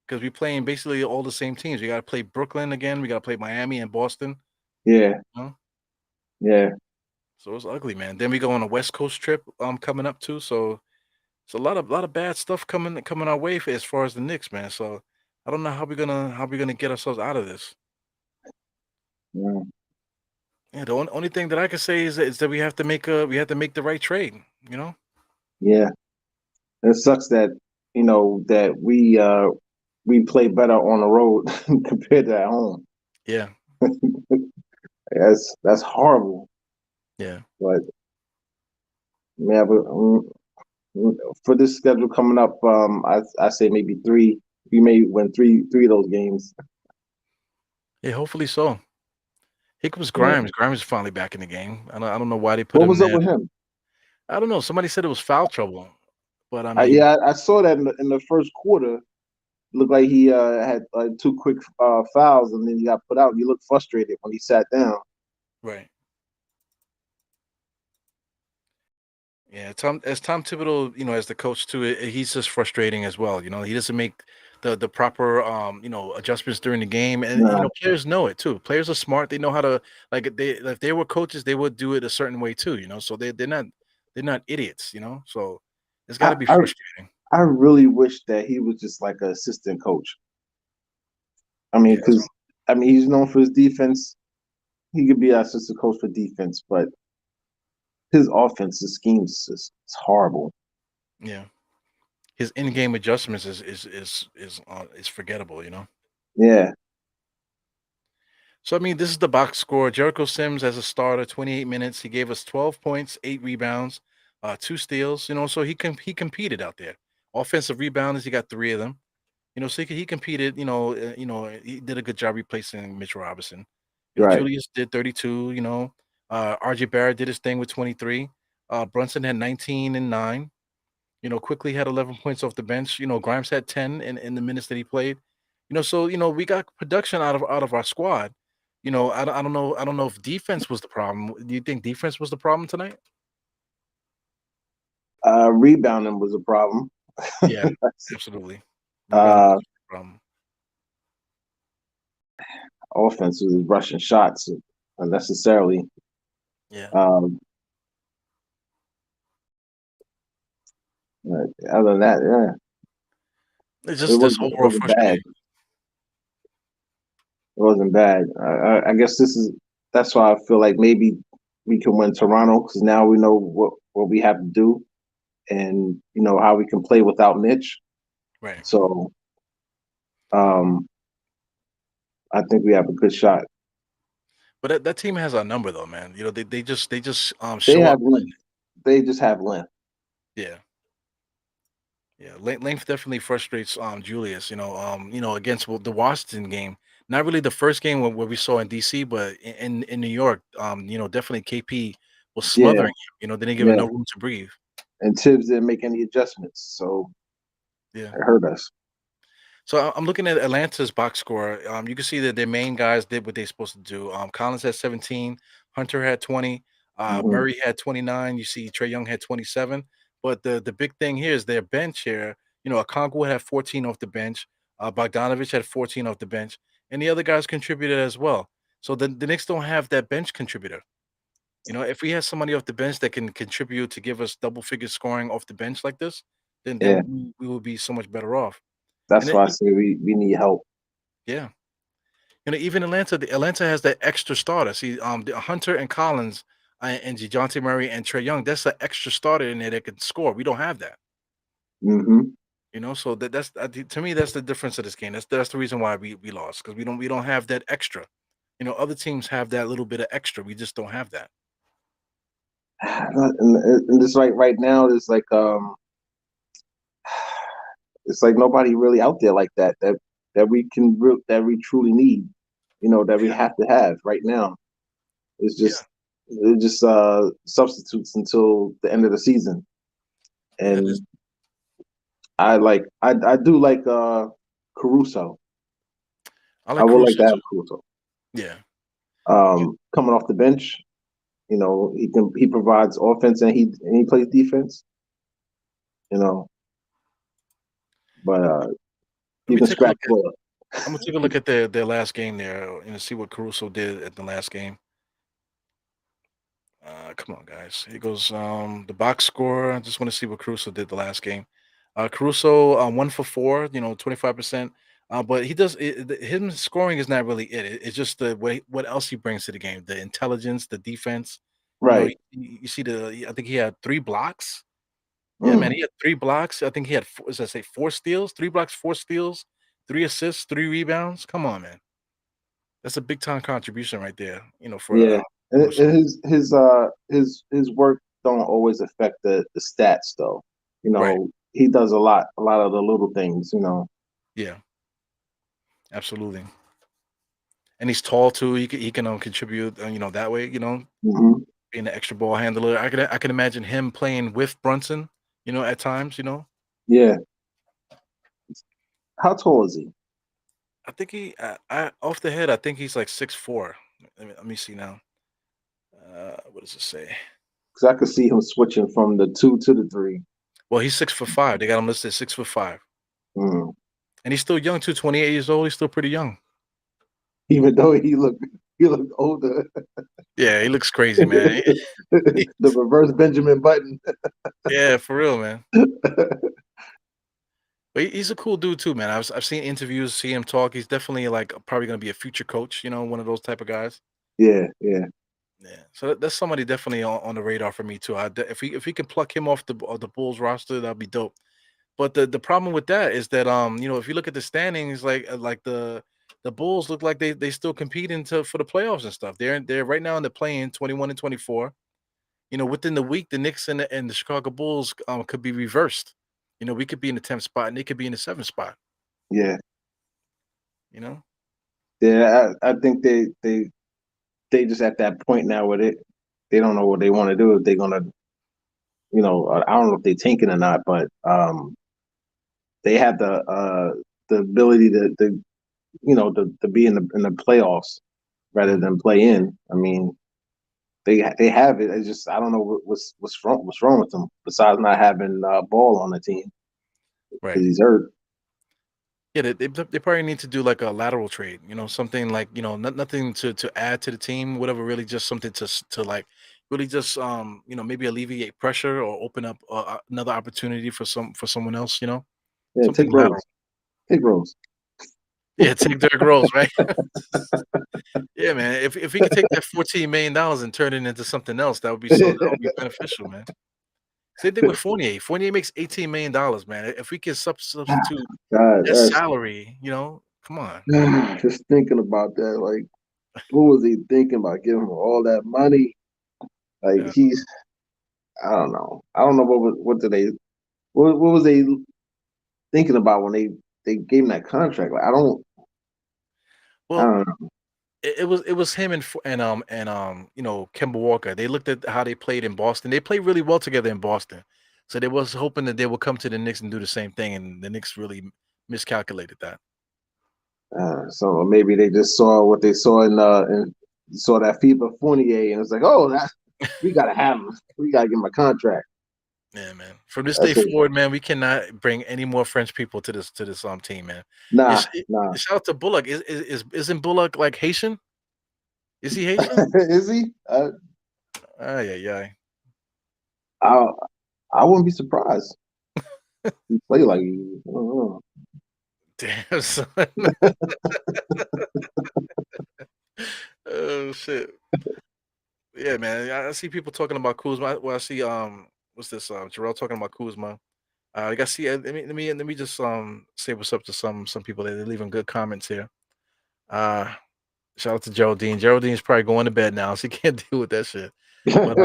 because we playing basically all the same teams. We got to play Brooklyn again. We got to play Miami and Boston. Yeah, You know? yeah, So it's ugly, man. Then we go on a West Coast trip coming up too. So it's a lot of bad stuff coming our way as far as the Knicks, man. So I don't know how we gonna get ourselves out of this. yeah. Yeah, the only thing that I can say is that we have to make the right trade. You know? Yeah. It sucks that that we play better on the road compared to at home. Yeah, That's horrible. yeah, But man, for this schedule coming up, I say maybe three. We may win three of those games. yeah. Hopefully so. Here comes Yeah. Grimes. Grimes is finally back in the game. I don't know why they put What him was up there. with him? I don't know. Somebody said it was foul trouble, but I I, mean, yeah, I saw that in the first quarter. Looked like he had two quick fouls, and then he got put out. He looked frustrated when he sat down. right. Yeah, Tom Thibodeau, as the coach too, he's just frustrating as well. He doesn't make the proper adjustments during the game, and Nah, players know it too. Players are smart; they know how to if they were coaches, they would do it a certain way too. So they're not idiots. So it's got I, to be I frustrating. I really wish that he was just like an assistant coach. I mean, Yeah, because he's known for his defense. He could be an assistant coach for defense, but his offensive schemes is horrible. yeah. His in-game adjustments is forgettable. Yeah, So I mean, this is the box score. Jericho Sims as a starter, 28 minutes. He gave us 12 points, 8 rebounds, 2 steals. So he competed out there. Offensive rebounders, he got 3 of them. So he competed. He did a good job replacing Mitch Robinson. right. Julius did 32. RJ Barrett did his thing with 23. Brunson had 19 and 9. Quickly had 11 points off the bench. Grimes had 10 in the minutes that he played. So we got production out of our squad. I don't know if defense was the problem. Do you think defense was the problem tonight? Rebounding was a problem. Yeah, absolutely. Rebound uh, was the problem. Offense was rushing shots unnecessarily. Yeah. Um, Other than that, yeah, It's it just was this it overall wasn't bad. frustrating. It wasn't bad. I guess that's why I feel like maybe we can win Toronto because now we know what we have to do and how we can play without Mitch. Right. So um, I think we have a good shot. But that team has our number though, man. They just They show up have when. length. They just have length. Yeah. Yeah, length definitely frustrates Julius. Against the Washington game. Not really the first game where we saw in DC, but in New York, definitely KP was Yeah, smothering him. They didn't give him yeah. no room to breathe. And Tibbs didn't make any adjustments, so Yeah. it hurt us. So I'm looking at Atlanta's box score. You can see that their main guys did what they're supposed to do. Collins had 17, Hunter had 20, Hmm. Murray had 29. You see Trey Young had 27. But the big thing here is their bench here. Okongwu had 14 off the bench. Bogdanovich had 14 off the bench, and the other guys contributed as well. So the Knicks don't have that bench contributor. If we have somebody off the bench that can contribute to give us double figure scoring off the bench like this, then Yeah, we will be so much better off. And that's it, why I say we need help. yeah. Even Atlanta has that extra starter. See, Hunter and Collins and DeJounte Murray and Trey Young, that's an extra starter in there that can score. We don't have that. Hmm. So that's to me that's the difference of this game. That's the reason why we lost because we don't have that extra. Other teams have that little bit of extra. We just don't have that. And it's like right now, it's like nobody really out there like that that we truly need. That we Yeah, have to have right now. It's yeah, just substitutes until the end of the season. yeah. It is. And I do like Caruso. I I like would like Caruso to have too. Caruso. Yeah, Coming off the bench, he provides offense and he plays defense. You know, but let you me can take a scratch look at. for it. I'm gonna take a look at their last game there and see what Caruso did at the last game. Come on, guys. Here goes the box score. I just want to see what Caruso did the last game. Caruso 1 for 4, 25%. But he does him scoring is not really it. It's just the way what else he brings to the game, the intelligence, the defense. Right. You see I think he had 3 blocks. Yeah, man, Mm. he had 3 blocks. I think he had as I say 4 steals, 3 blocks, 4 steals, 3 assists, 3 rebounds. Come on, man. That's a big time contribution right there, for Yeah. Caruso. And his work don't always affect the stats though. Right. He does a lot of the little things. Yeah. Absolutely. and he's tall too. He can contribute, that way. Hmm. Being an extra ball handler. I can imagine him playing with Brunson. At times. Yeah. How tall is he? I think I off the head. I think he's like 6'4". Let me see now. What does it say? Because I could see him switching from the two to the three. Well, he's 6'5". They got him listed 6'5", Mm. and he's still young too. 28 years old. He's still pretty young. Even though he looked older. Yeah, he looks crazy, man. The reverse Benjamin Button. Yeah, for real, man. But he's a cool dude too, man. I've seen interviews, see him talk. He's definitely like probably gonna be a future coach. One of those type of guys. Yeah, yeah, Yeah, so that's somebody definitely on the radar for me too. If we can pluck him off the Bulls roster, that'd be dope. But the problem with that is that if you look at the standings, like the Bulls look like they still competing for the playoffs and stuff. They're right now in the play-in 21 and 24. Within the week, the Knicks and the Chicago Bulls could be reversed. We could be in the 10th spot and they could be in the 7th spot. yeah, You know, yeah. I think they just at that point now with it. They don't know what they want to do. If they're gonna, I don't know if they're tanking or not, but they have the ability to be in the playoffs rather Mhm. than play in. I mean, they have it. It's just I don't know what's wrong with them besides not having Ball on the team Right? because he's hurt. Yeah, they probably need to do like a lateral trade. Something like nothing to add to the team, whatever. Really, just something to like really just maybe alleviate pressure or open up another opportunity for someone else. Yeah, Something take lateral. Rose. Take Rose. Yeah, take Derrick Rose, right? Yeah, man. If we could take that $14 million and turn it into something else, that would be beneficial, man. Same thing with Fournier. Fournier makes $18 million, man. If we can substitute God, that salary, come on. just thinking about that. Like, what was he thinking about giving him all that money? Like, Yeah. I don't know. I don't know what was they thinking about when they gave him that contract? Like, I Well, don't know. it was him and Kemba Walker. They looked at how they played in Boston. They played really well together in Boston. So they was hoping that they would come to the Knicks and do the same thing, and the Knicks really miscalculated that. So maybe they just saw what they saw and saw that FIBA Fournier, and it's like, oh, we gotta have him. We gotta give him a contract. Yeah, man. From this day That's it. forward, man, we cannot bring any more French people to this team, man. Nah, It's it, nah. shout out to Bullock. Isn't Bullock like Haitian? Is he Haitian? Is he? Yeah, yeah. I I wouldn't be surprised. He play like I don't know. Damn son. Oh shit. Yeah, man. I see people talking about Kuzma. Well, I see what's this? Jarrell talking about Kuzma. I got see. Let me just say what's up to some people. They're leaving good comments here. Uh, Shout out to Geraldine. Geraldine's probably going to bed now, so he can't deal with that shit. But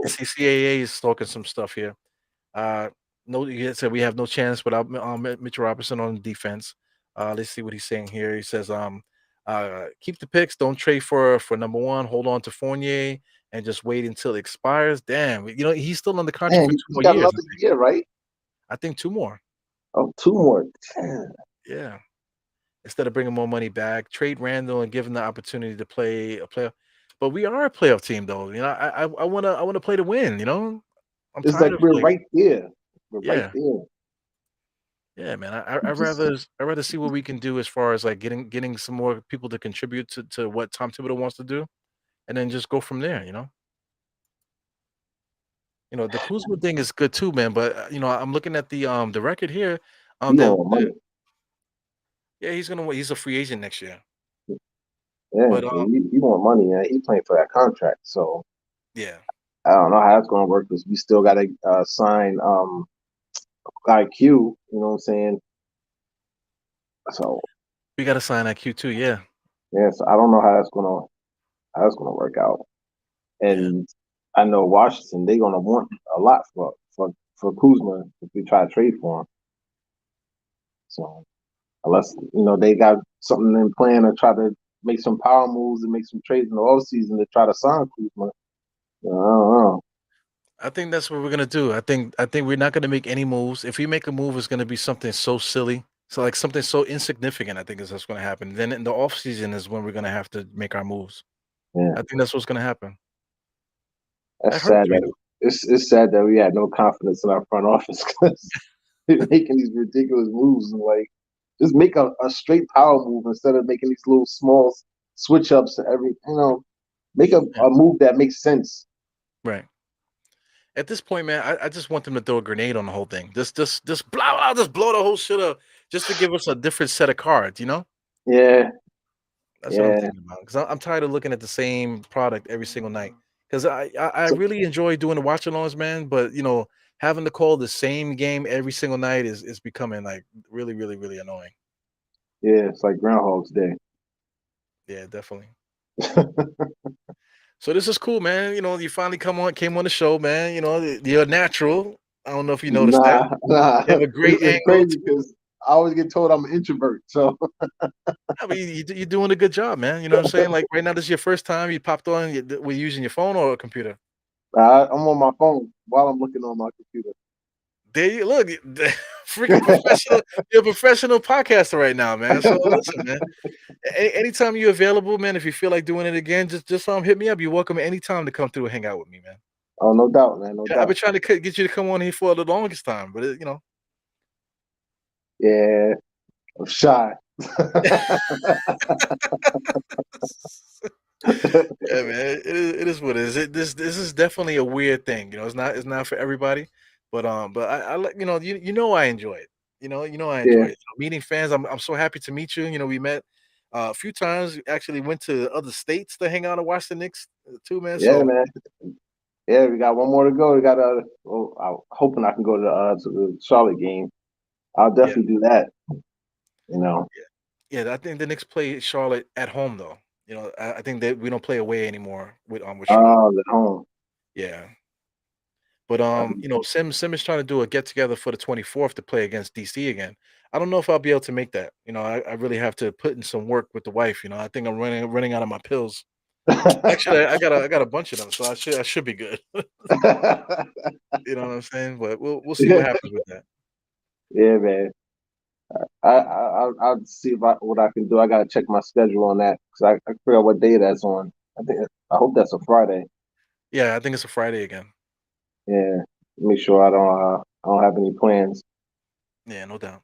CCAA is talking some stuff here. Uh, no, he said we have no chance without Mitchell Robinson on defense. Let's see what he's saying here. He says, keep the picks, don't trade for number one, hold on to Fournier, and just wait until it expires. Damn, he's still under contract Man, for two he's more got years. another year, right? I think two more. Oh, two more. Damn. Yeah. Instead of bringing more money back, trade Randall and give him the opportunity to play a playoff. But we are a playoff team, though. I wanna play to win. I'm It's tired like of we're like, right there. We're right yeah. there. Yeah, man. I We I just rather see what we can do as far as like getting some more people to contribute to what Tom Thibodeau wants to do, and then just go from there. The Kuzma thing is good too, man. But I'm looking at the record here. he The, want the money. yeah, he's a free agent next year. Yeah, But he want money, man. He's playing for that contract, so yeah, I don't know how that's going to work because we still got to sign IQ. You know what I'm saying? So we got to sign IQ too. Yeah, yes, I don't know how that's gonna work out. yeah. And I know Washington they gonna want a lot for Kuzma if we try to trade for him. So unless they got something in plan to try to make some power moves and make some trades in the offseason to try to sign Kuzma. I don't know. I think that's what we're gonna do. I think we're not gonna make any moves. If we make a move, it's gonna be something so silly. So like something so insignificant, I think is what's gonna happen. Then in the off season is when we're gonna have to make our moves. Yeah, I think that's what's gonna happen. That that's sad hurts me that it's sad that we had no confidence in our front office because we're making these ridiculous moves and like just make a straight power move instead of making these little small switch ups to every make though. a move that makes sense. Right. At this point, man, I just want them to throw a grenade on the whole thing. Just blah, just blow the whole shit up just to give us a different set of cards, you know? Yeah, That's what I'm yeah. thinking about. Because I'm tired of looking at the same product every single night. Because I really enjoy doing the watch alongs, man. But having to call the same game every single night is becoming like really, really, really annoying. Yeah, it's like Groundhog's Day. Yeah, definitely. So this is cool, man. You finally came on the show, man. You're natural. I don't know if you noticed that. Nah, nah. You have a great It's angle crazy too. because I always get told I'm an introvert. So I mean, you're doing a good job, man. You know what I'm saying? Like right now, this is your first time you popped on. Were you using your phone or a computer? I'm on my phone while I'm looking on my computer. There you look, freaking professional. You're a professional podcaster right now, man. So listen, man. Anytime you're available, man. If you feel like doing it again, just hit me up. You're welcome anytime to come through and hang out with me, man. Oh, no doubt, man, no Yeah, I've been doubt. trying to get you to come on here for the longest time, but Yeah, I'm shy. Yeah, man. It is what it is. This is definitely a weird thing. It's not for everybody, but I like I enjoy it. I enjoy Yeah, it. Meeting fans. I'm so happy to meet you. We met a few times. We actually went to other states to hang out and watch the Knicks too, man. yeah, So man. Yeah, we got one more to go. We got I'm hoping I can go to the Charlotte game. I'll yeah, definitely do that. You know, yeah. I think the Knicks play Charlotte at home though. I think that we don't play away anymore with Charlotte. at home. Yeah. But Sim is trying to do a get together for the 24th to play against DC again. I don't know if I'll be able to make that. I really have to put in some work with the wife. I think I'm running out of my pills. Actually, I got a bunch of them, so I should be good. You know what I'm saying? But we'll see what Yeah, happens with that. yeah, man. I'll see what I can do. I gotta check my schedule on that because I figure out what day that's on. I hope that's a Friday. Yeah, I think it's a Friday again. Yeah, make sure I don't have any plans. Yeah, no doubt.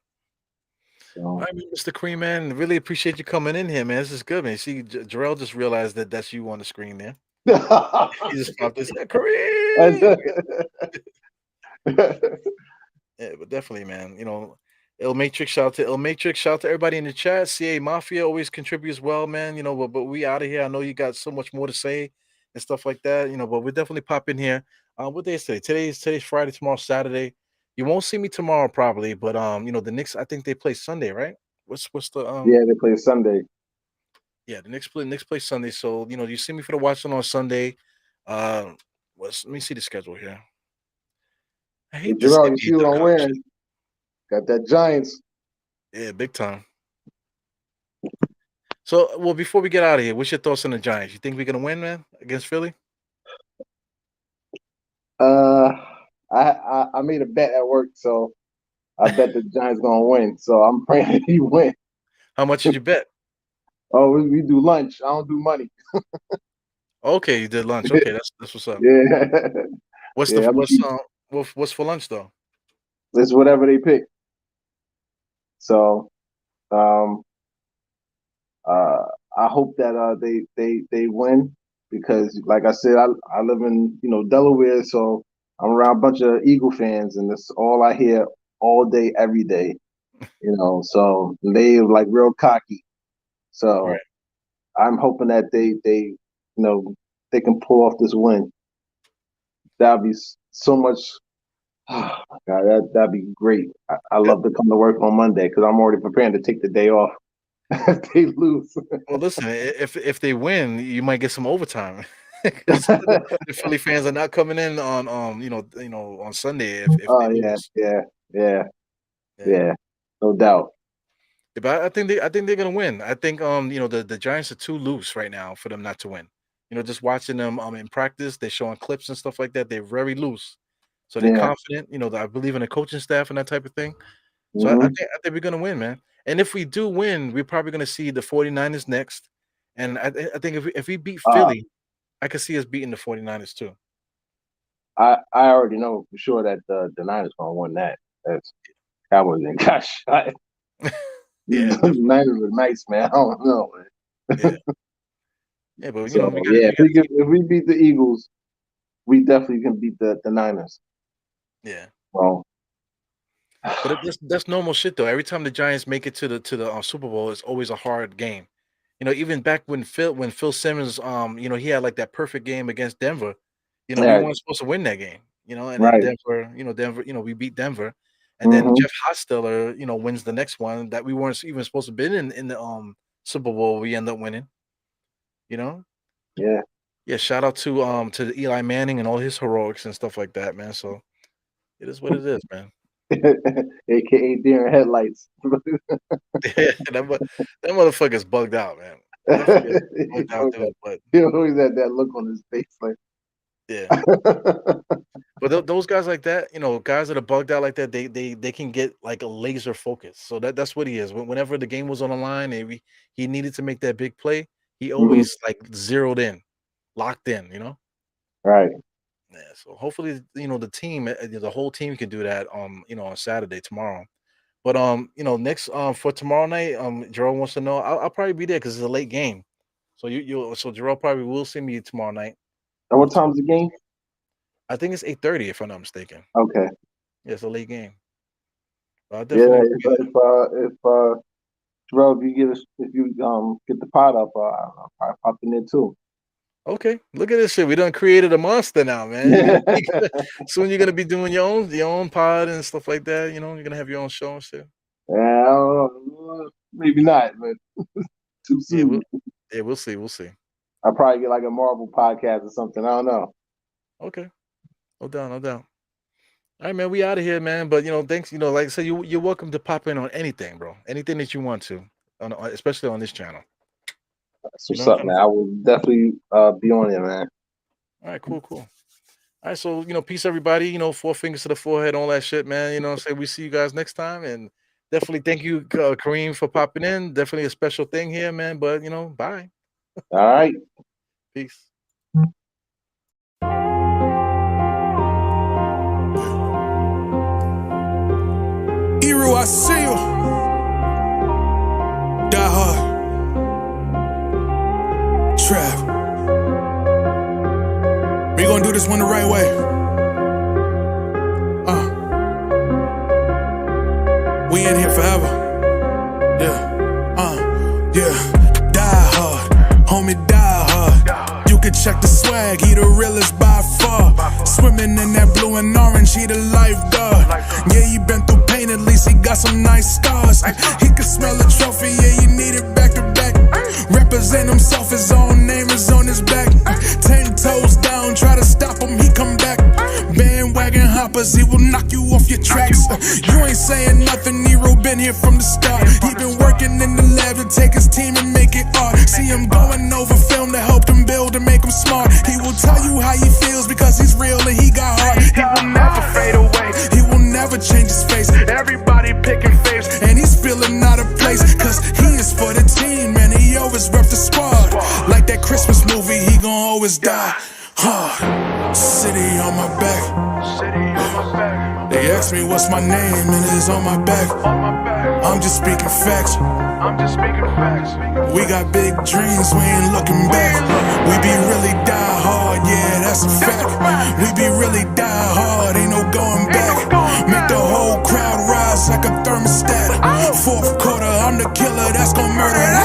All So right, Mr. Cream, man. Really appreciate you coming in here, man. This is good, man. See, Jarrell just realized that that's you on the screen there. He just popped this. Yeah, Kareem. Yeah, but definitely, man. El Matrix, shout out to El Matrix, shout out to everybody in the chat. CA Mafia always contributes well, man. But we out of here. I know you got so much more to say and stuff like that. But we definitely pop in here. What day is today? Today's Friday, tomorrow Saturday. You won't see me tomorrow probably, but the Knicks, I think they play Sunday, right? What's the yeah, they play Sunday. yeah, the Knicks play Sunday. So, you see me for the watching on Sunday. Uh let me see the schedule here. I Hey, hate this Gerald, you see what I'm NBA.com shit. wearing? Got that Giants. Yeah, big time. So, well, before we get out of here, what's your thoughts on the Giants? You think we're gonna win, man, against Philly? Uh, I made a bet at work, so I bet the Giants gonna win. So I'm praying he win. How much did you bet? Oh, we do lunch. I don't do money. Okay, you did lunch. Okay, that's what's up. Yeah, What's the yeah. what's for lunch though? It's whatever they pick. So, um, uh, I hope that they win because, like I said, I live in Delaware, so I'm around a bunch of Eagle fans, and that's all I hear all day, every day. So they like real cocky. So Right. I'm hoping that they can pull off this win. That'd be so much. Oh my God, that'd be great. I Uh, love to come to work on Monday because I'm already preparing to take the day off if they lose. Well, listen, if they win, you might get some overtime because the Philly fans are not coming in on on Sunday if they Oh yeah, lose. yeah, yeah, Yeah. yeah, no doubt. Yeah, but I think they're gonna win. I think the Giants are too loose right now for them not to win. Just watching them in practice, they're showing clips and stuff like that. They're very loose, so they're Yeah. confident. I believe in the coaching staff and that type of thing. So Hmm. I think we're gonna win, man. And if we do win, we're probably gonna see the 49ers next. And I think if we beat Uh, Philly, I could see us beating the 49ers too. I already know for sure that the Niners gonna win that. That's Cowboys ain't got shot. Yeah, The definitely. Niners are nice, man. I don't know, Yeah, man. yeah, but So yeah, we got to keep. if we beat the Eagles, we definitely can beat the Niners. Yeah. Well, But that's normal shit though. Every time the Giants make it to the Super Bowl, it's always a hard game. Even back when Phil Simmons, he had like that perfect game against Denver. We yeah, weren't supposed to win that game. And then right. Denver, we beat Denver, and then Hmm. Jeff Hostetler, wins the next one that we weren't even supposed to be in the Super Bowl. We end up winning. You know, Yeah. yeah. Shout out to Eli Manning and all his heroics and stuff like that, man. So it is what it is, man. AKA deer in headlights. Yeah, that motherfucker's bugged out, man. That fucker's bugged out, dude. But He always had that look on his face, like. yeah, but those guys like that, guys that are bugged out like that, they can get like a laser focus. So that's what he is. Whenever the game was on the line and he needed to make that big play, he Hmm. always like zeroed in, locked in. Right. Yeah. So hopefully, the team, the whole team can do that. On Saturday tomorrow. But next for tomorrow night, Jerome wants to know. I'll probably be there because it's a late game. So so Jerome probably will see me tomorrow night. And what To time's watch the this game? game. I think it's 8:30 if I'm not mistaken. Okay. Yeah, it's a late game. But I Yeah. definitely will be If Terrell, if you get the pot up, I'll probably pop in there too. there. Okay, look at this shit. We done created a monster now, man. Soon you're gonna be doing your own pod and stuff like that. You're gonna have your own show and shit. Yeah, I don't know. Maybe not, but too Yeah, soon. we'll see. We'll see. I'll probably get like a Marvel podcast or something. I don't know. Okay, no doubt, no doubt. All right, man. We out of here, man. But thanks. Like I said, you're welcome to pop in on anything, bro. Anything that you want to, especially on this channel. That's You know what's what up, I'm trying man. to I say? will definitely be on there, man. All right, cool, cool. All right, so peace, everybody. Four fingers to the forehead, all that shit, man. You know what I'm saying? We see you guys next time, and definitely thank you, Kareem, for popping in. Definitely a special thing here, man. But bye, All right. peace. Eru, I see you. Die hard. Trap. We gonna do this one the right way. We in here forever. Yeah. Die hard, homie, die hard. You can check the swag, he the realest by far. Swimming in that blue and orange, he the lifeguard. Yeah, he been through pain, at least he got some nice scars. He can smell a trophy, yeah, he need it back to back. Represent himself, his own name is on his back. 10 toes down, try to stop him, he come back. Bandwagon hoppers, he will knock you off your tracks. You ain't saying nothing, Nero been here from the start. He been working in the lab to take his team and make it art. See him going over film to help him build and make him smart. He will tell you how he feels because he's real and he got heart. He will never fade away, he will never change his face. Everybody picking faves, and he's feeling out of place. Cause he is for the team, and he always rep the squad. Like that Christmas movie, he gon' always die hard. City on my back. They ask me what's my name, and it's on my back. I'm just speaking facts. We got big dreams, we ain't looking back. We be really die hard, yeah, that's a fact. We be really die hard, ain't no going back. Make the whole crowd rise like a thermostat. Fourth quarter, I'm the killer that's gon' murder that.